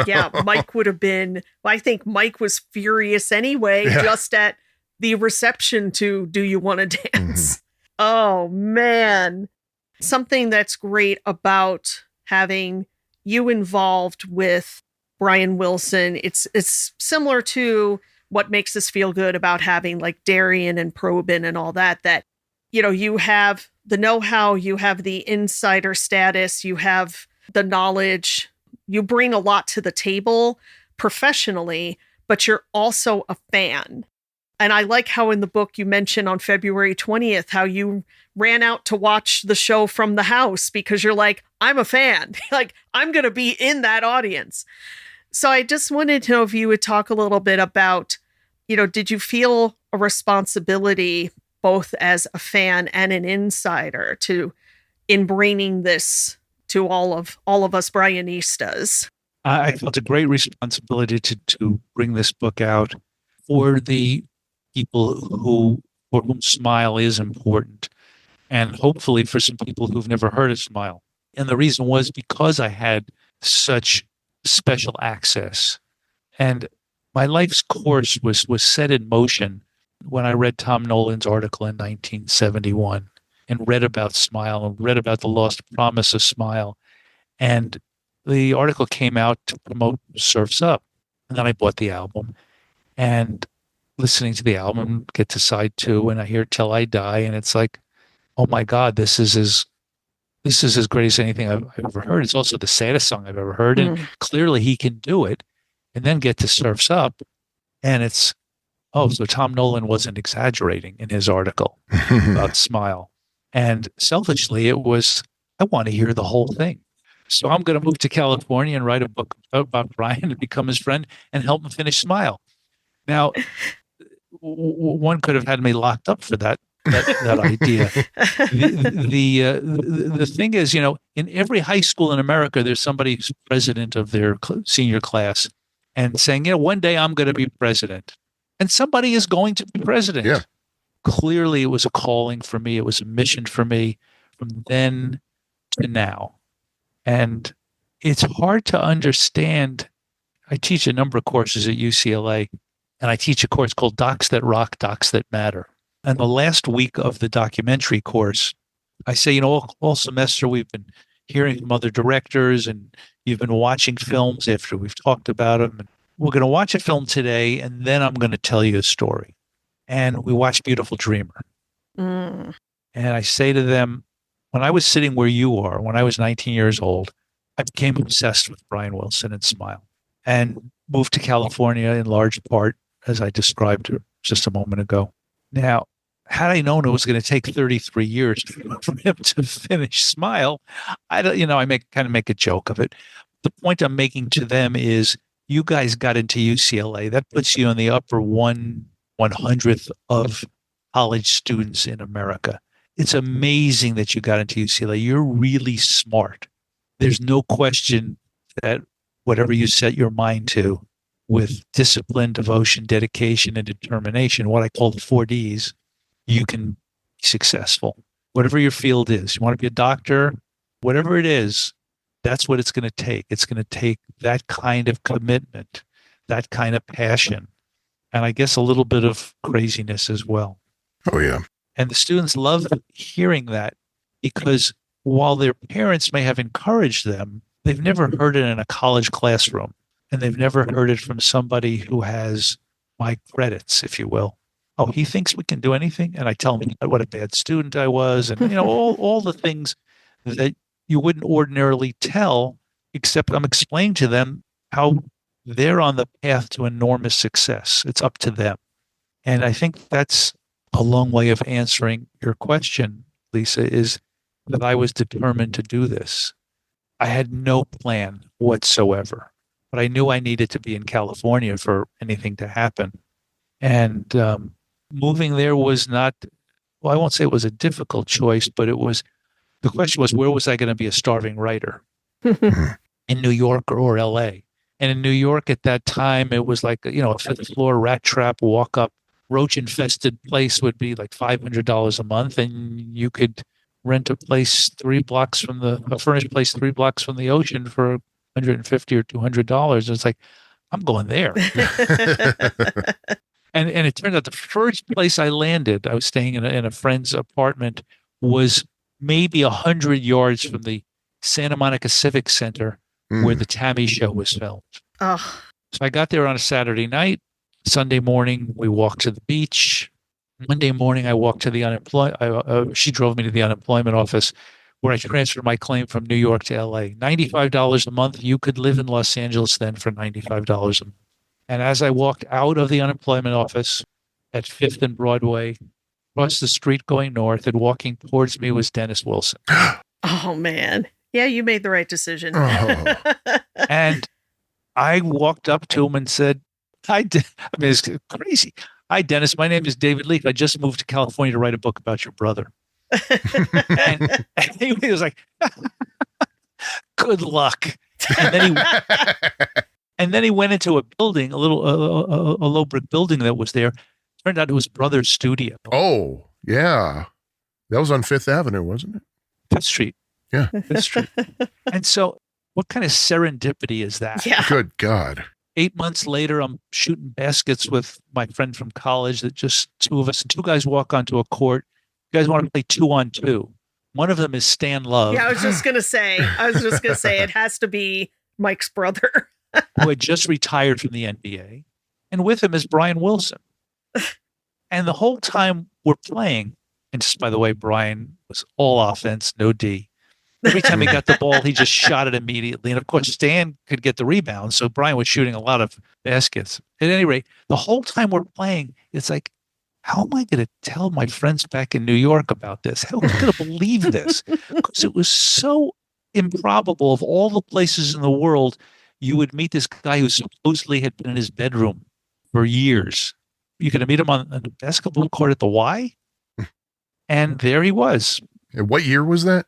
Yeah, Mike would have been, I think Mike was furious anyway,
Yeah.
just at the reception to Do You Want to Dance? Oh, man. Something that's great about having you involved with Brian Wilson, it's similar to what makes us feel good about having like Darian and Probin and all that, you have the know-how, you have the insider status, you have the knowledge, you bring a lot to the table professionally, but you're also a fan. And I like how in the book you mentioned on February 20th, how you ran out to watch the show from the house because you're like, I'm a fan. Like, I'm going to be in that audience. So I just wanted to know if you would talk a little bit about, did you feel a responsibility both as a fan and an insider in bringing this to all of us Brianistas?
I felt a great responsibility to bring this book out for the people for whom Smile is important, and hopefully for some people who've never heard of Smile. And the reason was because I had such special access, and my life's course was set in motion when I read Tom Nolan's article in 1971 and read about Smile and read about the lost promise of Smile. And the article came out to promote Surf's Up. And then I bought the album, and listening to the album, get to side 2, and I hear Till I Die, and it's like, oh my God, this is as great as anything I've ever heard. It's also the saddest song I've ever heard, and clearly he can do it. And then get to Surf's Up, and it's oh, so Tom Nolan wasn't exaggerating in his article about Smile. And selfishly, it was, I want to hear the whole thing. So I'm going to move to California and write a book about Brian and become his friend and help him finish Smile. Now, one could have had me locked up for that idea. The thing is, in every high school in America, there's somebody who's president of their senior class and saying, one day I'm going to be president. And somebody is going to be president.
Yeah.
Clearly, it was a calling for me. It was a mission for me from then to now. And it's hard to understand. I teach a number of courses at UCLA, and I teach a course called Docs That Rock, Docs That Matter. And the last week of the documentary course, I say, all semester we've been hearing from other directors and you've been watching films after we've talked about them. And we're going to watch a film today, and then I'm going to tell you a story. And we watched Beautiful Dreamer. And I say to them, when I was sitting where you are, when I was 19 years old, I became obsessed with Brian Wilson and Smile and moved to California in large part, as I described just a moment ago. Now, had I known it was going to take 33 years for him to finish Smile, I make a joke of it. The point I'm making to them is you guys got into UCLA. That puts you in the upper 1/100th of college students in America. It's amazing that you got into UCLA. You're really smart. There's no question that whatever you set your mind to with discipline, devotion, dedication, and determination, what I call the 4Ds, you can be successful. Whatever your field is, you want to be a doctor, whatever it is, that's what it's going to take. It's going to take that kind of commitment, that kind of passion, and I guess a little bit of craziness as well.
Oh, yeah.
And the students love hearing that because while their parents may have encouraged them, they've never heard it in a college classroom. And they've never heard it from somebody who has my credits, if you will. Oh, he thinks we can do anything? And I tell him what a bad student I was. And, all the things that you wouldn't ordinarily tell, except I'm explaining to them how they're on the path to enormous success. It's up to them. And I think that's a long way of answering your question, Lisa, is that I was determined to do this. I had no plan whatsoever, but I knew I needed to be in California for anything to happen. And moving there was not, well, I won't say it was a difficult choice, but the question was, where was I going to be a starving writer? In New York or LA? And in New York at that time, it was like, a fifth floor rat trap, walk up, roach infested place would be like $500 a month. And you could rent a place a furnished place 3 blocks from the ocean for $150 or $200. It's like, I'm going there. and it turned out the first place I landed, I was staying in a friend's apartment, was maybe 100 yards from the Santa Monica Civic Center where the Tammy show was filmed.
Oh.
So I got there on a Saturday night. Sunday morning, we walked to the beach. Monday morning, I walked to the unemployment. She drove me to the unemployment office where I transferred my claim from New York to LA. $95 a month. You could live in Los Angeles then for $95 a month. And as I walked out of the unemployment office at 5th and Broadway, across the street going north, and walking towards me was Dennis Wilson.
Oh, man. Yeah, you made the right decision.
Oh.
And I walked up to him and said, it's crazy. Hi, Dennis. My name is David Leaf. I just moved to California to write a book about your brother. and he was like, good luck. And then he went into a building, a low brick building that was there. Turned out it was brother's studio.
Oh, yeah. That was on Fifth Avenue, wasn't it?
Fifth Street.
Yeah.
Fifth Street. And so what kind of serendipity is that?
Yeah.
Good God.
8 months later, I'm shooting baskets with my friend from college, that just two of us, and 2 guys walk onto a court. You guys want to play 2-on-2. One of them is Stan Love.
Yeah, I was just going to say it has to be Mike's brother.
Who had just retired from the NBA. And with him is Brian Wilson. And the whole time we're playing, and just by the way, Brian was all offense, no D. Every time he got the ball, he just shot it immediately. And of course, Stan could get the rebound. So Brian was shooting a lot of baskets. At any rate, the whole time we're playing, it's like, how am I going to tell my friends back in New York about this? How am I going to believe this? Because it was so improbable. Of all the places in the world, you would meet this guy who supposedly had been in his bedroom for years. You could meet him on the basketball court at the Y. And there he was.
And what year was that?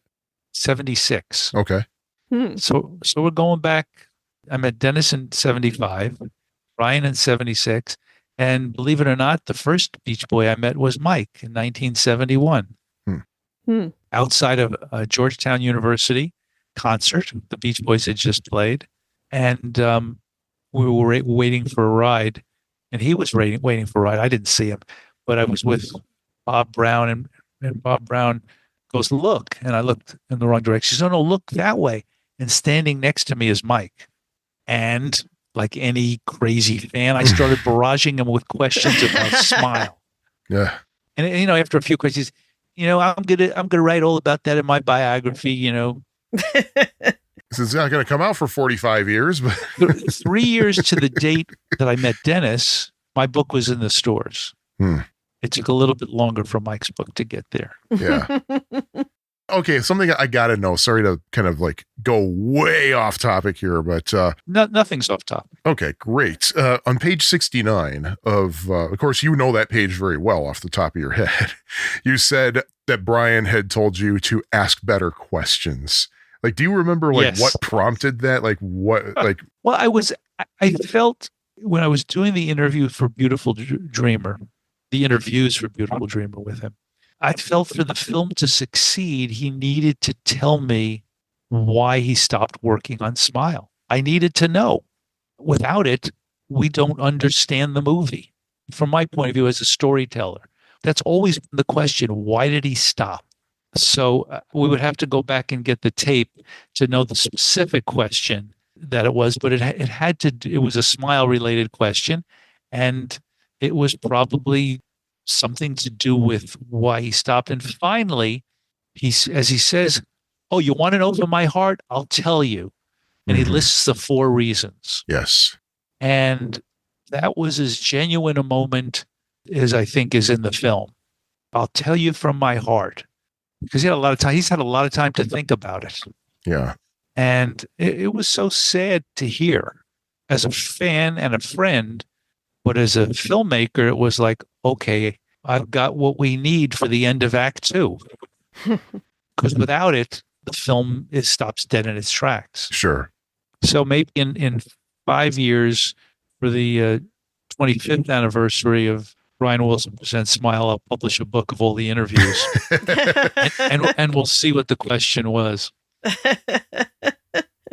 76.
Okay.
So we're going back. I met Dennis in 75, Brian in 76. And believe it or not, the first Beach Boy I met was Mike in 1971. Outside of Georgetown University concert, the Beach Boys had just played. And we were waiting for a ride. And he was waiting for a ride. I didn't see him, but I was with Bob Brown, and Bob Brown goes, look. And I looked in the wrong direction. He said, no, look that way. And standing next to me is Mike. And like any crazy fan, I started barraging him with questions about Smile.
Yeah.
And after a few questions, I'm gonna write all about that in my biography.
This is not going to come out for 45 years, but
3 years to the date that I met Dennis, my book was in the stores. It took a little bit longer for Mike's book to get there.
Yeah. Okay, something I got to know. Sorry to kind of like go way off topic here, but
nothing's off topic.
Okay, great. On page 69 of course, you know that page very well off the top of your head. You said that Brian had told you to ask better questions. Like, do you remember
Yes.
what prompted that? Like what, like,
Well, I felt when I was doing the interview for Beautiful Dreamer, the interviews for Beautiful Dreamer with him, I felt for the film to succeed, he needed to tell me why he stopped working on Smile. I needed to know. Without it, we don't understand the movie. From my point of view as a storyteller, that's always been the question, why did he stop? So we would have to go back and get the tape to know the specific question that it was, but it was a Smile related question. And it was probably something to do with why he stopped. And finally, as he says, oh, you want to know from my heart? I'll tell you. And he lists the 4 reasons.
yes.
And that was as genuine a moment as I think is in the film. I'll tell you from my heart. Because he had a lot of time. He's had a lot of time to think about it.
Yeah.
And it was so sad to hear as a fan and a friend. But as a filmmaker, it was like, okay, I've got what we need for the end of Act 2. Because without it, the film stops dead in its tracks.
Sure.
So maybe in 5 years, for the 25th anniversary of Brian Wilson Presents Smile, I'll publish a book of all the interviews. and we'll see what the question was.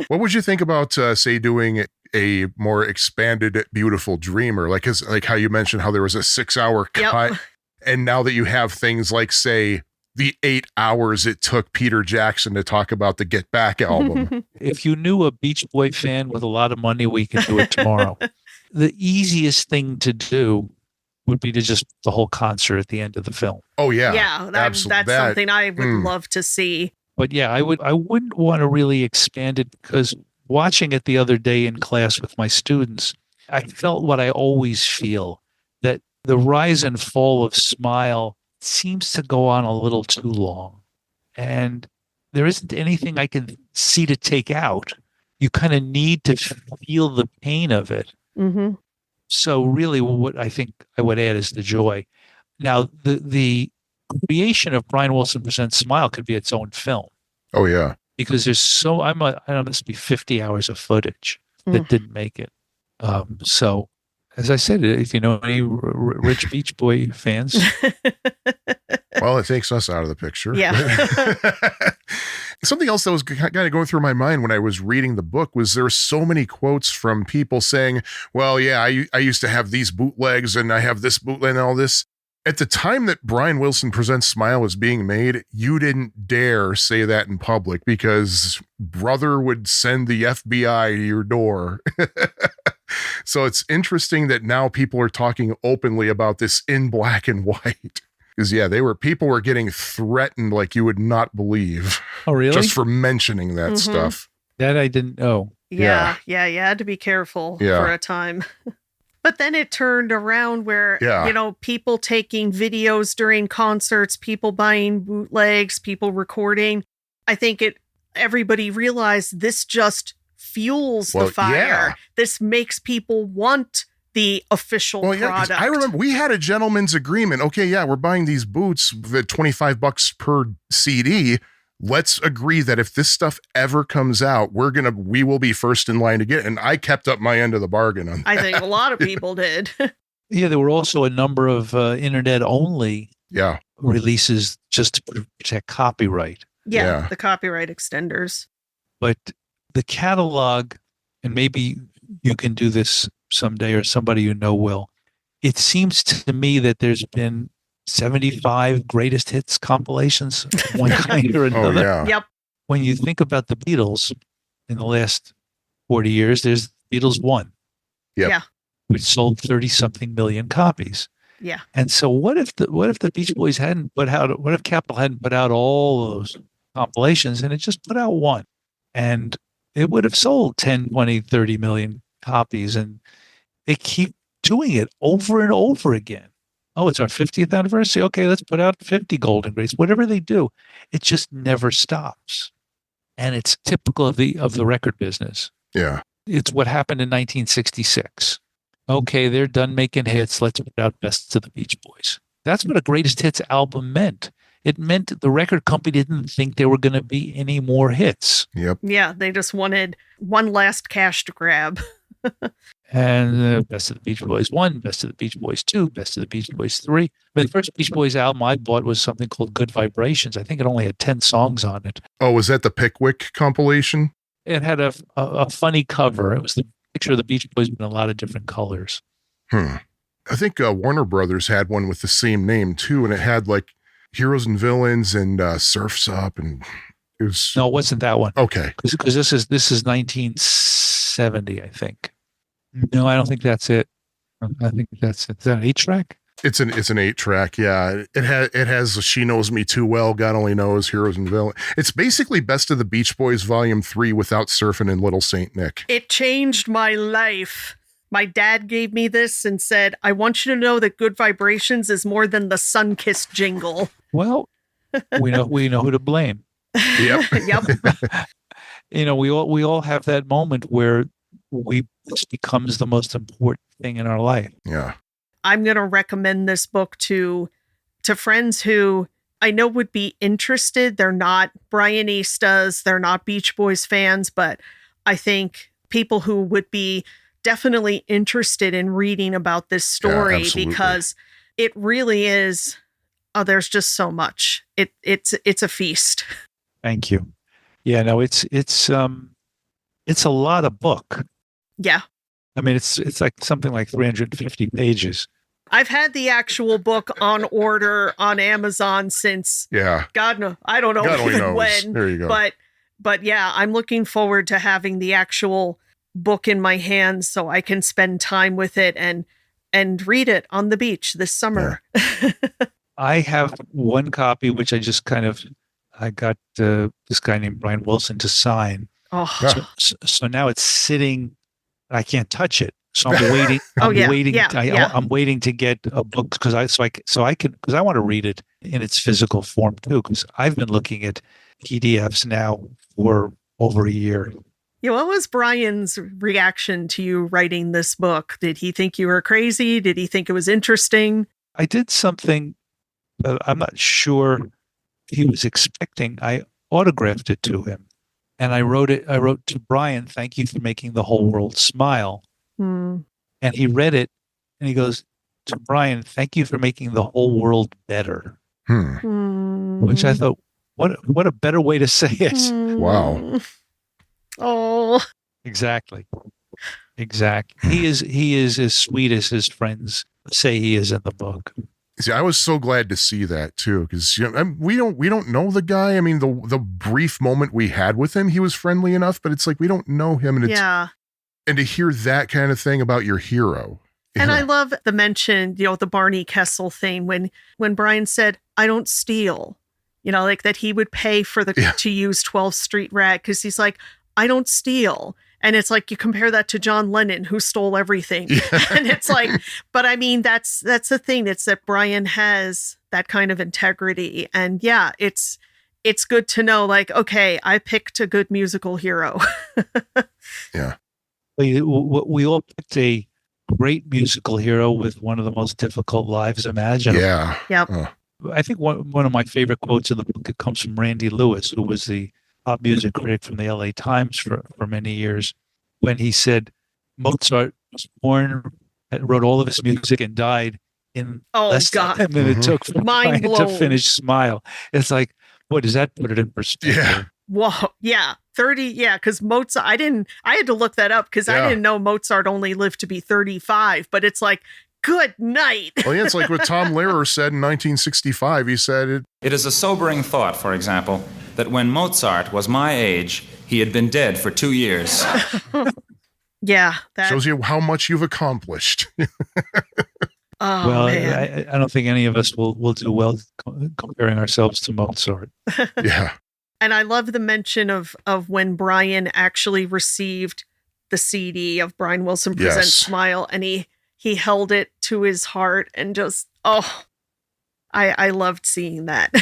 What would you think about, say, doing a more expanded Beautiful Dreamer? Like how you mentioned how there was a 6-hour cut.
Yep.
And now that you have things like, say, the 8 hours it took Peter Jackson to talk about the Get Back album.
If you knew a Beach Boy fan with a lot of money, we could do it tomorrow. The easiest thing to do would be to just the whole concert at the end of the film.
Oh, yeah.
Yeah, that's
Absolutely.
something I would love to see.
But yeah, I wouldn't want to really expand it, because watching it the other day in class with my students, I felt what I always feel, that the rise and fall of Smile seems to go on a little too long. And there isn't anything I can see to take out. You kind of need to feel the pain of it.
Mm-hmm.
So really what I think I would add is the joy. Now, the creation of Brian Wilson Presents Smile could be its own film,
Oh, yeah.
because there's I don't know, must be 50 hours of footage that didn't make it. So, as I said, if you know any rich Beach Boy fans,
Well, it takes us out of the picture.
Yeah.
Something else that was kind of going through my mind when I was reading the book was there were so many quotes from people saying, well, yeah, I used to have these bootlegs and I have this bootleg and all this. At the time that Brian Wilson Presents Smile was being made, you didn't dare say that in public because brother would send the FBI to your door. So it's interesting that now people are talking openly about this in black and white. Because people were getting threatened like you would not believe.
Oh, really?
Just for mentioning that stuff.
That I didn't know.
Yeah, you had to be careful for a time. But then it turned around where, people taking videos during concerts, people buying bootlegs, people recording. I think everybody realized this just fuels the fire. Yeah. This makes people want the official product.
I remember we had a gentleman's agreement. Okay, we're buying these boots at $25 per CD. Let's agree that if this stuff ever comes out, we will be first in line to get it. And I kept up my end of the bargain on that.
I think a lot of people did.
Yeah, there were also a number of internet-only releases just to protect copyright.
Yeah, the copyright extenders.
But the catalog, and maybe you can do this someday or somebody you know will, it seems to me that there's been 75 greatest hits compilations of one kind or another.
Oh, yeah.
Yep.
When you think about the Beatles in the last 40 years, there's Beatles 1.
Yep.
Yeah.
Which sold 30-something million copies.
Yeah.
And so what if the Beach Boys what if Capitol hadn't put out all those compilations and it just put out one? And it would have sold 10, 20, 30 million copies. And they keep doing it over and over again. Oh, it's our 50th anniversary. Okay, let's put out 50 golden greats. Whatever they do, it just never stops. And it's typical of the record business.
Yeah.
It's what happened in 1966. Okay, they're done making hits. Let's put out Best of the Beach Boys. That's what a greatest hits album meant. It meant the record company didn't think there were going to be any more hits.
Yep.
Yeah, they just wanted one last cash to grab.
And Best of the Beach Boys 1, Best of the Beach Boys 2, Best of the Beach Boys 3. But the first Beach Boys album I bought was something called Good Vibrations. I think it only had 10 songs on it.
Oh, was that the Pickwick compilation?
It had a funny cover. It was the picture of the Beach Boys in a lot of different colors.
I think Warner Brothers had one with the same name too, and it had like Heroes and Villains and Surf's Up, and it was...
No, it wasn't that one.
Okay.
Because this is 1970, I think. No, I don't think that's it. I think that's it. Is that an 8-track?
It's an 8-track, yeah. It has She Knows Me Too Well, God Only Knows, Heroes and Villains. It's basically Best of the Beach Boys Volume 3 without Surfing and Little Saint Nick.
It changed my life. My dad gave me this and said, I want you to know that Good Vibrations is more than the Sunkissed jingle.
Well, we know who to blame.
Yep.
Yep.
We all have that moment where this becomes the most important thing in our life.
Yeah.
I'm going to recommend this book to friends who I know would be interested. They're not Brianistas, they're not Beach Boys fans, but I think people who would be definitely interested in reading about this story because it really is. Oh, there's just so much. It's a feast.
Thank you. Yeah, no, it's a lot of book.
Yeah.
I mean, it's like something like 350 pages.
I've had the actual book on order on Amazon since God knows, I don't know even when.
There you go.
But yeah, I'm looking forward to having the actual book in my hands so I can spend time with it and read it on the beach this summer.
Yeah.
I have one copy which I got this guy named Brian Wilson to sign.
Oh.
So now it's sitting. I can't touch it. So I'm waiting. I'm waiting to get a book because I want to read it in its physical form too. Because I've been looking at PDFs now for over a year.
Yeah, what was Brian's reaction to you writing this book? Did he think you were crazy? Did he think it was interesting?
I did something that I'm not sure he was expecting. I autographed it to him. And I wrote to Brian, thank you for making the whole world smile. And he read it and he goes to Brian, thank you for making the whole world better. Which I thought, what a better way to say it.
Wow.
Oh.
Exactly. He is as sweet as his friends say he is in the book.
See, I was so glad to see that too, because we don't know the guy. I mean, the brief moment we had with him, he was friendly enough, but it's like we don't know him, and and to hear that kind of thing about your hero,
And I love the mention, the Barney Kessel thing when Brian said, "I don't steal," like that he would pay for to use 12th Street Rag because he's like, "I don't steal." And it's like you compare that to John Lennon, who stole everything. And it's like, but I mean, that's the thing. It's that Brian has that kind of integrity. And yeah, it's good to know, like, okay, I picked a good musical hero.
Yeah.
We all picked a great musical hero with one of the most difficult lives imaginable.
Yeah.
Yep.
I think one of my favorite quotes in the book comes from Randy Lewis, who was the pop music critic from the LA Times for many years, when he said Mozart was born, wrote all of his music, and died in less time than it took for Brian to finish Smile. It's like, what does that put it in perspective?
Yeah.
Whoa, yeah, 30, yeah, because Mozart, I had to look that up because I didn't know Mozart only lived to be 35, but it's like, good night.
Well, yeah, it's like what Tom Lehrer said in 1965. He said,
It is a sobering thought, for example, that when Mozart was my age, he had been dead for 2 years.
Yeah. That
shows you how much you've accomplished.
Oh,
well,
man.
I don't think any of us will do well comparing ourselves to Mozart.
Yeah.
And I love the mention of when Brian actually received the CD of Brian Wilson Presents Smile, and he held it to his heart and just, I loved seeing that.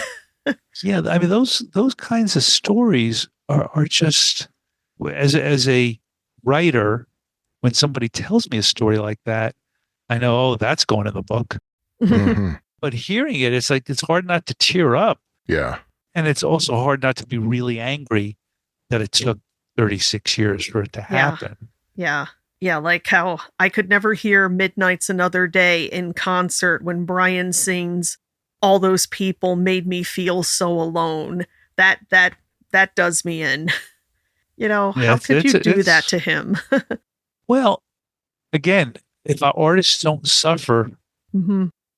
Yeah, I mean, those kinds of stories are just, as a writer, when somebody tells me a story like that, I know, that's going in the book.
Mm-hmm.
But hearing it, it's like, it's hard not to tear up.
Yeah.
And it's also hard not to be really angry that it took 36 years for it to happen.
Yeah. Yeah, like how I could never hear Midnight's Another Day in concert when Brian sings All Those People Made Me Feel So Alone. That does me in. How could you do that to him?
Well, again, if our artists don't suffer,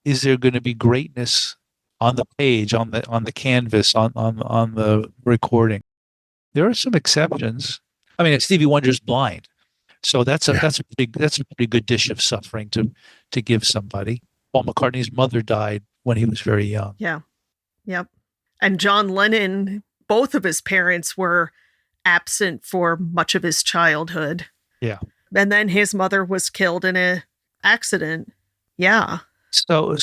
is there going to be greatness on the page, on the canvas, on the recording? There are some exceptions. I mean, Stevie Wonder's blind, so that's a pretty good dish of suffering to give somebody. Paul McCartney's mother died when he was very young.
Yeah, yep. And John Lennon, both of his parents were absent for much of his childhood.
Yeah,
and then his mother was killed in an accident. Yeah.
So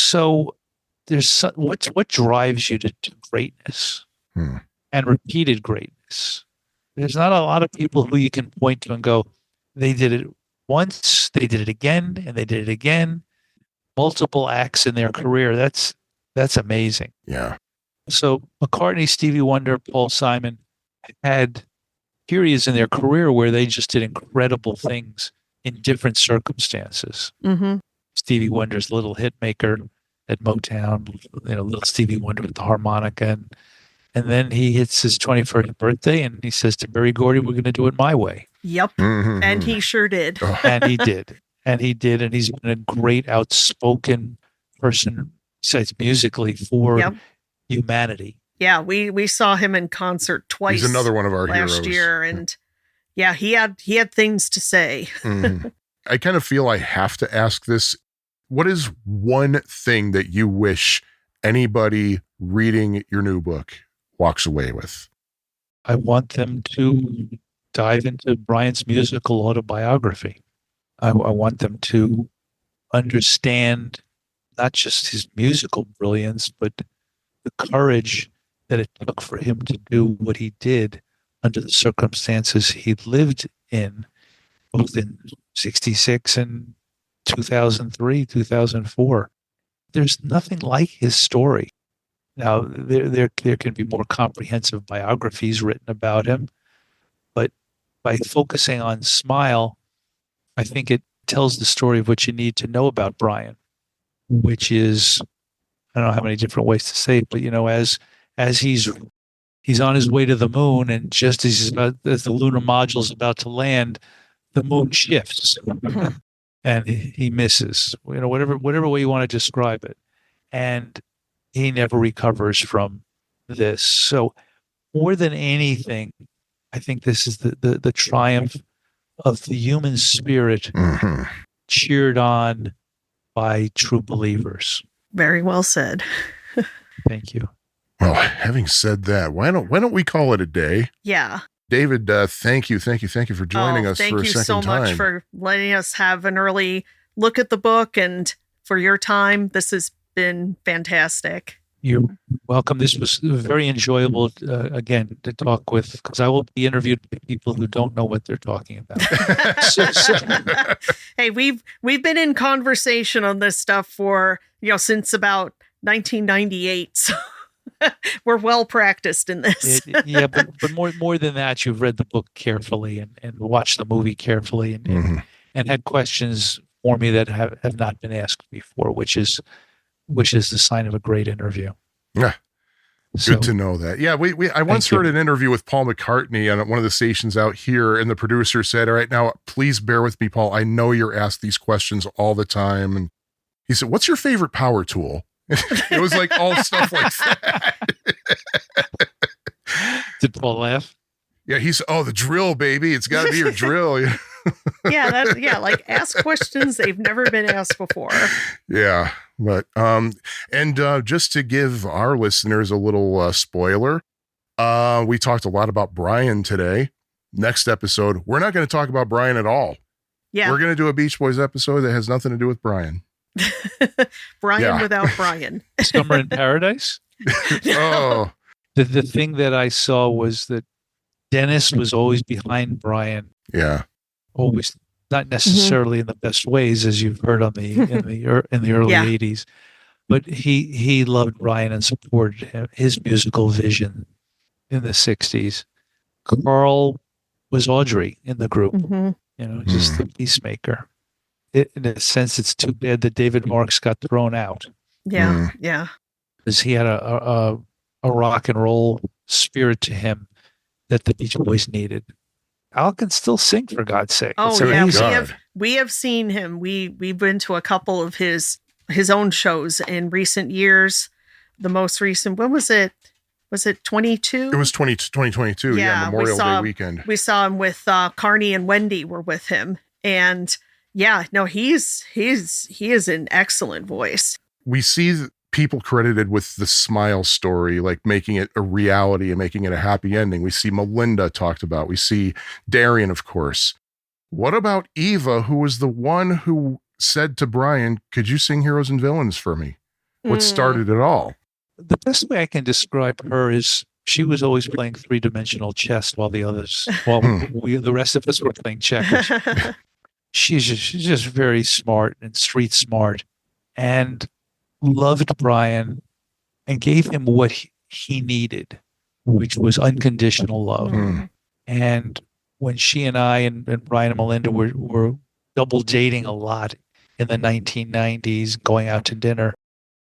there's what drives you to greatness and repeated greatness. There's not a lot of people who you can point to and go, they did it once, they did it again, and they did it again. Multiple acts in their career. That's amazing.
Yeah.
So McCartney, Stevie Wonder, Paul Simon had periods in their career where they just did incredible things in different circumstances.
Mm-hmm.
Stevie Wonder's Little Hit Maker at Motown, little Stevie Wonder with the harmonica. And then he hits his 21st birthday and he says to Berry Gordy, we're going to do it my way.
Yep.
Mm-hmm.
And he sure did.
And he did. And he's been a great outspoken person, besides musically, for humanity.
Yeah, we saw him in concert twice.
He's another one of our
last
heroes.
year. And yeah, he had things to say.
Mm-hmm. I kind of feel I have to ask this. What is one thing that you wish anybody reading your new book walks away with?
I want them to dive into Brian's musical autobiography. I want them to understand not just his musical brilliance, but the courage that it took for him to do what he did under the circumstances he lived in, both in 66 and 2003, 2004. There's nothing like his story. Now, there can be more comprehensive biographies written about him, but by focusing on Smile, I think it tells the story of what you need to know about Brian, which is, I don't know how many different ways to say it, but as he's on his way to the moon, and just as the lunar module is about to land, the moon shifts and he misses. Whatever way you want to describe it, and he never recovers from this. So, more than anything, I think this is the triumph of the human spirit cheered on by true believers.
Very well said.
Thank you.
Well, having said that, why don't we call it a day?
Yeah.
David, thank you for joining us for a second time.
Thank you so much for letting us have an early look at the book and for your time. This has been fantastic.
You're welcome. This was very enjoyable, again, to talk with, because I will be interviewed by people who don't know what they're talking about.
Hey, we've been in conversation on this stuff for, since about 1998. So we're well practiced in this.
Yeah, but more than that, you've read the book carefully and watched the movie carefully and had questions for me that have not been asked before, which is the sign of a great interview.
Yeah.
So,
good to know that. Yeah, I once heard an interview with Paul McCartney on one of the stations out here, and the producer said, "All right, now please bear with me, Paul. I know you're asked these questions all the time." And he said, "What's your favorite power tool?" It was like all stuff like that.
Did Paul laugh?
Yeah, the drill, baby. It's got to be your drill.
Like ask questions they've never been asked before.
Yeah, but just to give our listeners a little spoiler, we talked a lot about Brian today. Next episode, we're not going to talk about Brian at all.
Yeah,
we're going to do a Beach Boys episode that has nothing to do with Brian.
Brian without Brian.
Summer in Paradise.
Oh,
the thing that I saw was that Dennis was always behind Brian.
Yeah.
Always, not necessarily in the best ways, as you've heard in the early 80s, but he loved Brian and supported his musical vision in the 60s. Carl was Audrey in the group, just the peacemaker. In a sense, it's too bad that David Marks got thrown out.
Yeah,
because he had a rock and roll spirit to him that the Beach Boys needed. Al can still sing, for God's sake.
Oh yeah, we have seen him. We've been to a couple of his own shows in recent years. The most recent, when was it? Was it 22?
It was 2022. Yeah, Memorial Day weekend.
We saw him with Carney and Wendy were with him, and he is an excellent voice.
We see people credited with the Smile story, like making it a reality and making it a happy ending. We see Melinda talked about. We see Darian, of course. What about Eva, who was the one who said to Brian, "Could you sing Heroes and Villains for me?" What started it all?
The best way I can describe her is she was always playing three-dimensional chess while the rest of us were playing checkers. She's just very smart and street smart, and loved Brian and gave him what he needed, which was unconditional love. And when she and I and Brian and Melinda were double dating a lot in the 1990s, going out to dinner,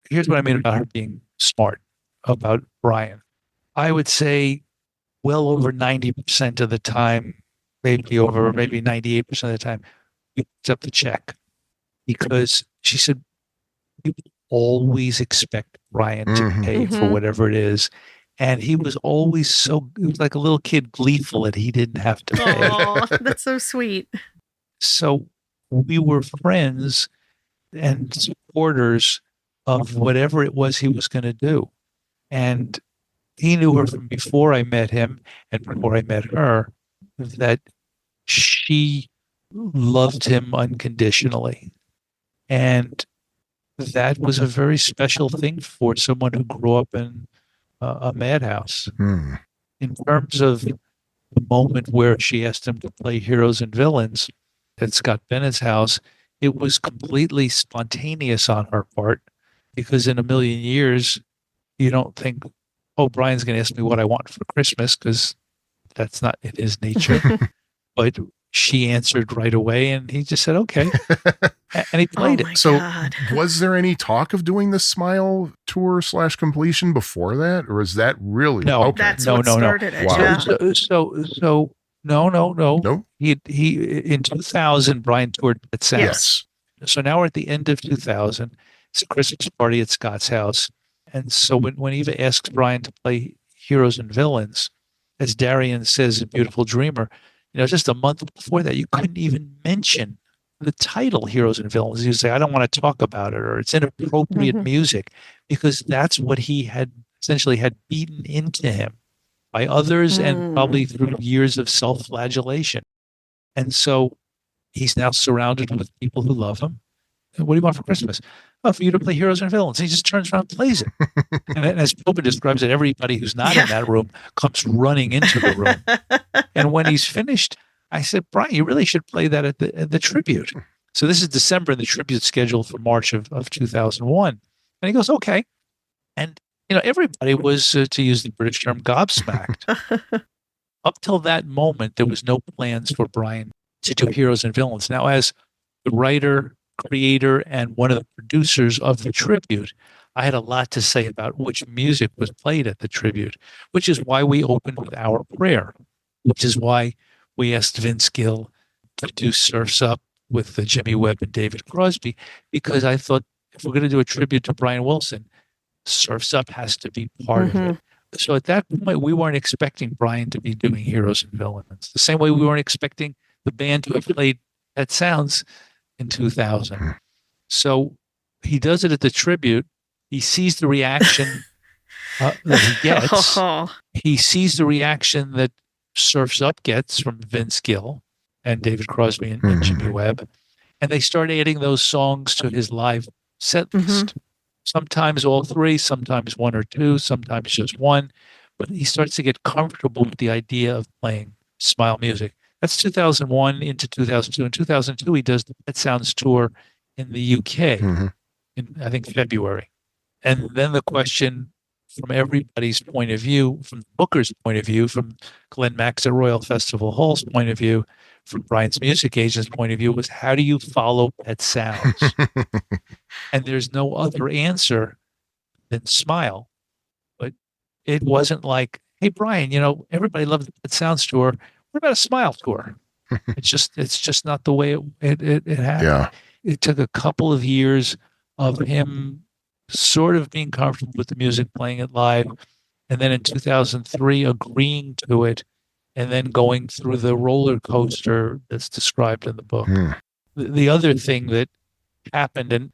here's what I mean about her being smart about Brian. I would say well over 90% of the time, maybe 98% of the time, we picked up the check, because she said, people always expect Brian to pay for whatever it is. And he was always he was like a little kid, gleeful that he didn't have to pay.
Oh, that's so sweet.
So we were friends and supporters of whatever it was he was going to do. And he knew her from before I met him and before I met her, that she loved him unconditionally. And that was a very special thing for someone who grew up in a madhouse. In terms of the moment where she asked him to play Heroes and Villains at Scott Bennett's house, it was completely spontaneous on her part, because in a million years, you don't think, oh, Brian's going to ask me what I want for Christmas, because that's not in his nature. But she answered right away, and he just said, okay. And he played it.
So was there any talk of doing the Smile tour / completion before that? Or is that really?
No,
okay.
That's what started it.
Wow.
Yeah.
No. He in 2000, Brian toured at Sound.
Yes.
So now we're at the end of 2000. It's a Christmas party at Scott's house. And so when Eva asks Brian to play Heroes and Villains, as Darian says in Beautiful Dreamer, just a month before that, you couldn't even mention the title Heroes and Villains. He would say, I don't want to talk about it, or it's inappropriate music, because that's what he had essentially had beaten into him by others and probably through years of self-flagellation. And so he's now surrounded with people who love him. And what do you want for Christmas? Oh, for you to play Heroes and Villains. He just turns around and plays it. And as Pope describes it, everybody who's not in that room comes running into the room. And when he's finished, I said, Brian, you really should play that at the tribute. So this is December, and the tribute's scheduled for March of 2001. And he goes, okay. And, everybody was, to use the British term, gobsmacked. Up till that moment, there was no plans for Brian to do Heroes and Villains. Now, as the writer, creator, and one of the producers of the tribute, I had a lot to say about which music was played at the tribute, which is why we opened with Our Prayer, which is why we asked Vince Gill to do Surf's Up with Jimmy Webb and David Crosby, because I thought if we're going to do a tribute to Brian Wilson, Surf's Up has to be part of it. So at that point, we weren't expecting Brian to be doing Heroes and Villains. The same way we weren't expecting the band to have played Pet Sounds in 2000. So he does it at the tribute. He sees the reaction that he gets. He sees the reaction that Surf's Up gets from Vince Gill and David Crosby and Jimmy Webb. And they start adding those songs to his live set list. Sometimes all three, sometimes one or two, sometimes just one. But he starts to get comfortable with the idea of playing Smile music. That's 2001 into 2002. In 2002, he does the Pet Sounds tour in the UK in, I think, February. And then the question from everybody's point of view, from Booker's point of view, from Glenn Max at Royal Festival Hall's point of view, from Brian's music agent's point of view, was how do you follow Pet Sounds? And there's no other answer than Smile. But it wasn't like, hey, Brian, everybody loved the Pet Sounds tour. What about a Smile tour? It's just not the way it happened.
Yeah.
It took a couple of years of him sort of being comfortable with the music, playing it live, and then in 2003 agreeing to it, and then going through the roller coaster that's described in the book. The other thing that happened, and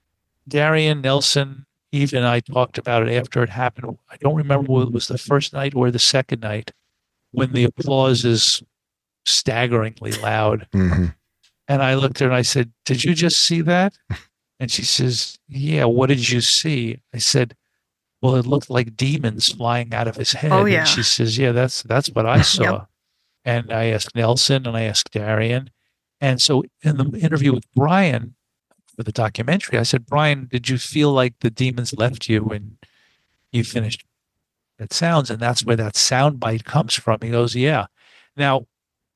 Darian, Nelson, Eve, and I talked about it after it happened. I don't remember whether it was the first night or the second night, when the applause is staggeringly loud. And I looked at her and I said, did you just see that? And she says, yeah, what did you see? I said, well, it looked like demons flying out of his head.
Oh, yeah.
And she says, yeah, that's what I saw. And I asked Nelson and I asked Darian. And so in the interview with Brian for the documentary, I said, Brian, did you feel like the demons left you when you finished Pet Sounds? And that's where that sound bite comes from. He goes, yeah. Now,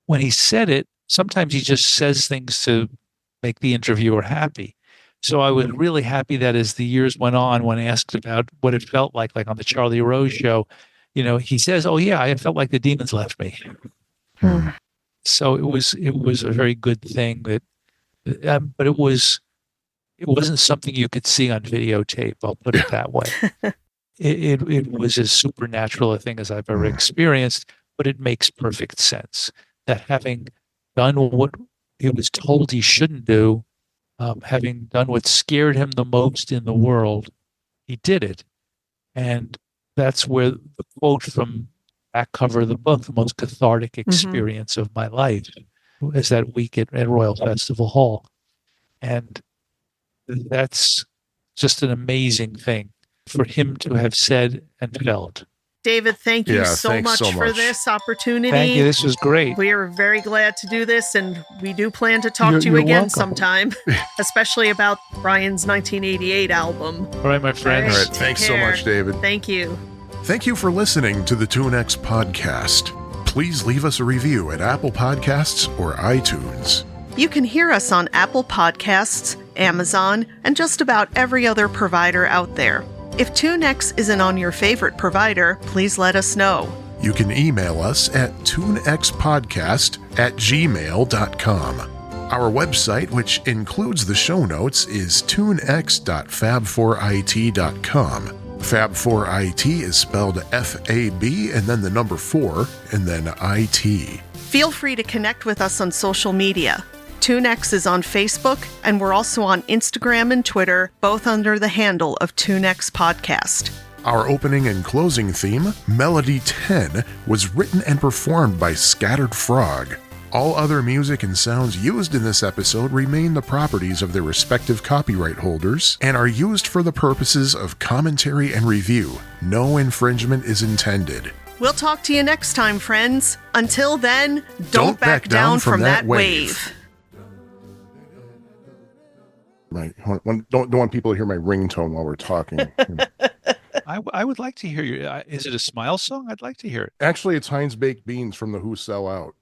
when he said it, sometimes he just says things to make the interviewer happy. So I was really happy that as the years went on, when asked about what it felt like on the Charlie Rose show, he says, oh yeah, I felt like the demons left me. So it was a very good thing that, but it wasn't something you could see on videotape. I'll put it that way. It was as supernatural a thing as I've ever experienced, but it makes perfect sense that having done what he was told he shouldn't do, having done what scared him the most in the world, he did it. And that's where the quote from back cover of the book, the most cathartic experience of my life, is that week at Royal Festival Hall. And that's just an amazing thing for him to have said and felt.
David, thank you so much for this opportunity.
Thank you. This was great.
We are very glad to do this, and we do plan to talk to you again sometime, especially about Brian's 1988 album.
All right, my friends.
All right. Thanks so much, David.
Thank you.
Thank you for listening to the TuneX podcast. Please leave us a review at Apple Podcasts or iTunes.
You can hear us on Apple Podcasts, Amazon, and just about every other provider out there. If TuneX isn't on your favorite provider, please let us know.
You can email us at tunexpodcast@gmail.com. Our website, which includes the show notes, is tunex.fab4it.com. Fab4IT is spelled F-A-B and then the number 4 and then I-T.
Feel free to connect with us on social media. TuneX is on Facebook, and we're also on Instagram and Twitter, both under the handle of TuneX Podcast.
Our opening and closing theme, Melody 10, was written and performed by Scattered Frog. All other music and sounds used in this episode remain the properties of their respective copyright holders and are used for the purposes of commentary and review. No infringement is intended.
We'll talk to you next time, friends. Until then, don't back down from that wave.
Don't want people to hear my ringtone while we're talking.
I would like to hear your. Is it a Smile song? I'd like to hear it.
Actually, it's Heinz Baked Beans from the Who Sell Out.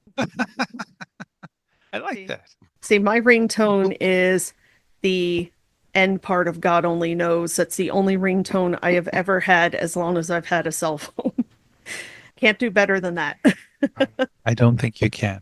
I like that.
See, my ringtone is the end part of God Only Knows. That's the only ringtone I have ever had as long as I've had a cell phone. Can't do better than that.
I don't think you can.